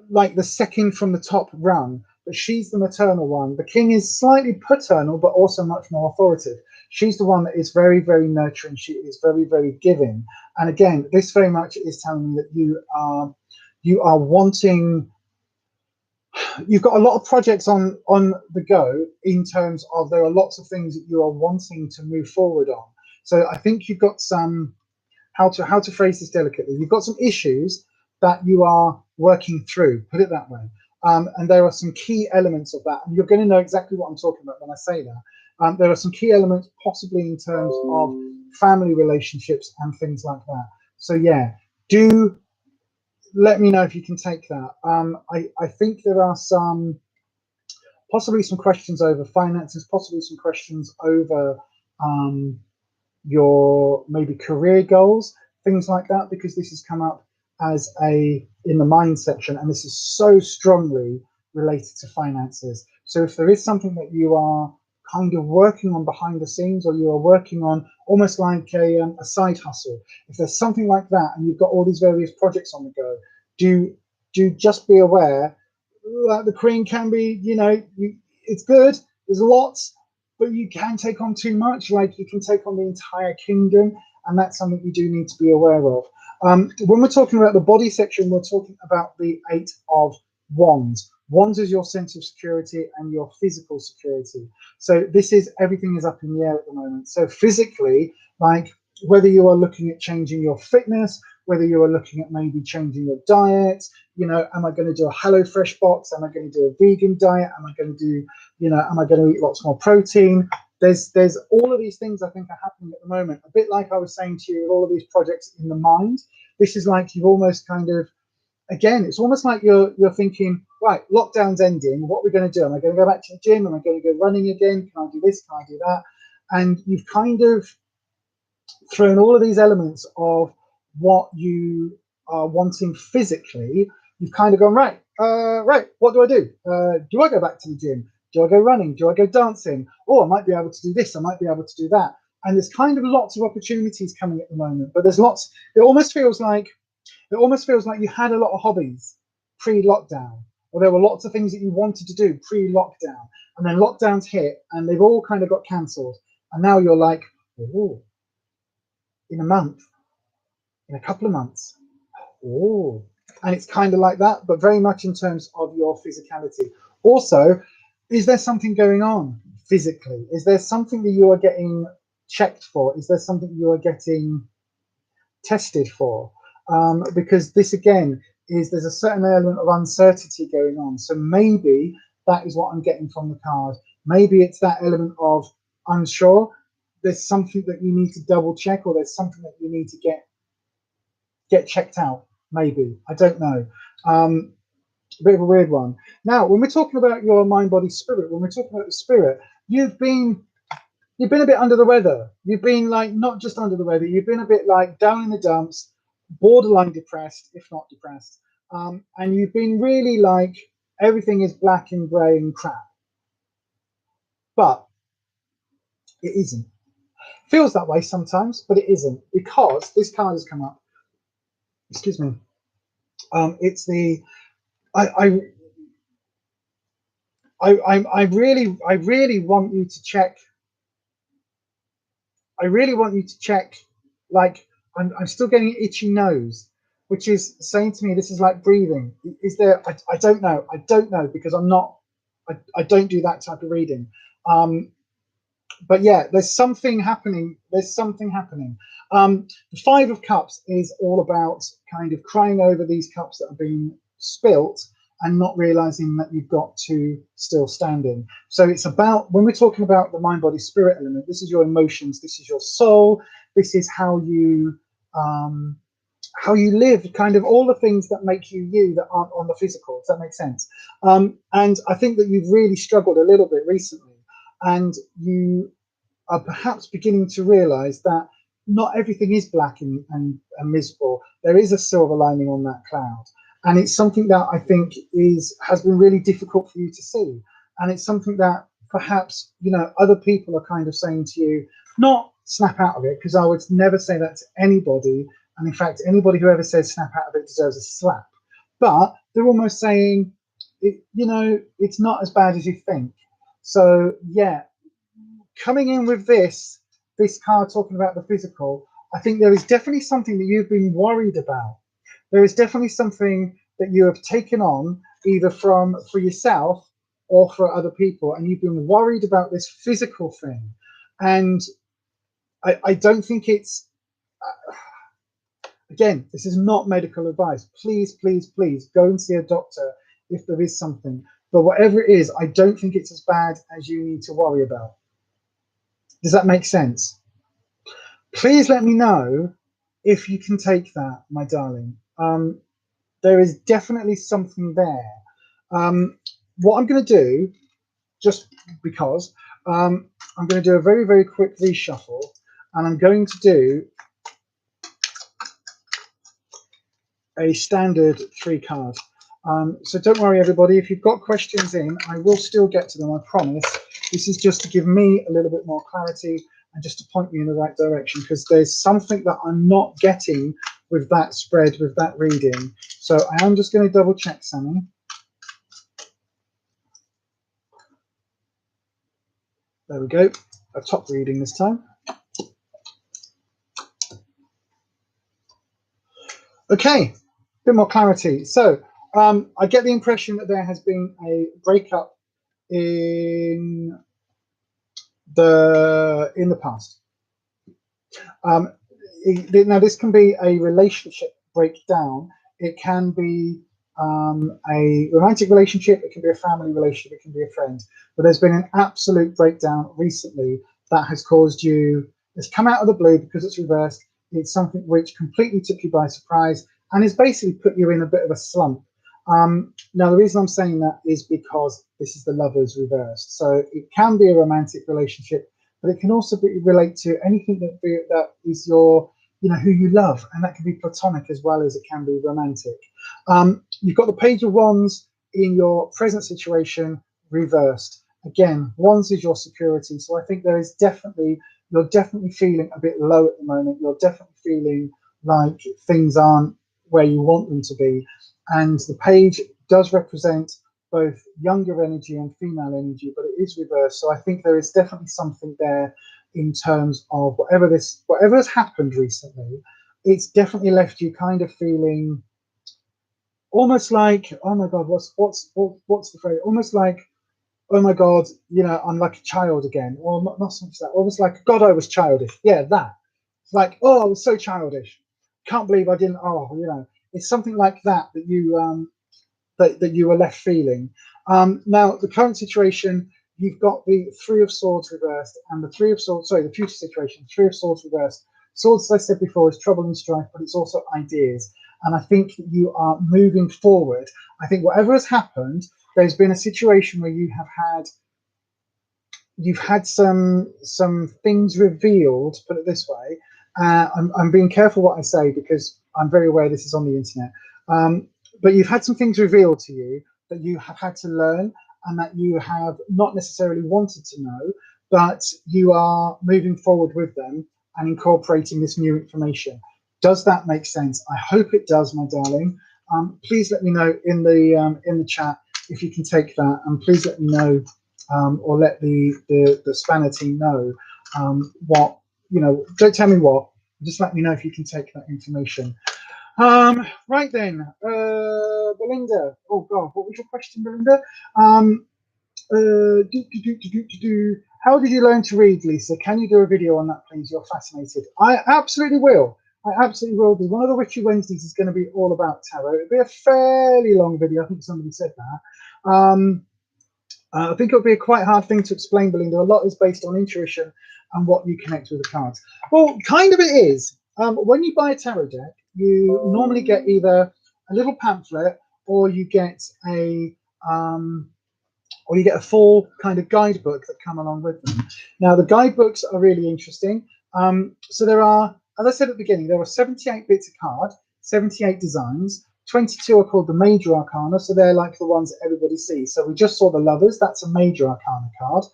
like the second from the top rung, but she's the maternal one. The King is slightly paternal, but also much more authoritative. She's the one that is very, very nurturing. She is very, very giving. And again, this very much is telling me that you are wanting, you've got a lot of projects on the go, in terms of there are lots of things that you are wanting to move forward on. So I think you've got some, how to phrase this delicately, you've got some issues that you are working through, put it that way. And there are some key elements of that, and you're going to know exactly what I'm talking about when I say that. There are some key elements possibly in terms of family relationships and things like that. So yeah, do let me know if you can take that. I think there are possibly some questions over finances, possibly some questions over your maybe career goals, things like that, because this has come up as in the mind section, and this is so strongly related to finances. So if there is something that you are kind of working on behind the scenes, or you are working on almost like a side hustle, if there's something like that and you've got all these various projects on the go, do just be aware that the queen can be, you know, it's good, there's lots, but you can take on too much. Like, you can take on the entire kingdom, and that's something you do need to be aware of. When we're talking about the body section, we're talking about the 8 of Wands. Wands is your sense of security and your physical security. So this is, everything is up in the air at the moment. So physically, like, whether you are looking at changing your fitness, whether you are looking at maybe changing your diet, you know, am I going to do a HelloFresh box? Am I going to do a vegan diet? Am I going to do, you know, am I going to eat lots more protein? There's all of these things I think are happening at the moment. A bit like I was saying to you, with all of these projects in the mind, this is like you've almost kind of, again, it's almost like you're thinking, right, lockdown's ending, what are we going to do? Am I going to go back to the gym? Am I going to go running again? Can I do this? Can I do that? And you've kind of thrown all of these elements of what you are wanting physically. You've kind of gone, right, what do I do? Do I go back to the gym? Do I go running? Do I go dancing? Oh, I might be able to do this. I might be able to do that. And there's kind of lots of opportunities coming at the moment, but there's lots, it almost feels like you had a lot of hobbies pre-lockdown, or there were lots of things that you wanted to do pre-lockdown, and then lockdowns hit and they've all kind of got cancelled. And now you're like, oh, in a month, in a couple of months, oh, and it's kind of like that, but very much in terms of your physicality. Also, is there something going on physically? Is there something that you are getting checked for? Is there something you are getting tested for? Because this again is, there's a certain element of uncertainty going on. So maybe that is what I'm getting from the card. Maybe it's that element of unsure. There's something that you need to double check, or there's something that you need to get checked out. Maybe, I don't know. A bit of a weird one. Now, when we're talking about your mind, body, spirit, when we're talking about the spirit, you've been a bit under the weather. You've been like, not just under the weather, you've been a bit like down in the dumps, borderline depressed, if not depressed. And you've been really like, everything is black and grey and crap. But it isn't. Feels that way sometimes, but it isn't, because this card has come up. Excuse me. It's the, I really want you to check. I really want you to check, like, I'm still getting an itchy nose, which is saying to me, this is like breathing. Is there, I don't know. I don't know, because I'm not, I don't do that type of reading. But yeah, there's something happening. There's something happening. The 5 of Cups is all about kind of crying over these cups that have been spilt and not realizing that you've got to still standing. So it's about, when we're talking about the mind, body, spirit element, this is your emotions, this is your soul, this is how you live, kind of all the things that make you you that aren't on the physical. Does that make sense? And I think that you've really struggled a little bit recently, and you are perhaps beginning to realize that not everything is black and miserable. There is a silver lining on that cloud. And it's something that I think has been really difficult for you to see. And it's something that perhaps, you know, other people are kind of saying to you, not snap out of it, because I would never say that to anybody. And in fact, anybody who ever says snap out of it deserves a slap. But they're almost saying, you know, it's not as bad as you think. So yeah, coming in with this card talking about the physical, I think there is definitely something that you've been worried about. There is definitely something that you have taken on, either for yourself or for other people, and you've been worried about this physical thing. And I don't think it's, again, this is not medical advice. Please, please, please go and see a doctor if there is something. But whatever it is, I don't think it's as bad as you need to worry about. Does that make sense? Please let me know if you can take that, my darling. There is definitely something there. What I'm going to do, just because, I'm going to do a very, very quick reshuffle, and I'm going to do a standard 3 card. So don't worry, everybody. If you've got questions in, I will still get to them, I promise. This is just to give me a little bit more clarity and just to point me in the right direction, because there's something that I'm not getting with that spread, with that reading. So I am just going to double check, Sammy. There we go, a top reading this time. Okay, a bit more clarity. So I get the impression that there has been a breakup in the past. Now this can be a relationship breakdown. It can be a romantic relationship, it can be a family relationship, it can be a friend. But there's been an absolute breakdown recently that has caused you, it's come out of the blue because it's reversed. It's something which completely took you by surprise and has basically put you in a bit of a slump. Now, the reason I'm saying that is because this is the Lovers reversed. So it can be a romantic relationship, but it can also relate to anything that is your, who you love, and that can be platonic as well as it can be romantic. You've got the Page of Wands in your present situation reversed. Again, Wands is your security, so I think there is definitely, you're definitely feeling a bit low at the moment. You're definitely feeling like things aren't where you want them to be. And the page does represent both younger energy and female energy, but it is reversed. So I think there is definitely something there in terms of whatever has happened recently. It's definitely left you kind of feeling almost like, oh my God, what's the phrase? Almost like, oh my God, I'm like a child again. Or not so much that, almost like, God, I was childish. Yeah, that. It's like, oh, I was so childish. Can't believe I didn't, it's something like that you that you were left feeling. Now, the current situation, you've got the Three of Swords reversed and the Three of Swords, sorry, the future situation, Three of Swords reversed. Swords, as I said before, is trouble and strife, but it's also ideas. And I think that you are moving forward. I think whatever has happened, there's been a situation where you've had some things revealed, put it this way. I'm being careful what I say because I'm very aware this is on the internet. But you've had some things revealed to you that you have had to learn and that you have not necessarily wanted to know, but you are moving forward with them and incorporating this new information. Does that make sense? I hope it does, my darling. Please let me know in the chat if you can take that, and please let me know or let the Spanner team know what, don't tell me what, just let me know if you can take that information. Right then, Belinda. Oh God, what was your question, Belinda? How did you learn to read, Lisa? Can you do a video on that, please? You're fascinated. I absolutely will. I absolutely will. Because one of the Witchy Wednesdays is going to be all about tarot. It'll be a fairly long video. I think somebody said that. I think it'll be a quite hard thing to explain, Belinda. A lot is based on intuition and what you connect with the cards. Well, kind of it is. When you buy a tarot deck, you normally get either a little pamphlet or you get a full kind of guidebook that come along with them. Now, the guidebooks are really interesting. So there are, as I said at the beginning, there are 78 bits of card, 78 designs. 22 are called the major arcana, so they're like the ones that everybody sees. So we just saw the Lovers, that's a major arcana card.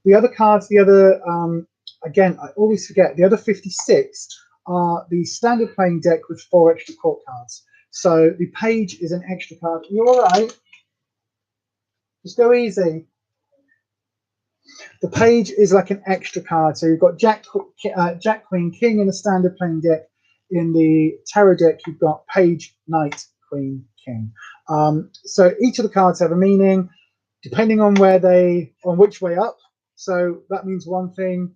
The other cards, again, I always forget, the other 56 are the standard playing deck with 4 extra court cards. So the Page is an extra card. You're all right. Just go easy. The Page is like an extra card. So you've got Jack, Queen, King in the standard playing deck. In the tarot deck, you've got Page, Knight, Queen, King. So each of the cards have a meaning depending on which way up. So that means one thing,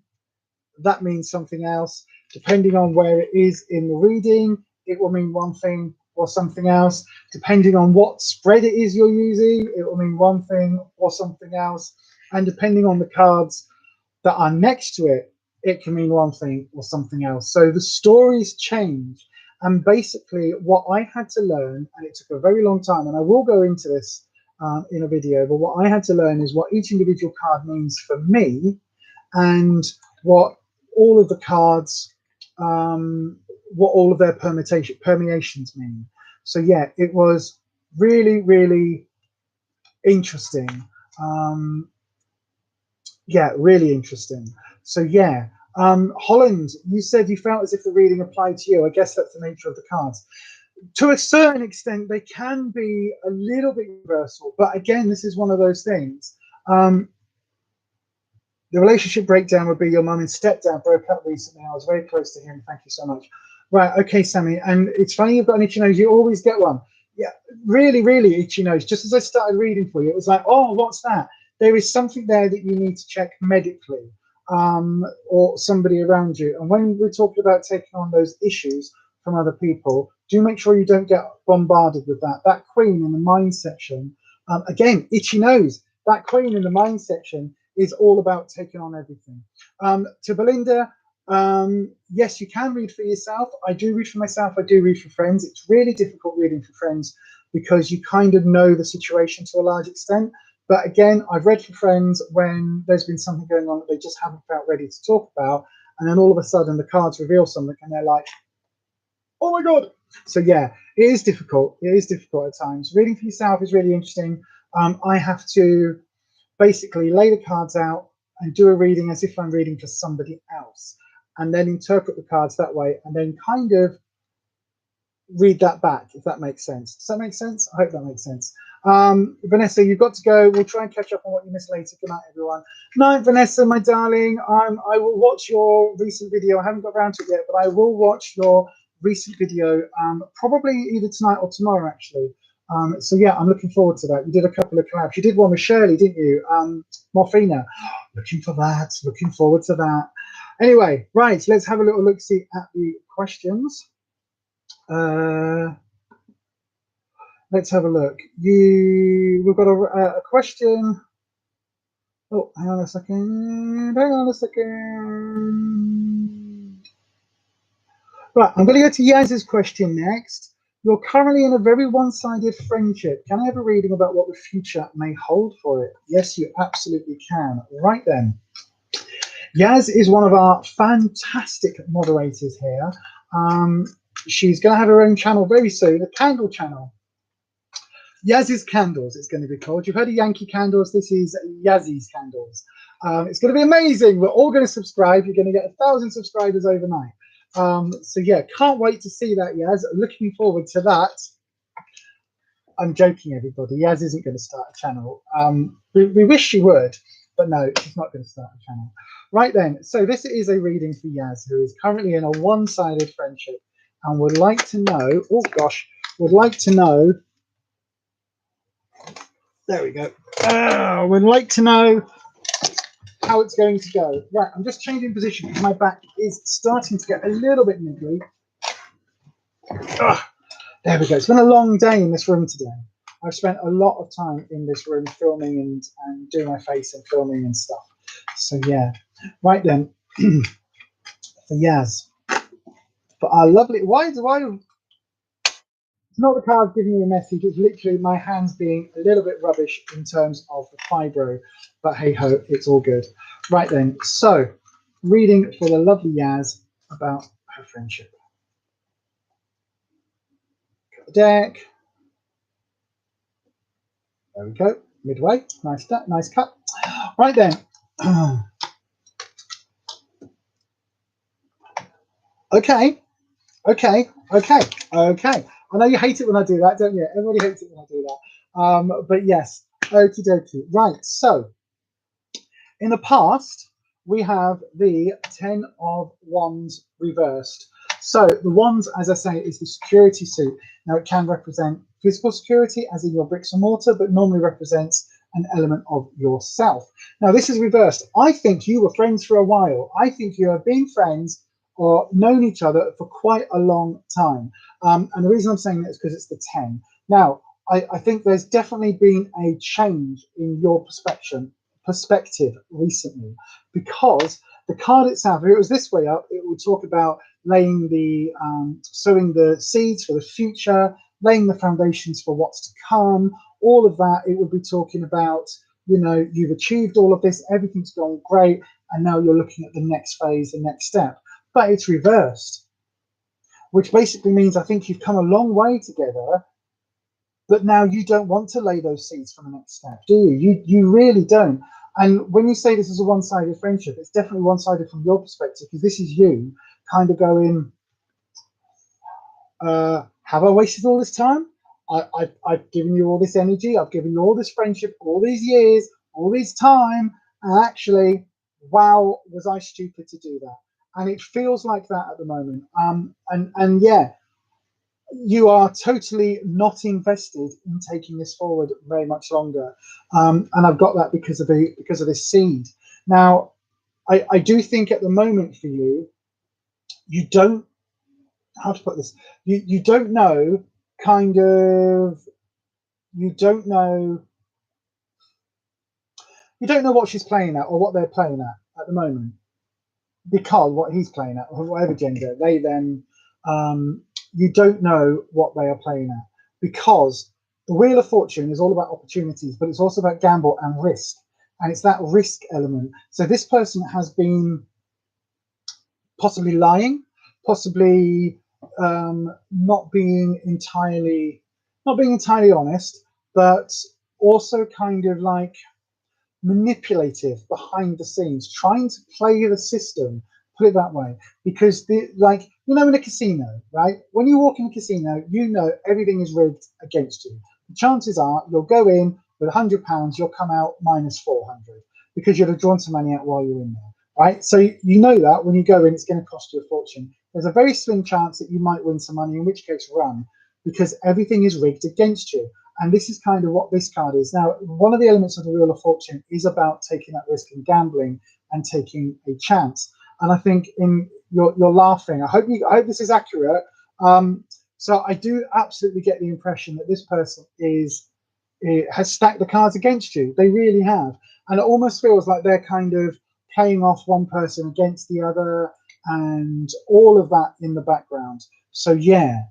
that means something else. Depending on where it is in the reading, it will mean one thing or something else. Depending on what spread it is you're using, it will mean one thing or something else. And depending on the cards that are next to it, it can mean one thing or something else. So the stories change. And basically what I had to learn, and it took a very long time, and I will go into this in a video, but what I had to learn is what each individual card means for me and what all of the cards, what all of their permeations mean. So yeah, it was really, really interesting. Yeah, really interesting. So yeah, Holland, you said you felt as if the reading applied to you. I guess that's the nature of the cards. To a certain extent, they can be a little bit universal, but again, this is one of those things. The relationship breakdown would be your mum and stepdad broke up recently. I was very close to him. Thank you so much. Right, okay, Sammy. And it's funny you've got an itchy nose. You always get one. Yeah, really, really itchy nose. Just as I started reading for you, it was like, oh, what's that? There is something there that you need to check medically, or somebody around you. And when we're talking about taking on those issues from other people, do make sure you don't get bombarded with that. That queen in the mind section, again, itchy nose. That queen in the mind section is all about taking on everything. To Belinda, yes, you can read for yourself. I do read for myself. I do read for friends. It's really difficult reading for friends because you kind of know the situation to a large extent. But again, I've read for friends when there's been something going on that they just haven't felt ready to talk about. And then all of a sudden the cards reveal something and they're like, oh my God. So yeah, it is difficult. It is difficult at times. Reading for yourself is really interesting. I have to basically lay the cards out and do a reading as if I'm reading for somebody else, and then interpret the cards that way, and then kind of read that back, if that makes sense. Does that make sense? I hope that makes sense. Vanessa, you've got to go. We'll try and catch up on what you missed later. Good night, everyone. Night, Vanessa, my darling. I will watch your recent video. I haven't got around to it yet, but I will watch your recent video, probably either tonight or tomorrow, actually. So yeah, I'm looking forward to that. You did a couple of collabs. You did one with Shirley, didn't you? Morphina. Looking for that. Looking forward to that. Anyway, right, let's have a little look-see at the questions. Let's have a look. We've got a question. Oh, hang on a second. Hang on a second. Right, I'm going to go to Yaz's question next. You're currently in a very one-sided friendship. Can I have a reading about what the future may hold for it? Yes, you absolutely can. Right then. Yaz is one of our fantastic moderators here. She's going to have her own channel very soon, a candle channel. Yaz's Candles, it's going to be called. You've heard of Yankee Candles. This is Yaz's Candles. It's going to be amazing. We're all going to subscribe. You're going to get 1,000 subscribers overnight. So yeah, can't wait to see that, Yaz. Looking forward to that. I'm joking, everybody. Yaz isn't going to start a channel. We wish she would, but no, she's not going to start a channel. Right then, so this is a reading for Yaz, who is currently in a one-sided friendship and would like to know, oh gosh, would like to know, there we go, would like to know how it's going to go. Right, I'm just changing position because my back is starting to get a little bit niggly. There we go. It's been a long day in this room today. I've spent a lot of time in this room filming and doing my face and filming and stuff. So yeah, right then, for Yaz, for our lovely, why it's not the card giving me a message, it's literally my hands being a little bit rubbish in terms of the fibro, but hey ho, it's all good. Right then, so reading for the lovely Yaz about her friendship. Got the deck. There we go, midway, nice cut. Right then. Okay. I know you hate it when I do that, don't you? Everybody hates it when I do that. But yes, okie dokie. Right, so in the past, we have the 10 of Wands reversed. So the Wands, as I say, is the security suit. Now it can represent physical security, as in your bricks and mortar, but normally represents an element of yourself. Now this is reversed. I think you were friends for a while. I think you have been friends or known each other for quite a long time. And the reason I'm saying that is because it's the 10. Now, I think there's definitely been a change in your perspective recently, because the card itself, if it was this way up, it would talk about laying the, sowing the seeds for the future, laying the foundations for what's to come, all of that. It would be talking about, you know, you've achieved all of this, everything's gone great, and now you're looking at the next phase, the next step. But it's reversed, which basically means I think you've come a long way together, but now you don't want to lay those seeds for the next step, do you? You really don't. And when you say this is a one-sided friendship, it's definitely one-sided from your perspective, because this is you kind of going, have I wasted all this time? I've given you all this energy, I've given you all this friendship, all these years, all this time, and actually, wow, was I stupid to do that? And it feels like that at the moment. And yeah, you are totally not invested in taking this forward very much longer. And I've got that because of this seed. Now, I do think at the moment for you, you don't, how to put this, you don't know, kind of, you don't know what she's playing at or what they're playing at the moment, because what he's playing at, or whatever gender they then, you don't know what they are playing at, because the Wheel of Fortune is all about opportunities, but it's also about gamble and risk, and it's that risk element. So this person has been possibly lying, possibly not being entirely honest, but also kind of like manipulative behind the scenes, trying to play the system, put it that way. Because like, you know, in a casino, right? When you walk in a casino, you know everything is rigged against you. The chances are you'll go in with £100, you'll come out minus 400, because you'll have drawn some money out while you're in there, right? So you know that when you go in, it's going to cost you a fortune. There's a very slim chance that you might win some money, in which case run, because everything is rigged against you. And this is kind of what this card is. Now, one of the elements of the Wheel of Fortune is about taking that risk and gambling and taking a chance. And I think you're laughing. I hope this is accurate. So I do absolutely get the impression that this person has stacked the cards against you. They really have. And it almost feels like they're kind of playing off one person against the other and all of that in the background. So yeah,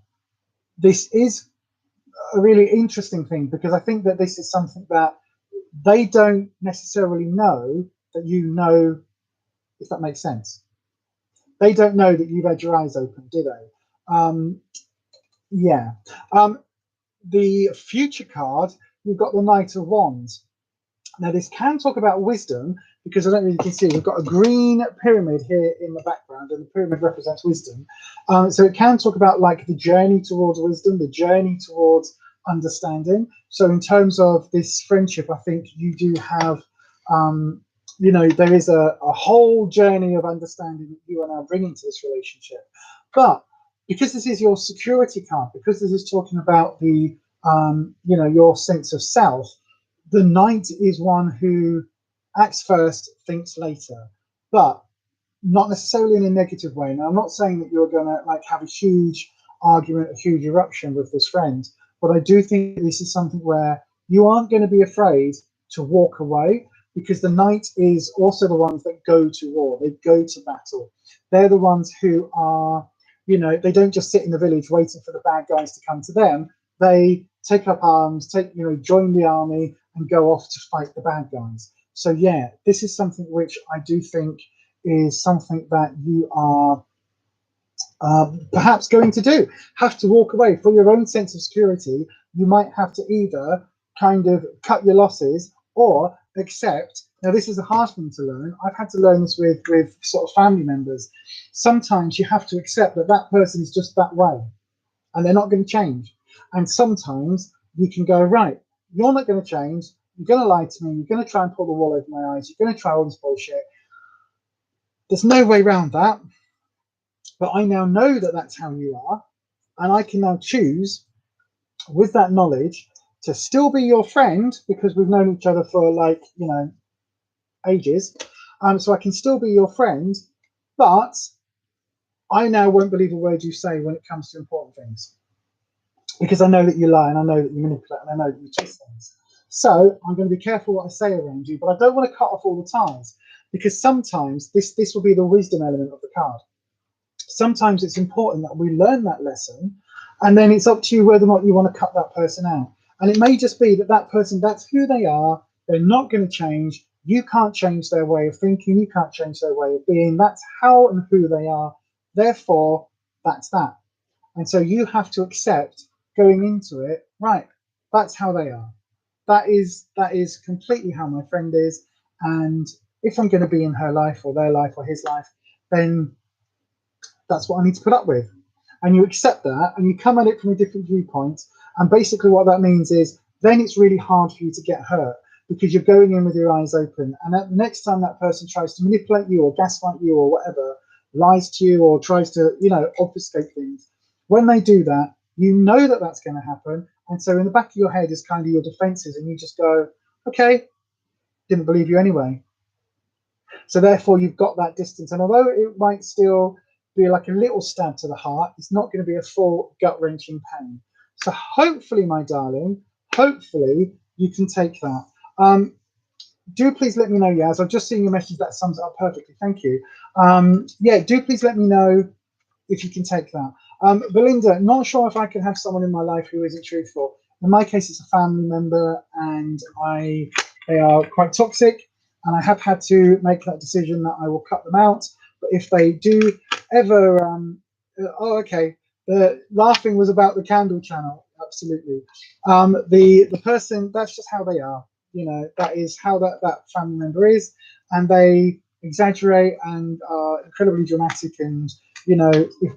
this is a really interesting thing, because I think that this is something that they don't necessarily know that you know, if that makes sense. They don't know that you've had your eyes open, do they? Yeah. The future card, you've got the Knight of Wands. Now, this can talk about wisdom, because I don't really can see. We've got a green pyramid here in the background, and the pyramid represents wisdom. So it can talk about like the journey towards wisdom, the journey towards understanding. So in terms of this friendship, I think you do have, you know, there is a whole journey of understanding that you are now bringing to this relationship. But because this is your security card, because this is talking about the, you know, your sense of self, the Knight is one who acts first, thinks later, but not necessarily in a negative way. Now, I'm not saying that you're going to like have a huge argument, a huge eruption with this friend, but I do think this is something where you aren't going to be afraid to walk away, because the Knight is also the ones that go to war, they go to battle. They're the ones who are, you know, they don't just sit in the village waiting for the bad guys to come to them. They take up arms, join the army and go off to fight the bad guys. So yeah, this is something which I do think is something that you are perhaps going to do. Have to walk away for your own sense of security. You might have to either kind of cut your losses or accept. Now, this is a hard thing to learn. I've had to learn this with sort of family members. Sometimes you have to accept that that person is just that way and they're not going to change. And sometimes you can go, right, you're not going to change. You're going to lie to me. You're going to try and pull the wool over my eyes. You're going to try all this bullshit. There's no way around that. But I now know that that's how you are. And I can now choose, with that knowledge, to still be your friend, because we've known each other for ages. So I can still be your friend, but I now won't believe a word you say when it comes to important things, because I know that you lie and I know that you manipulate and I know that you twist things. So I'm going to be careful what I say around you, but I don't want to cut off all the ties, because sometimes this will be the wisdom element of the card. Sometimes it's important that we learn that lesson, and then it's up to you whether or not you want to cut that person out. And it may just be that that person, that's who they are. They're not going to change. You can't change their way of thinking. You can't change their way of being. That's how and who they are. Therefore, that's that. And so you have to accept going into it, right, that's how they are. That is completely how my friend is. And if I'm going to be in her life or their life or his life, then that's what I need to put up with. And you accept that and you come at it from a different viewpoint. And basically what that means is then it's really hard for you to get hurt because you're going in with your eyes open. And the next time that person tries to manipulate you or gaslight you or whatever, lies to you or tries to, you know, obfuscate things, when they do that, you know that that's going to happen. And so in the back of your head is kind of your defenses, and you just go, okay, didn't believe you anyway. So therefore you've got that distance. And although it might still be like a little stab to the heart, it's not going to be a full gut-wrenching pain. So hopefully, my darling, hopefully you can take that. Do please let me know, Yaz. I've just seen your message that sums it up perfectly. Thank you. Yeah, do please let me know if you can take that. Belinda, not sure if I can have someone in my life who isn't truthful. In my case, it's a family member, and they are quite toxic, and I have had to make that decision that I will cut them out. But if they do ever, oh, okay, the laughing was about the candle channel, absolutely. The person, that's just how they are. You know, that is how that family member is, and they exaggerate and are incredibly dramatic. And you know,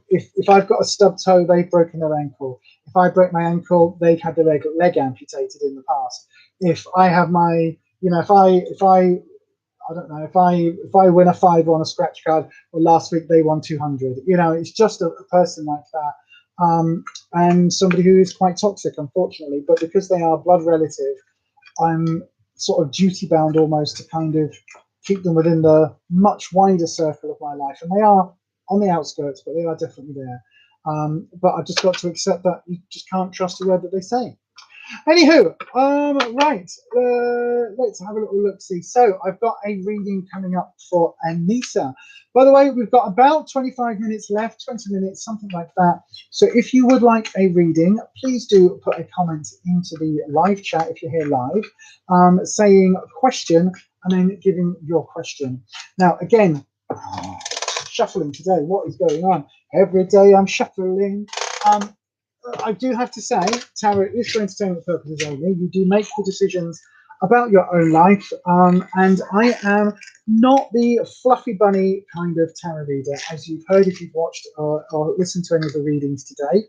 if I've got a stub toe, they've broken their ankle. If I break my ankle, they've had their leg amputated in the past. If I have my, you know, if I don't know, if I win a 5 on a scratch card, well, last week they won 200. You know, it's just a person like that, and somebody who is quite toxic, unfortunately. But because they are blood relative, I'm sort of duty bound almost to kind of keep them within the much wider circle of my life. And they are on the outskirts, but they are definitely there. But I've just got to accept that you just can't trust a word that they say. Anywho, right, let's have a little look-see. So I've got a reading coming up for Anissa. By the way, we've got about 25 minutes left, 20 minutes, something like that. So if you would like a reading, please do put a comment into the live chat if you're here live, saying question and then giving your question. Now, again, shuffling today, what is going on? Every day I'm shuffling. I do have to say, tarot is for entertainment purposes only. You do make the decisions about your own life, and I am not the fluffy bunny kind of tarot reader, as you've heard if you've watched or listened to any of the readings today.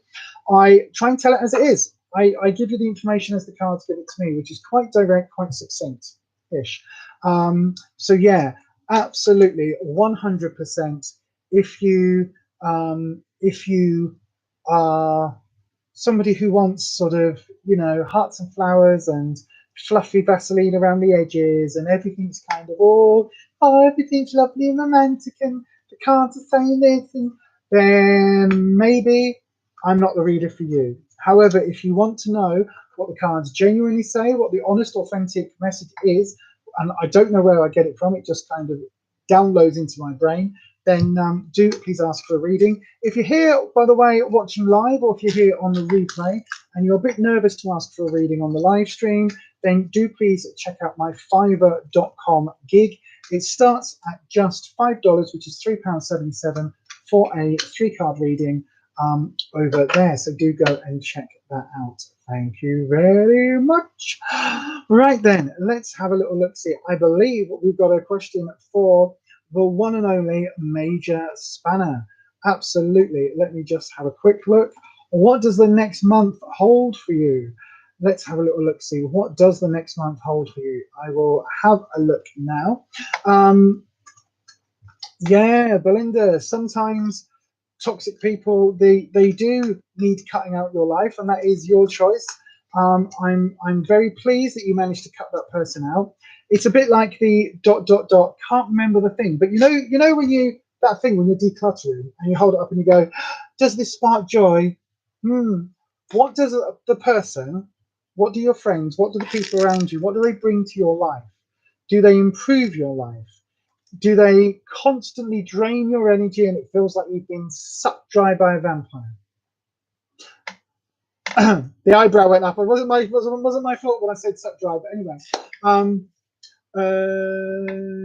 I try and tell it as it is. I give you the information as the cards give it to me, which is quite direct, quite succinct-ish. So yeah, absolutely, 100%. If you are somebody who wants sort of, you know, hearts and flowers and fluffy Vaseline around the edges and everything's kind of all, oh, everything's lovely and romantic and the cards are saying this, and then maybe I'm not the reader for you. However, if you want to know what the cards genuinely say, what the honest, authentic message is, and I don't know where I get it from, it just kind of downloads into my brain, then do please ask for a reading. If you're here, by the way, watching live, or if you're here on the replay and you're a bit nervous to ask for a reading on the live stream, then do please check out my Fiverr.com gig. It starts at just $5, which is £3.77 for a 3-card reading over there. So do go and check that out. Thank you very much. Right then, let's have a little look. See, I believe we've got a question for the one and only Major Spanner. Absolutely. Let me just have a quick look. What does the next month hold for you? Let's have a little look. See, what does the next month hold for you? I will have a look now. Yeah, Belinda, sometimes toxic people, they do need cutting out your life, and that is your choice. I'm very pleased that you managed to cut that person out. It's a bit like the ... can't remember the thing, but you know when you, that thing when you're decluttering and you hold it up and you go, does this spark joy? What does the person, what do your friends, what do the people around you, what do they bring to your life? Do they improve your life? Do they constantly drain your energy and it feels like you've been sucked dry by a vampire? The eyebrow went up. It wasn't my fault when I said sucked dry, but anyway.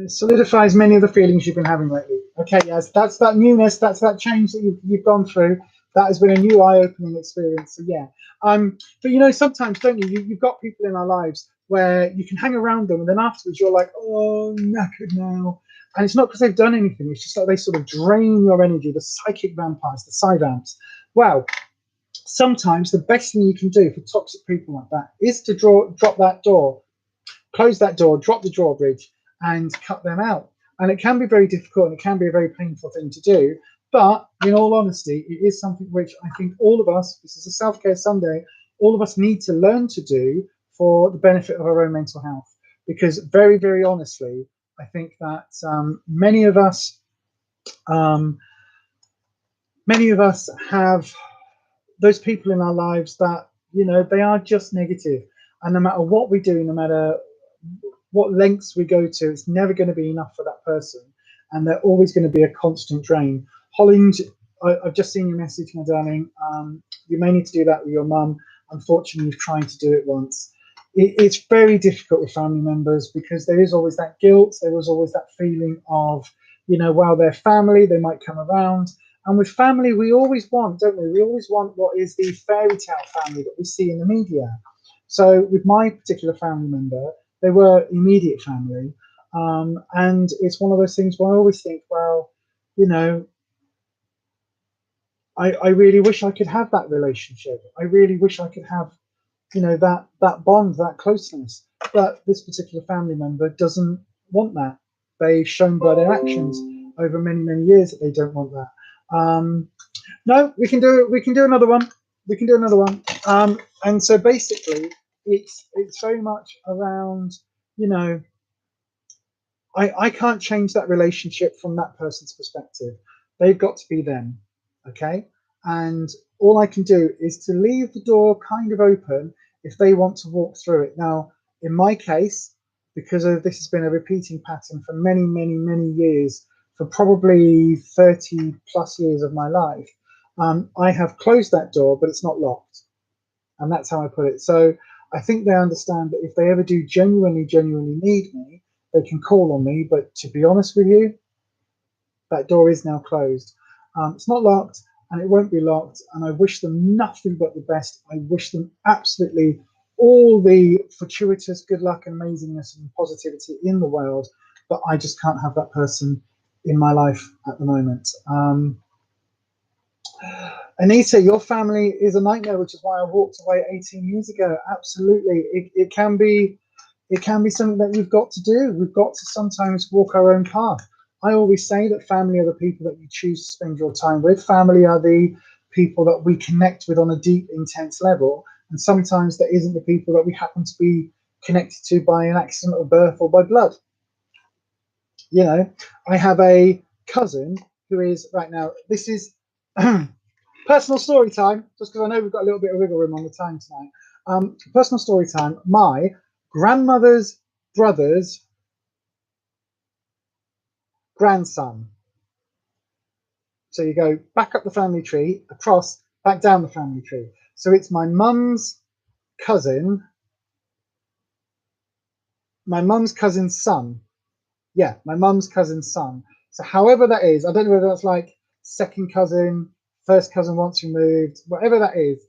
Solidifies many of the feelings you've been having lately. Okay, yes, that's that newness, that's that change that you've gone through. That has been a new eye-opening experience. So yeah. But you know, sometimes, don't you? You've got people in our lives where you can hang around them and then afterwards you're like, oh, knackered now. And it's not because they've done anything, it's just like they sort of drain your energy, the psychic vampires, the psy-vamps. Well, sometimes the best thing you can do for toxic people like that is to drop that door, close that door, drop the drawbridge, and cut them out. And it can be very difficult and it can be a very painful thing to do. But in all honesty, it is something which I think all of us, this is a self-care Sunday, all of us need to learn to do for the benefit of our own mental health. Because very, very honestly, I think that many of us have those people in our lives that, you know, they are just negative. And no matter what we do, no matter what lengths we go to, it's never going to be enough for that person. And they're always going to be a constant drain. Holland, I've just seen your message, my darling. You may need to do that with your mum. Unfortunately, you've tried to do it once. It's very difficult with family members because there is always that guilt. There is always that feeling of, you know, while they're family, they might come around. And with family, we always want, don't we? We always want what is the fairy tale family that we see in the media. So with my particular family member, they were immediate family. And it's one of those things where I always think, well, you know, I really wish I could have that relationship. I really wish I could have, you know, that bond, that closeness. But this particular family member doesn't want that. They've shown by their actions over many, many years that they don't want that. No, we can do it. We can do another one. We can do another one. And so basically, it's very much around, you know, I can't change that relationship from that person's perspective. They've got to be them, okay? And all I can do is to leave the door kind of open if they want to walk through it. Now, in my case, because of this has been a repeating pattern for many, many, many years, for probably 30 plus years of my life, I have closed that door, but it's not locked. And that's how I put it. So I think they understand that if they ever do genuinely, genuinely need me, they can call on me. But to be honest with you, that door is now closed. It's not locked and it won't be locked. And I wish them nothing but the best. I wish them absolutely all the fortuitous good luck and amazingness and positivity in the world. But I just can't have that person in my life at the moment. Anita, your family is a nightmare, which is why I walked away 18 years ago. Absolutely. It can be something that you've got to do. We've got to sometimes walk our own path. I always say that family are the people that you choose to spend your time with. Family are the people that we connect with on a deep, intense level. And sometimes that isn't the people that we happen to be connected to by an accident of birth or by blood. You know, I have a cousin who is, right now, this is personal story time, just because I know we've got a little bit of wiggle room on the time tonight. Personal story time. My grandmother's brother's grandson. So you go back up the family tree, across, back down the family tree. So it's my mum's cousin's son. Yeah, my mum's cousin's son. So however that is, I don't know whether that's like second cousin, first cousin once removed, whatever that is.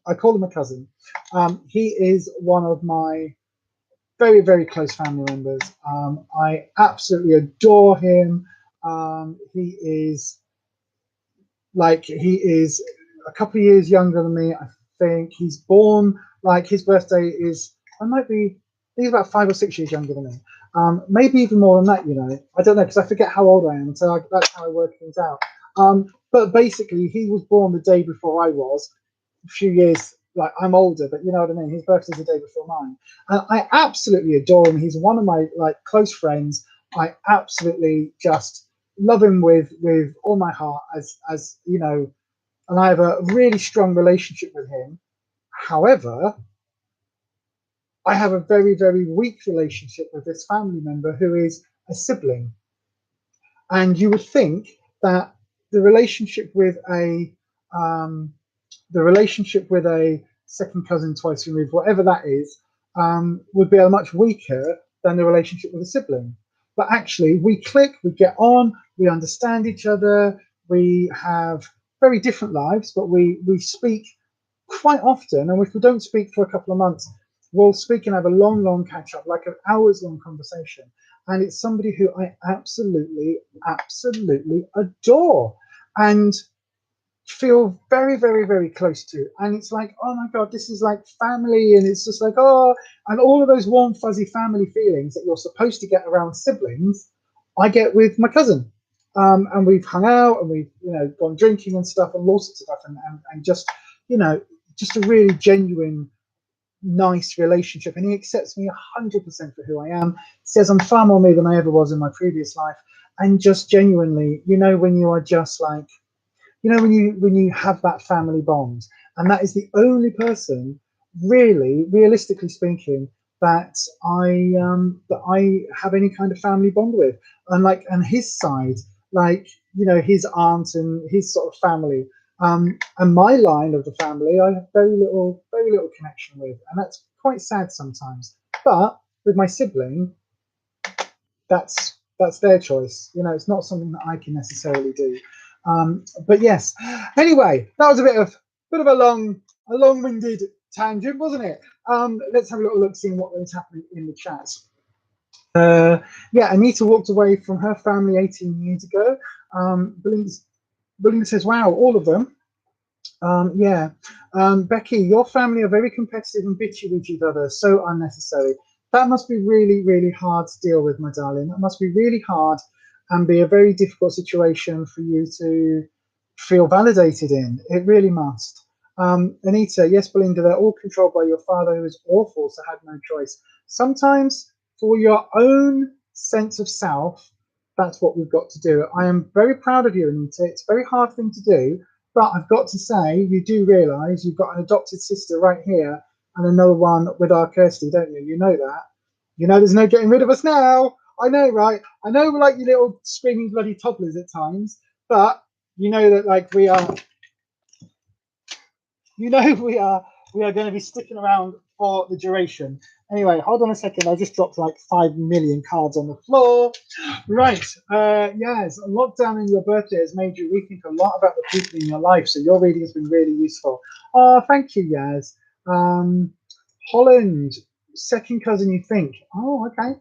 I call him a cousin. He is one of my very, very close family members. I absolutely adore him. He is a couple of years younger than me. I think he's born, like his birthday is, he's about 5 or 6 years younger than me. Maybe even more than that, you know. I don't know, because I forget how old I am, so that's how I work things out. But basically, he was born the day before I was. A few years, like I'm older, but you know what I mean. His birthday's the day before mine, and I absolutely adore him. He's one of my close friends. I absolutely just love him with all my heart, as you know, and I have a really strong relationship with him. However, I have a very, very weak relationship with this family member who is a sibling. And you would think that the relationship with a second cousin twice removed, whatever that is, would be much weaker than the relationship with a sibling. But actually, we click, we get on, we understand each other, we have very different lives, but we speak quite often. And if we don't speak for a couple of months, we'll speak and have a long catch up, like an hours long conversation. And it's somebody who I absolutely adore and feel very close to. And it's like, oh my God, this is like family. And it's just like, oh, and all of those warm, fuzzy family feelings that you're supposed to get around siblings, I get with my cousin. And we've hung out and we've, you know, gone drinking and stuff and all sorts of stuff, and just, you know, just a really genuine, nice relationship. And he accepts me 100% for who I am, says I'm far more me than I ever was in my previous life. And just genuinely, you know, when you are just like, you know, when you have that family bond, and that is the only person, really, realistically speaking, that I have any kind of family bond with. And like, and his side, like, you know, his aunt and his sort of family, and my line of the family, I have very little connection with, and that's quite sad sometimes. But with my sibling, that's their choice. You know, it's not something that I can necessarily do. But yes, anyway, that was a bit of a long-winded tangent, wasn't it? Let's have a little look, seeing what was happening in the chat. Yeah, Anita walked away from her family 18 years ago. Belinda says, wow, all of them. Yeah. Becky, your family are very competitive and bitchy with each other, so unnecessary. That must be really hard to deal with, my darling. That must be really hard and be a very difficult situation for you to feel validated in. It really must. Anita, yes, Belinda, they're all controlled by your father, who is awful, so had no choice. Sometimes for your own sense of self, that's what we've got to do. I am very proud of you, Anita. It's a very hard thing to do, but I've got to say, you do realise you've got an adopted sister right here and another one with our Kirsty, don't you? You know that. You know there's no getting rid of us now. I know, right? I know we're like you little screaming bloody toddlers at times, but you know that like we are, you know we are going to be sticking around for the duration. Anyway, hold on a second. I just dropped like 5 million cards on the floor. Right. Yes, lockdown in your birthday has made you rethink a lot about the people in your life. So your reading has been really useful. Oh, thank you, Yaz. Holland, second cousin, you think? Oh, okay.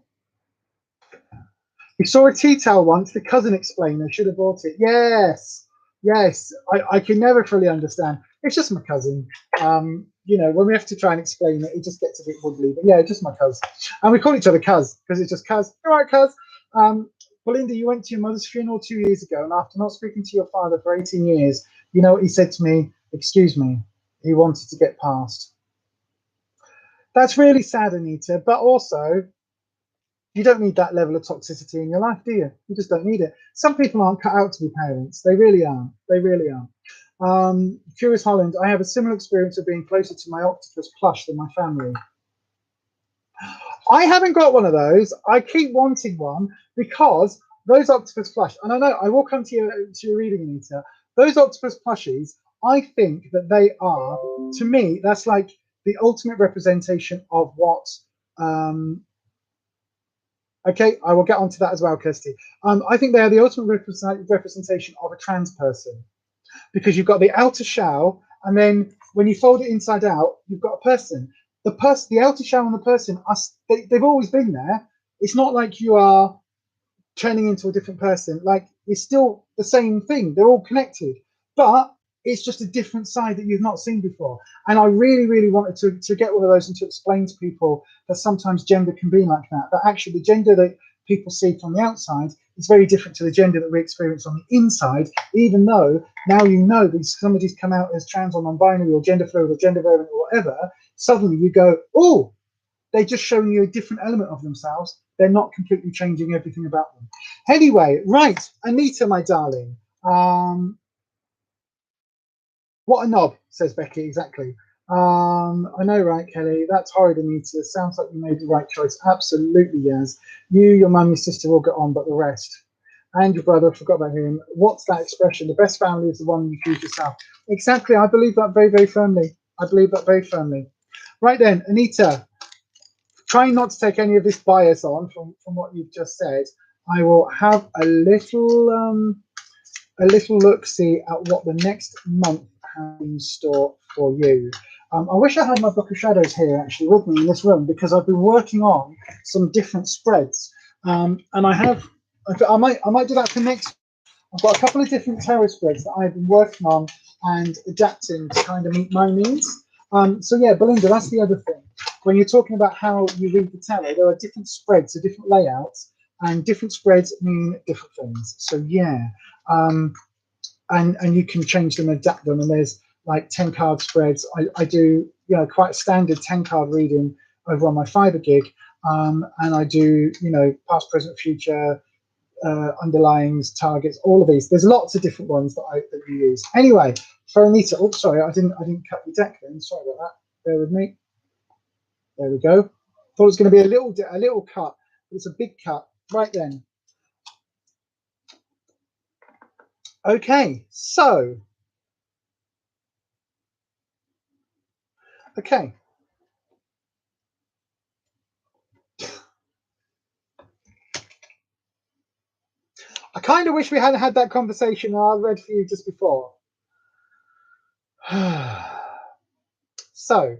We saw a tea towel once. The cousin explained. I should have bought it. Yes. Yes. I can never fully understand. It's just my cousin. You know, when we have to try and explain it, it just gets a bit wobbly. But yeah, just my cuz. And we call each other cuz because it's just cuz. All right, cuz. Belinda, you went to your mother's funeral 2 years ago, and after not speaking to your father for 18 years, you know what he said to me? Excuse me. He wanted to get past. That's really sad, Anita. But also, you don't need that level of toxicity in your life, do you? You just don't need it. Some people aren't cut out to be parents. They really aren't. They really aren't. Curious Holland, I have a similar experience of being closer to my octopus plush than my family. I haven't got one of those. I keep wanting one because those octopus plush, and I know I will come to your reading, Anita. Those octopus plushies, I think that they are, to me, that's like the ultimate representation of what. Okay, I will get onto that as well, Kirsty. I think they are the ultimate representation of a trans person, because you've got the outer shell, and then when you fold it inside out, you've got a person. The outer shell and the person, they've always been there. It's not like you are turning into a different person. Like, it's still the same thing. They're all connected, but it's just a different side that you've not seen before. And I really wanted to get one of those and to explain to people that sometimes gender can be like that. That actually the gender that people see from the outside is very different to the gender that we experience on the inside, even though now you know that somebody's come out as trans or non-binary or gender fluid or gender variant or whatever, suddenly you go, oh, they're just showing you a different element of themselves. They're not completely changing everything about them. Anyway, right, Anita, my darling. What a knob, says Becky, exactly. I know, right, Kelly? That's horrid, Anita. Sounds like you made the right choice. Absolutely, yes. You, your mum, your sister will get on, but the rest. And your brother, I forgot about him. What's that expression? The best family is the one you choose yourself. Exactly, I believe that very firmly. I believe that very firmly. Right then, Anita, trying not to take any of this bias on from what you've just said, I will have a little look-see at what the next month has in store for you. I wish I had my book of shadows here actually with me in this room, because I've been working on some different spreads, and I might do that for next. I've got a couple of different tarot spreads that I've been working on and adapting to kind of meet my needs. So yeah, Belinda, that's the other thing. When you're talking about how you read the tarot, there are different spreads, so different layouts, and different spreads mean different things. So yeah, and you can change them, adapt them, and there's like 10 card spreads. I do, you know, quite a standard 10 card reading over on my Fiverr gig, and I do, you know, past, present, future, underlyings, targets, all of these. There's lots of different ones that you use. Anyway, for Anita, oh sorry, I didn't cut the deck then. Sorry about that. Bear with me. There we go. Thought it was going to be a little cut, but it's a big cut right then. Okay, so okay. I kind of wish we hadn't had that conversation I read for you just before. So,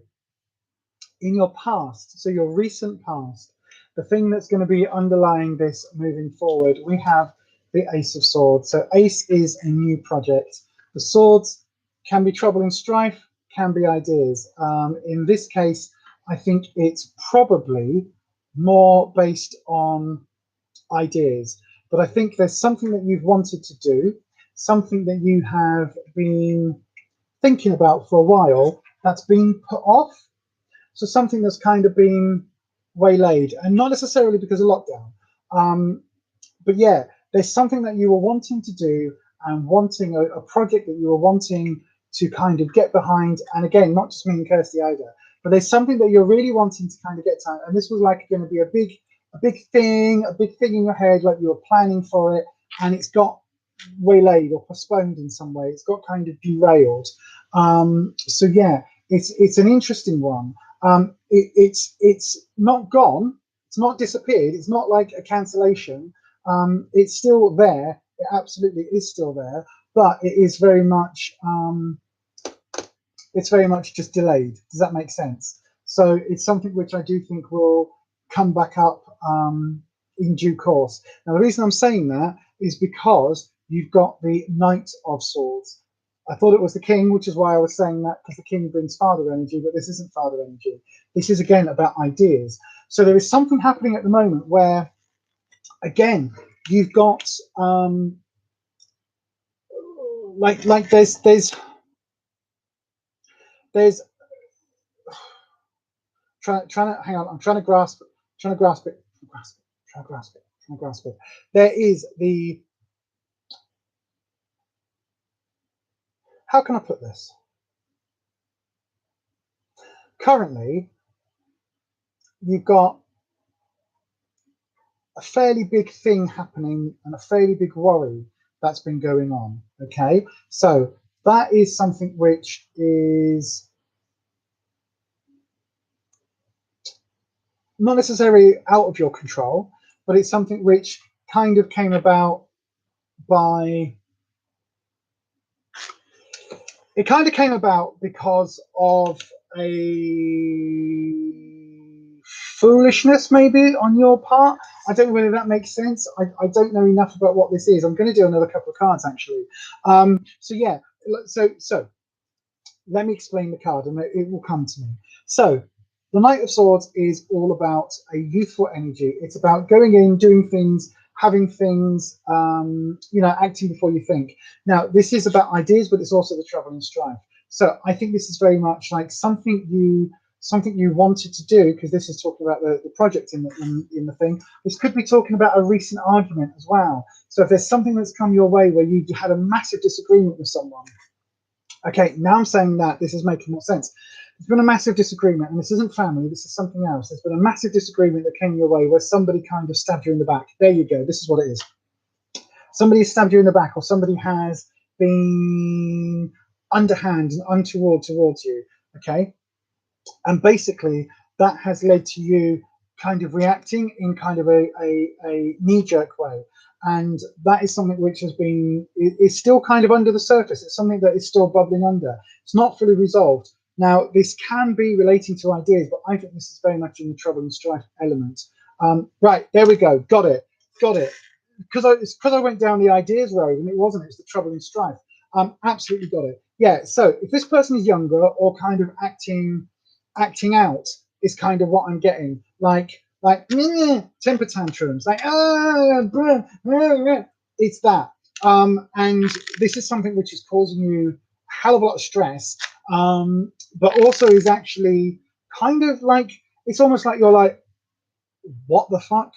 in your past, so your recent past, the thing that's going to be underlying this moving forward, we have the Ace of Swords. So Ace is a new project. The swords can be trouble and strife, can be ideas. In this case, I think it's probably more based on ideas. But I think there's something that you've wanted to do, something that you have been thinking about for a while that's been put off. So something that's kind of been waylaid, and not necessarily because of lockdown. But yeah, there's something that you were wanting to do, and wanting a project that you were wanting to kind of get behind. And again, not just me and Kirsty either, but there's something that you're really wanting to kind of get to. And this was like going to be a big thing in your head, like you were planning for it, and it's got waylaid or postponed in some way. It's got kind of derailed. So yeah, it's an interesting one. It's not gone, it's not disappeared, it's not like a cancellation. It's still there, it absolutely is still there, but it is very much just delayed. Does that make sense? So it's something which I do think will come back up in due course. Now the reason I'm saying that is because you've got the Knight of Swords. I thought it was the King, which is why I was saying that, because the King brings father energy, but this isn't father energy. This is again about ideas. So there is something happening at the moment where, again, you've got like there's trying to hang on. I'm trying to grasp it. There is the, how can I put this? Currently, you've got a fairly big thing happening and a fairly big worry that's been going on. Okay, so that is something which is not necessarily out of your control, but it's something which kind of came about by, it kind of came about because of a foolishness maybe on your part. I don't know whether that makes sense. I don't know enough about what this is. I'm going to do another couple of cards actually. So yeah, so let me explain the card and it will come to me. So the Knight of Swords is all about a youthful energy. It's about going in, doing things, having things, you know, acting before you think. Now, this is about ideas, but it's also the trouble and strife. So I think this is very much like something you wanted to do, because this is talking about the project in the thing. This could be talking about a recent argument as well. So if there's something that's come your way where you had a massive disagreement with someone. Okay, now I'm saying that this is making more sense. There's been a massive disagreement, and this isn't family, this is something else. There's been a massive disagreement that came your way where somebody kind of stabbed you in the back. There you go, this is what it is. Somebody has stabbed you in the back, or somebody has been underhand and untoward towards you, okay? And basically, that has led to you kind of reacting in kind of a knee-jerk way. And that is something which has been, is still kind of under the surface. It's something that is still bubbling under. It's not fully resolved. Now, this can be relating to ideas, but I think this is very much in the trouble and strife element. Right, there we go. Got it. It's because I went down the ideas road and it wasn't. It's the trouble and strife. Absolutely got it. Yeah. So if this person is younger or kind of acting out, is kind of what I'm getting. Like temper tantrums. Like it's that. And this is something which is causing you a hell of a lot of stress. But also is actually kind of like, it's almost like you're like, what the fuck?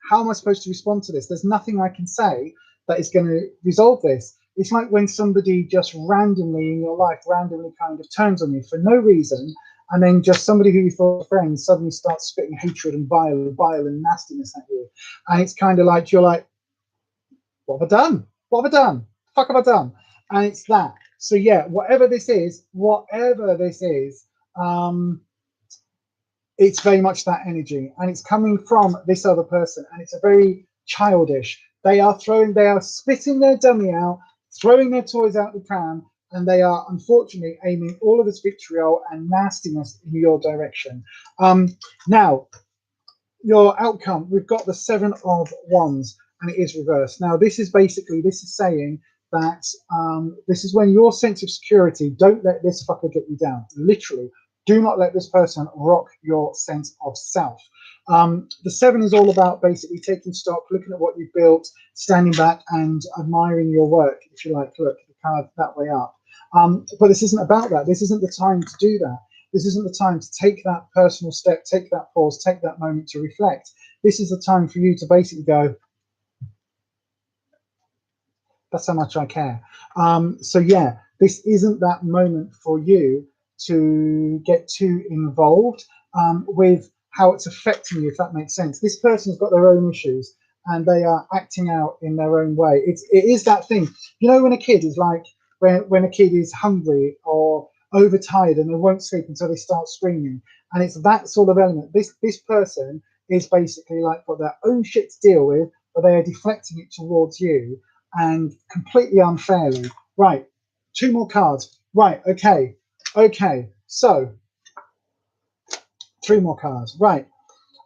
How am I supposed to respond to this? There's nothing I can say that is going to resolve this. It's like when somebody just randomly in your life randomly kind of turns on you for no reason, and then just somebody who you thought was a friend suddenly starts spitting hatred and bile and nastiness at you. And it's kind of like, you're like, what have I done? What have I done? The fuck have I done? And it's that. So yeah, whatever this is, it's very much that energy, and it's coming from this other person, and it's a very childish. They are spitting their dummy out, throwing their toys out the pram, and they are unfortunately aiming all of this vitriol and nastiness in your direction. Now, your outcome, we've got the 7 of Wands, and it is reversed. Now, this is saying that this is when your sense of security, don't let this fucker get you down. Literally, do not let this person rock your sense of self. The 7 is all about basically taking stock, looking at what you've built, standing back and admiring your work, if you like. Look, the card that way up. But this isn't about that. This isn't the time to do that. This isn't the time to take that personal step, take that pause, take that moment to reflect. This is the time for you to basically go, that's how much I care. So yeah, this isn't that moment for you to get too involved with how it's affecting you, if that makes sense. This person's got their own issues and they are acting out in their own way. It is that thing, you know, when a kid is like, when a kid is hungry or overtired and they won't sleep until they start screaming, and it's that sort of element. This person is basically like got their own shit to deal with, but they are deflecting it towards you, and completely unfairly. Right, 2 more cards. Right, okay, so 3 more cards. Right,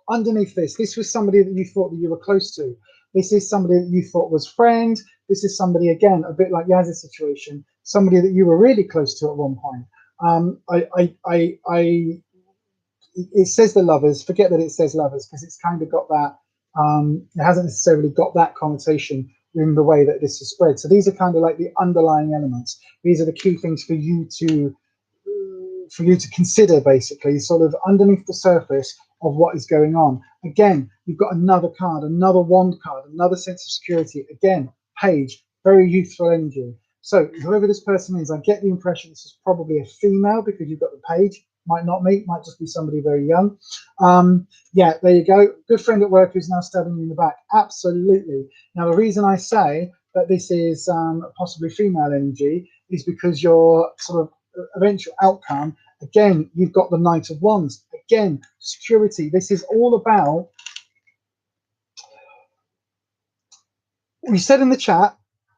underneath this was somebody that you thought that you were close to. This is somebody that you thought was friend. This is somebody, again, a bit like Yaz's situation, somebody that you were really close to at one point. It says the lovers. Forget that it says lovers, because it's kind of got that. It hasn't necessarily got that connotation in the way that this is spread. So these are kind of like the underlying elements. These are the key things for you to consider, basically, sort of underneath the surface of what is going on. Again, you've got another card, another wand card, another sense of security. Again, page, very youthful energy. So whoever this person is, I get the impression this is probably a female, because you've got the page. Might not be, might just be somebody very young. Yeah, there you go. Good friend at work who's now stabbing you in the back. Absolutely. Now, the reason I say that this is possibly female energy is because your sort of eventual outcome, again, you've got the Knight of Wands. Again, security. This is all about, we said in the chat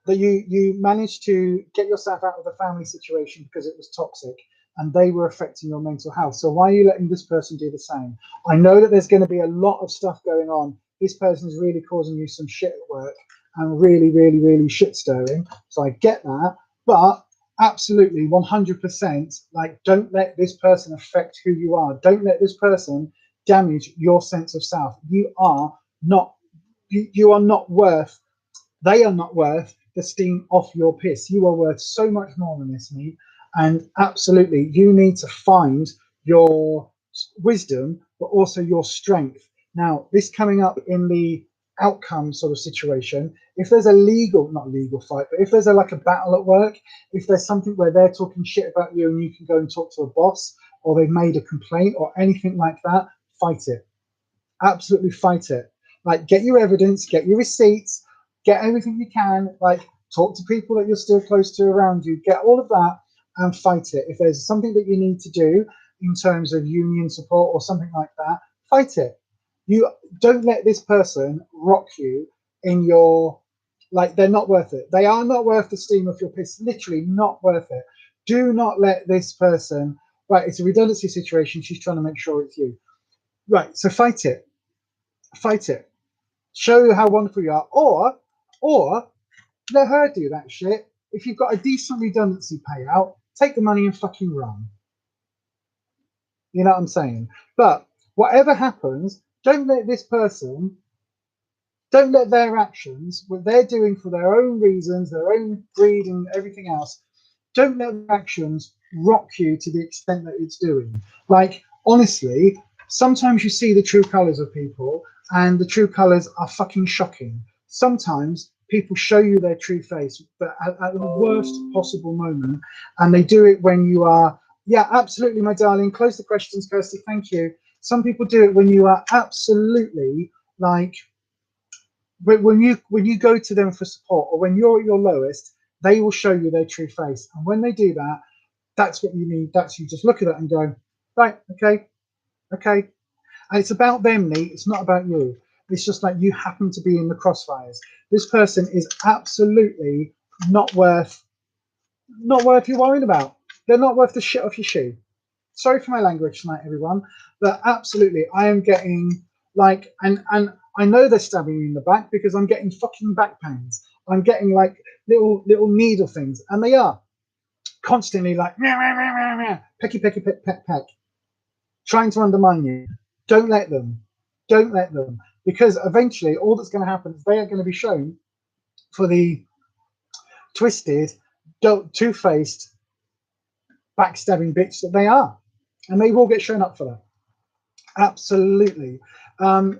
that you managed to get yourself out of the family situation because it was toxic and they were affecting your mental health. So why are you letting this person do the same? I know that there's going to be a lot of stuff going on. This person is really causing you some shit at work and really shit stirring. So I get that, but absolutely 100%, like, don't let this person affect who you are. Don't let this person damage your sense of self. You are not worth, they are not worth the steam off your piss. You are worth so much more than this, mate. And absolutely, you need to find your wisdom, but also your strength. Now, this coming up in the outcome sort of situation, if there's a not legal fight, but if there's like a battle at work, if there's something where they're talking shit about you and you can go and talk to a boss, or they've made a complaint or anything like that, fight it. Absolutely fight it. Like, get your evidence, get your receipts, get everything you can, like, talk to people that you're still close to around you, get all of that and fight it. If there's something that you need to do in terms of union support or something like that, fight it. You don't let this person rock you in your, like, they're not worth it. They are not worth the steam of your piss, literally not worth it. Do not let this person Right, it's a redundancy situation. She's trying to make sure it's you. Right, so fight it. Fight it. Show how wonderful you are. Or let her do that shit. If you've got a decent redundancy payout, take the money and fucking run. You know what I'm saying? But whatever happens, don't let this person, don't let their actions, what they're doing for their own reasons, their own greed and everything else, don't let their actions rock you to the extent that it's doing. Like, honestly, sometimes you see the true colors of people and the true colors are fucking shocking. Sometimes people show you their true face, but at the worst possible moment, and they do it when you are, yeah, absolutely, my darling. Close the questions, Kirsty. Thank you. Some people do it when you are absolutely like, when you go to them for support, or when you're at your lowest, they will show you their true face. And when they do that, that's what you need. That's, you just look at it and go, right, okay, okay. And it's about them, Lee. It's not about you. It's just like you happen to be in the crossfires. This person is absolutely not worth you worrying about. They're not worth the shit off your shoe. Sorry for my language tonight, everyone, but absolutely, I am getting like, and I know they're stabbing me in the back because I'm getting fucking back pains. I'm getting like little needle things, and they are constantly like meow, meow, meow, meow, meow, pecky, pecky, peck, peck, peck, trying to undermine you. Don't let them. Don't let them, because eventually all that's going to happen is they are going to be shown for the twisted, two-faced, backstabbing bitch that they are, and they will get shown up for that. Absolutely.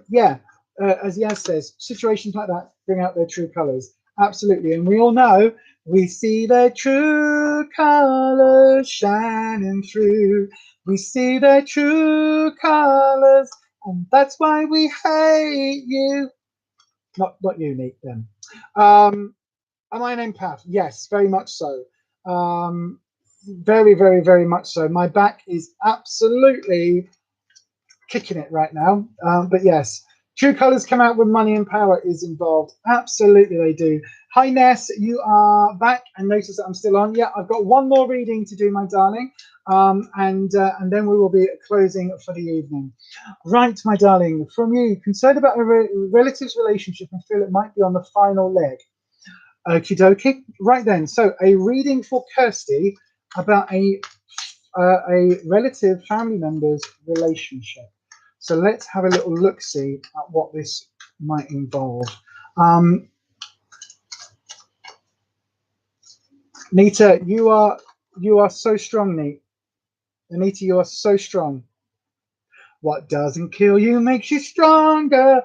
Yeah, as Yaz says, situations like that bring out their true colors. Absolutely. And we all know, we see their true colors shining through. We see their true colors, and that's why we hate you. Not unique then. Am I an empath? Yes, very much so. Very, very, very much so. My back is absolutely kicking it right now. But yes, true colors come out when money and power is involved. Absolutely, they do. Hi, Ness, you are back, and notice that I'm still on. Yeah, I've got one more reading to do, my darling, and then we will be closing for the evening. Right, my darling, from you, concerned about a relative's relationship and feel it might be on the final leg. Okie dokie. Right then, so a reading for Kirsty about a relative family member's relationship. So let's have a little look-see at what this might involve. Nita, you are so strong, Nita. Anita, you are so strong. What doesn't kill you makes you stronger.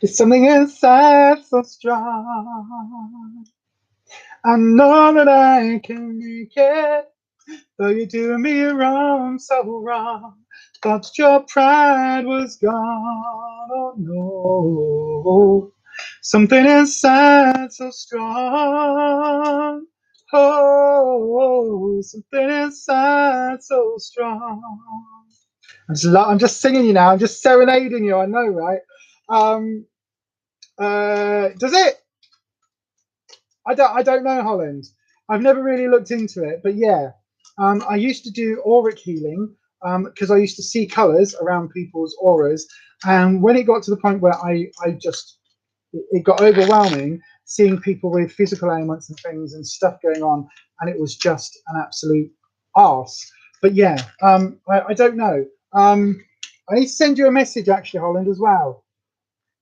There's something inside so strong. I know that I can make it. Though you're doing me wrong, so wrong. Thought your pride was gone. Oh no. Something inside so strong. Oh, something inside so strong. I'm just singing you now. I'm just serenading you. I know, right? Does it? I don't know, Holland. I've never really looked into it, but yeah. I used to do auric healing because I used to see colors around people's auras, and when it got to the point where it got overwhelming seeing people with physical ailments and things and stuff going on, and it was just an absolute arse. But yeah, I don't know. I need to send you a message actually, Holland, as well.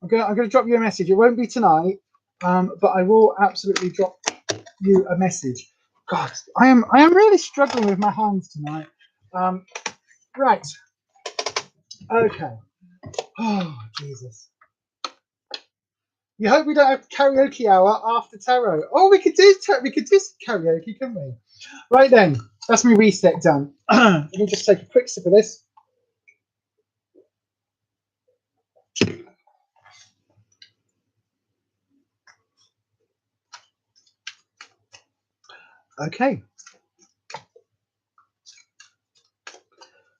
I'm gonna drop you a message. It won't be tonight, but I will absolutely drop you a message. God, I am really struggling with my hands tonight. Right. Okay. Oh, Jesus. You hope we don't have karaoke hour after tarot. Oh, we could do karaoke, couldn't we? Right then, that's my reset done. Let me just take a quick sip of this. Okay.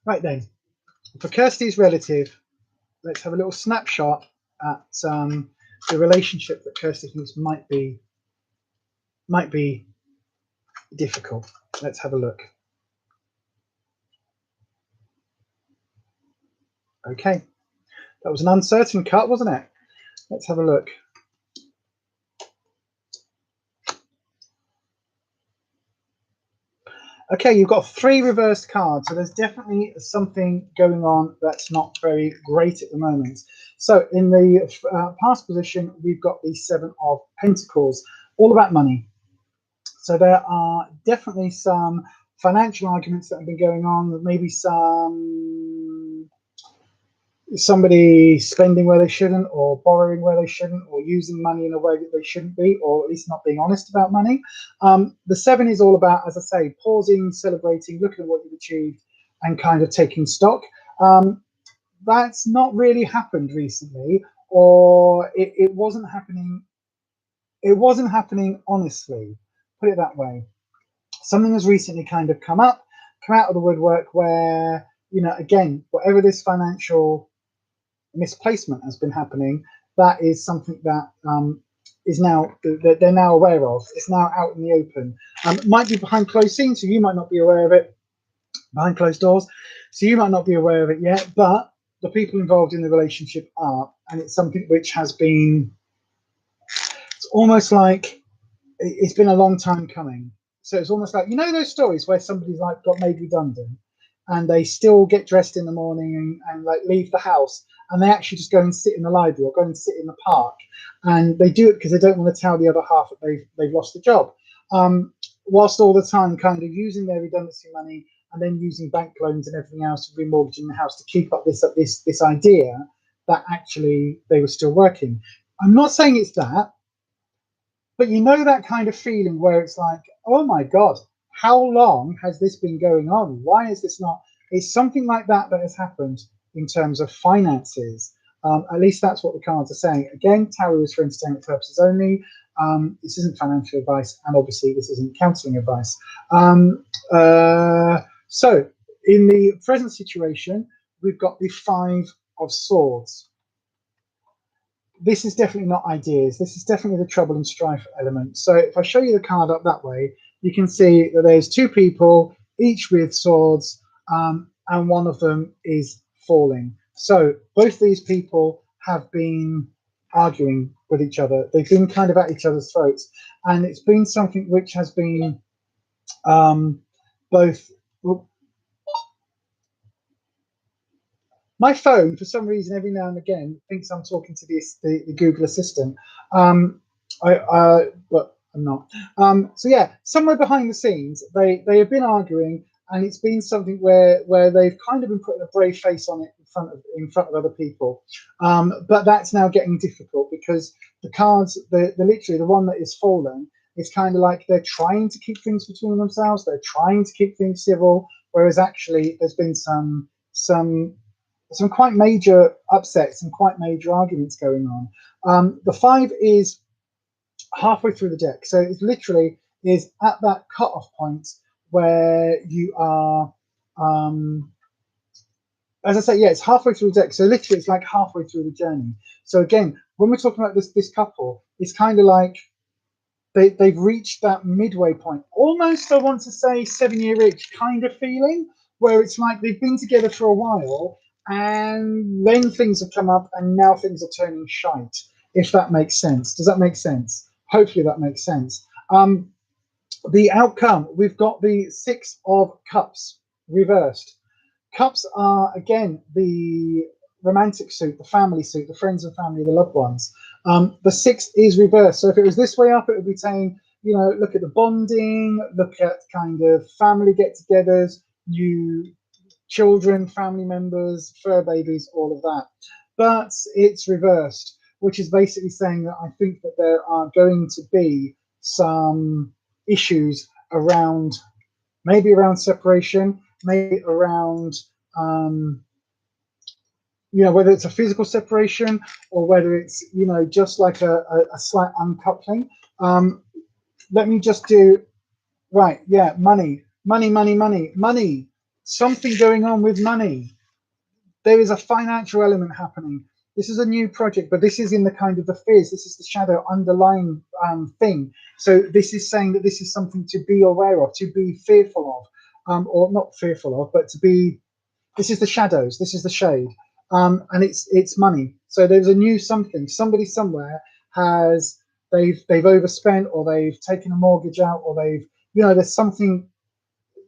Right then, for Kirsty's relative, let's have a little snapshot at the relationship that Kirsty thinks might be difficult. Let's have a look. Okay, that was an uncertain cut, wasn't it? Let's have a look. Okay, you've got 3 reversed cards, so there's definitely something going on that's not very great at the moment. So in the past position, we've got the 7 of Pentacles, all about money. So there are definitely some financial arguments that have been going on, maybe somebody spending where they shouldn't, or borrowing where they shouldn't, or using money in a way that they shouldn't be, or at least not being honest about money. The 7 is all about, as I say, pausing, celebrating, looking at what you've achieved, and kind of taking stock. That's not really happened recently, or it wasn't happening. It wasn't happening honestly. Put it that way. Something has recently kind of come out of the woodwork where, you know, again, whatever this financial misplacement has been happening, that is something that is now that they're now aware of. It's now out in the open. It might be behind closed scenes, so you might not be aware of it, behind closed doors, so you might not be aware of it yet, but the people involved in the relationship are, and it's something which has been, it's almost like it's been a long time coming. So it's almost like, you know, those stories where somebody's like got made redundant and they still get dressed in the morning and like leave the house, and they actually just go and sit in the library or go and sit in the park, and they do it because they don't want to tell the other half that they've lost the job, whilst all the time kind of using their redundancy money and then using bank loans and everything else to remortgaging the house to keep up this idea that actually they were still working. I'm not saying it's that, but you know that kind of feeling where it's like, oh my God, how long has this been going on? Why is this not? It's something like that that has happened in terms of finances. At least that's what the cards are saying. Again, tarot is for entertainment purposes only. This isn't financial advice, and obviously this isn't counseling advice. So in the present situation, we've got the 5 of Swords. This is definitely not ideas. This is definitely the trouble and strife element. So if I show you the card up that way, you can see that there's 2 people, each with swords, and one of them is falling. So both these people have been arguing with each other. They've been kind of at each other's throats, and it's been something which has been both. My phone, for some reason, every now and again, thinks I'm talking to the Google Assistant. But I'm not. So yeah, somewhere behind the scenes, they have been arguing, and it's been something where they've kind of been putting a brave face on it in front of other people. But that's now getting difficult because the cards, literally the one that is fallen, it's kind of like they're trying to keep things between themselves. They're trying to keep things civil, whereas actually there's been some quite major upsets and quite major arguments going on. The 5 is halfway through the deck, so it literally is at that cut-off point where you are, as I say, yeah, it's halfway through the deck, so literally it's like halfway through the journey. So again, when we're talking about this couple, it's kind of like they've reached that midway point, almost, I want to say, 7-year itch kind of feeling, where it's like they've been together for a while, and then things have come up, and now things are turning shite, if that makes sense. Does that make sense? Hopefully that makes sense. The outcome, we've got the 6 of Cups reversed. Cups are, again, the romantic suit, the family suit, the friends and family, the loved ones. The 6 is reversed. So if it was this way up, it would be saying, you know, look at the bonding, look at kind of family get-togethers, new children, family members, fur babies, all of that. But it's reversed, which is basically saying that I think that there are going to be some issues around, maybe around separation, maybe around, you know, whether it's a physical separation or whether it's, you know, just like a slight uncoupling. Let me just do, right, yeah, money. Something going on with money. There is a financial element happening. This is a new project, but this is in the kind of the fears. This is the shadow underlying thing. So this is saying that this is something to be aware of, to be fearful of, or not fearful of, but to be. This is the shadows. This is the shade, and it's money. So there's a new something. Somebody somewhere has they've overspent, or they've taken a mortgage out, or they've there's something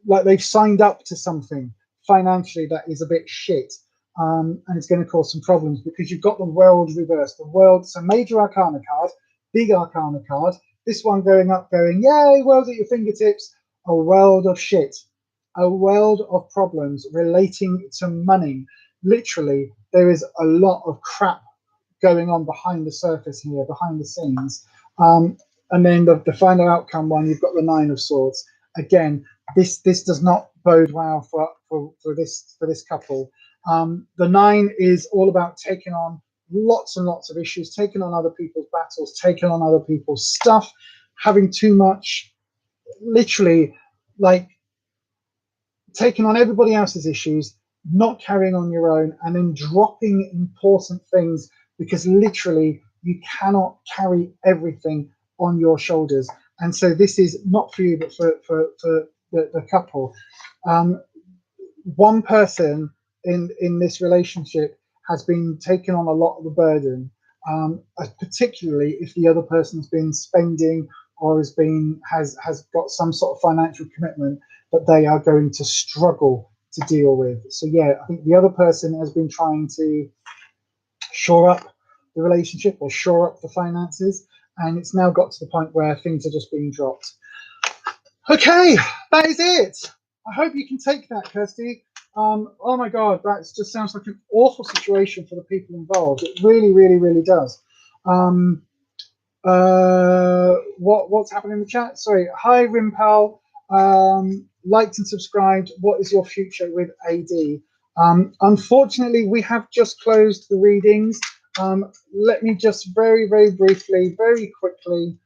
like they've signed up to something financially that is a bit shit, and it's going to cause some problems because you've got the world reversed. The world, so major arcana card, big arcana card. This one going up, going yay, world at your fingertips. A world of shit, a world of problems relating to money. Literally, there is a lot of crap going on behind the surface here, behind the scenes. And then the final outcome one, you've got the Nine of Swords. Again, this does not bode well for this couple. The Nine is all about taking on lots and lots of issues, taking on other people's battles, taking on other people's stuff, having too much, literally, like taking on everybody else's issues, not carrying on your own, and then dropping important things because literally you cannot carry everything on your shoulders. And so this is not for you, but for the couple. One person in this relationship has been taking on a lot of the burden, particularly if the other person's been spending or has got some sort of financial commitment that they are going to struggle to deal with. So yeah, I think the other person has been trying to shore up the relationship or shore up the finances, and it's now got to the point where things are just being dropped. Okay, that is it. I hope you can take that, Kirsty. Oh my God, that just sounds like an awful situation for the people involved. It really, really, really does. What's happening in the chat? Sorry. Hi, Rimpal. Liked and subscribed. What is your future with AD? Unfortunately, we have just closed the readings. Let me just very, very briefly, very quickly.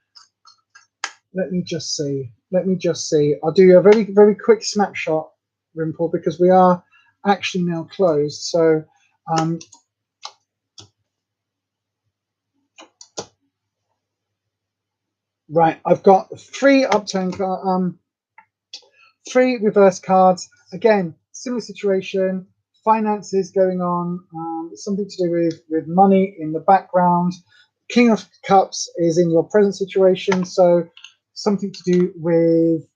Let me just see. I'll do a very, very quick snapshot, Rimple, because we are actually now closed. So, right, I've got 3 upturn cards, 3 reverse cards. Again, similar situation. Finances going on. Something to do with money in the background. King of Cups is in your present situation, so something to do with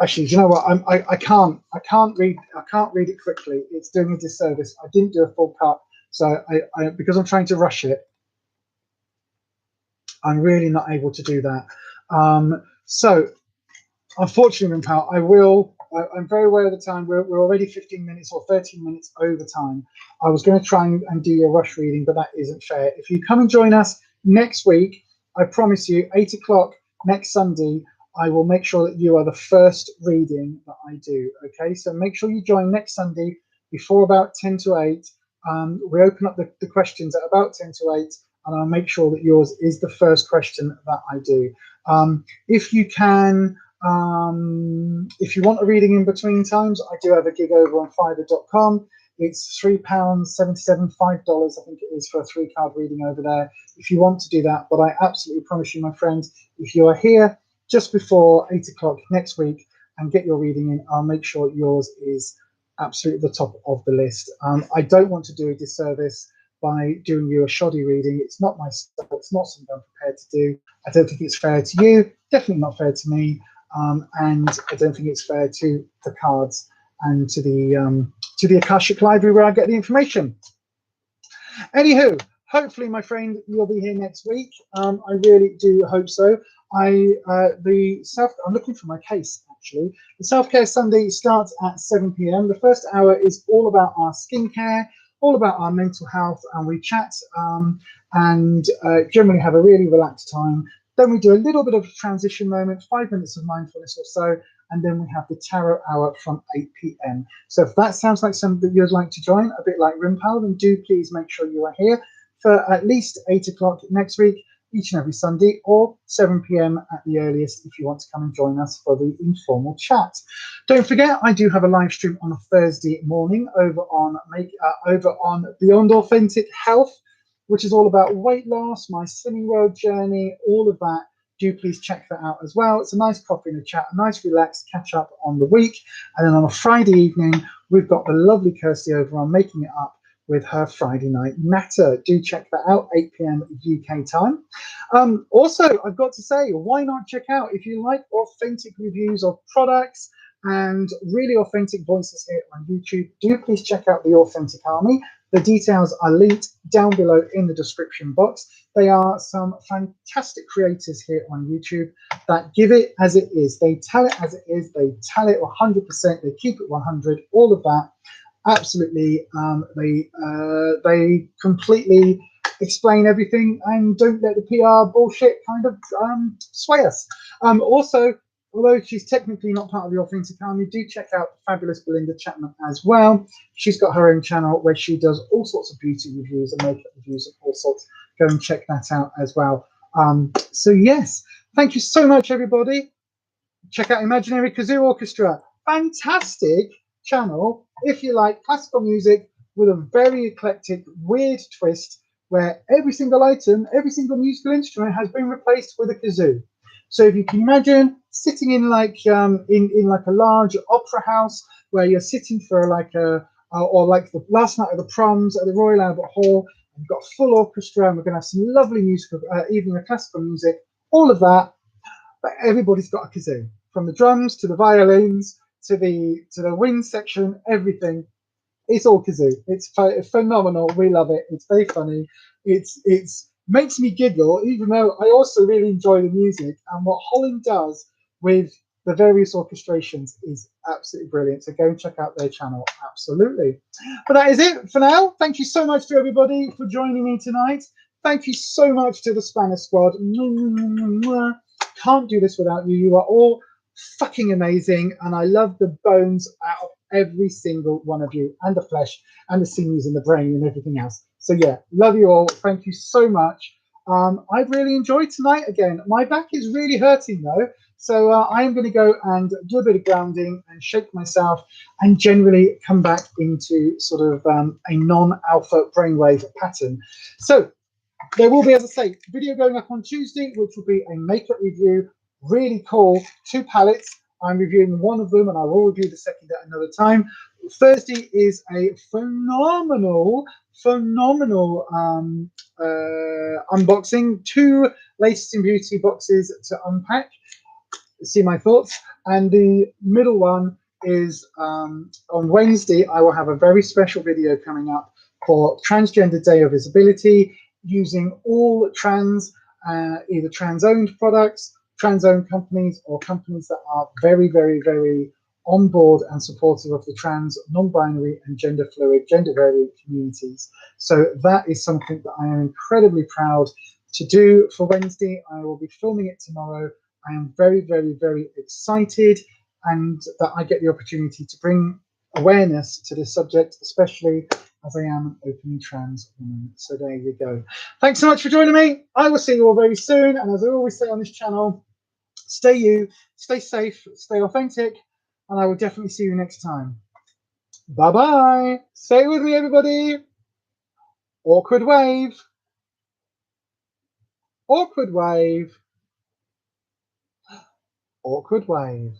Actually, do you know what? I can't read it quickly. It's doing a disservice. I didn't do a full cut, so because I'm trying to rush it, I'm really not able to do that. So unfortunately, pal, I'm very aware of the time. We're already 15 minutes or 13 minutes over time. I was going to try and do your rush reading, but that isn't fair. If you come and join us next week, I promise you, 8 o'clock next Sunday, I will make sure that you are the first reading that I do. Okay, so make sure you join next Sunday before about 10 to 8. We open up the questions at about 10 to 8, and I'll make sure that yours is the first question that I do. If you can, if you want a reading in between times, I do have a gig over on Fiverr.com. It's £3.77, $5, I think it is, for a 3-card reading over there, if you want to do that. But I absolutely promise you, my friend, if you are here just before 8 o'clock next week and get your reading in, I'll make sure yours is absolutely the top of the list. I don't want to do a disservice by doing you a shoddy reading. It's not my style. It's not something I'm prepared to do. I don't think it's fair to you, definitely not fair to me, and I don't think it's fair to the cards and to the Akashic Library where I get the information. Anywho, hopefully, my friend, you'll be here next week. I really do hope so. I'm looking for my case, actually. The Self-Care Sunday starts at 7 p.m. The first hour is all about our skincare, all about our mental health, and we chat and generally have a really relaxed time. Then we do a little bit of a transition moment, 5 minutes of mindfulness or so, and then we have the tarot hour from 8 p.m. So if that sounds like something that you'd like to join, a bit like Rimpal, then do please make sure you are here for at least 8 o'clock next week. each and every Sunday, or 7 p.m. at the earliest if you want to come and join us for the informal chat. Don't forget, I do have a live stream on a Thursday morning over on Beyond Authentic Health, which is all about weight loss, my slimming world journey, all of that. Do please check that out as well. It's a nice coffee and a chat, a nice relaxed catch up on the week. And then on a Friday evening, we've got the lovely Kirsty over on Making It Up with her Friday Night Natter. Do check that out, 8 p.m. UK time. Also, I've got to say, why not check out, if you like authentic reviews of products and really authentic voices here on YouTube, do please check out the Authentic Army. The details are linked down below in the description box. They are some fantastic creators here on YouTube that give it as it is. They tell it as it is. They tell it 100%. They keep it 100. All of that. Absolutely. They completely explain everything and don't let the PR bullshit kind of sway us. Also, although she's technically not part of the Authentic Army, do check out fabulous Belinda Chapman as well. She's got her own channel where she does all sorts of beauty reviews and makeup reviews of all sorts. Go and check that out as well. So yes, thank you so much, everybody. Check out Imaginary Kazoo Orchestra. Fantastic channel if you like classical music with a very eclectic, weird twist where every single item, every single musical instrument has been replaced with a kazoo. So if you can imagine sitting in like in like a large opera house where you're sitting for like or like the last night of the proms at the Royal Albert Hall, and you've got a full orchestra, and we're going to have some lovely musical, evening of classical music, all of that. But everybody's got a kazoo, from the drums to the violins to the wind section, everything. It's all kazoo. It's phenomenal. We love it. It's very funny. It's makes me giggle, even though I also really enjoy the music. And what Holland does with the various orchestrations is absolutely brilliant. So go and check out their channel. Absolutely. But that is it for now. Thank you so much to everybody for joining me tonight. Thank you so much to the Spanish squad. Can't do this without you. You are all fucking amazing, and I love the bones out of every single one of you, and the flesh and the sinews and the brain and everything else. So yeah, love you all. Thank you so much. I've really enjoyed tonight again. My back is really hurting though, so I am going to go and do a bit of grounding and shake myself and generally come back into sort of a non-alpha brainwave pattern. So there will be, as I say, video going up on Tuesday, which will be a makeup review. Really cool. 2 palettes. I'm reviewing one of them, and I will review the second at another time. Thursday is a phenomenal unboxing. 2 latest in beauty boxes to unpack. See my thoughts. And the middle one is on Wednesday. I will have a very special video coming up for Transgender Day of Visibility, using all trans, either trans-owned products, trans-owned companies, or companies that are very, very, very on board and supportive of the trans, non-binary, and gender fluid, gender variant communities. So that is something that I am incredibly proud to do for Wednesday. I will be filming it tomorrow. I am very, very, very excited, and that I get the opportunity to bring awareness to this subject, especially as I am an openly trans woman. So there you go. Thanks so much for joining me. I will see you all very soon. And as I always say on this channel, stay you, stay safe, stay authentic, and I will definitely see you next time. Bye-bye. Say it with me, everybody. Awkward wave. Awkward wave. Awkward wave.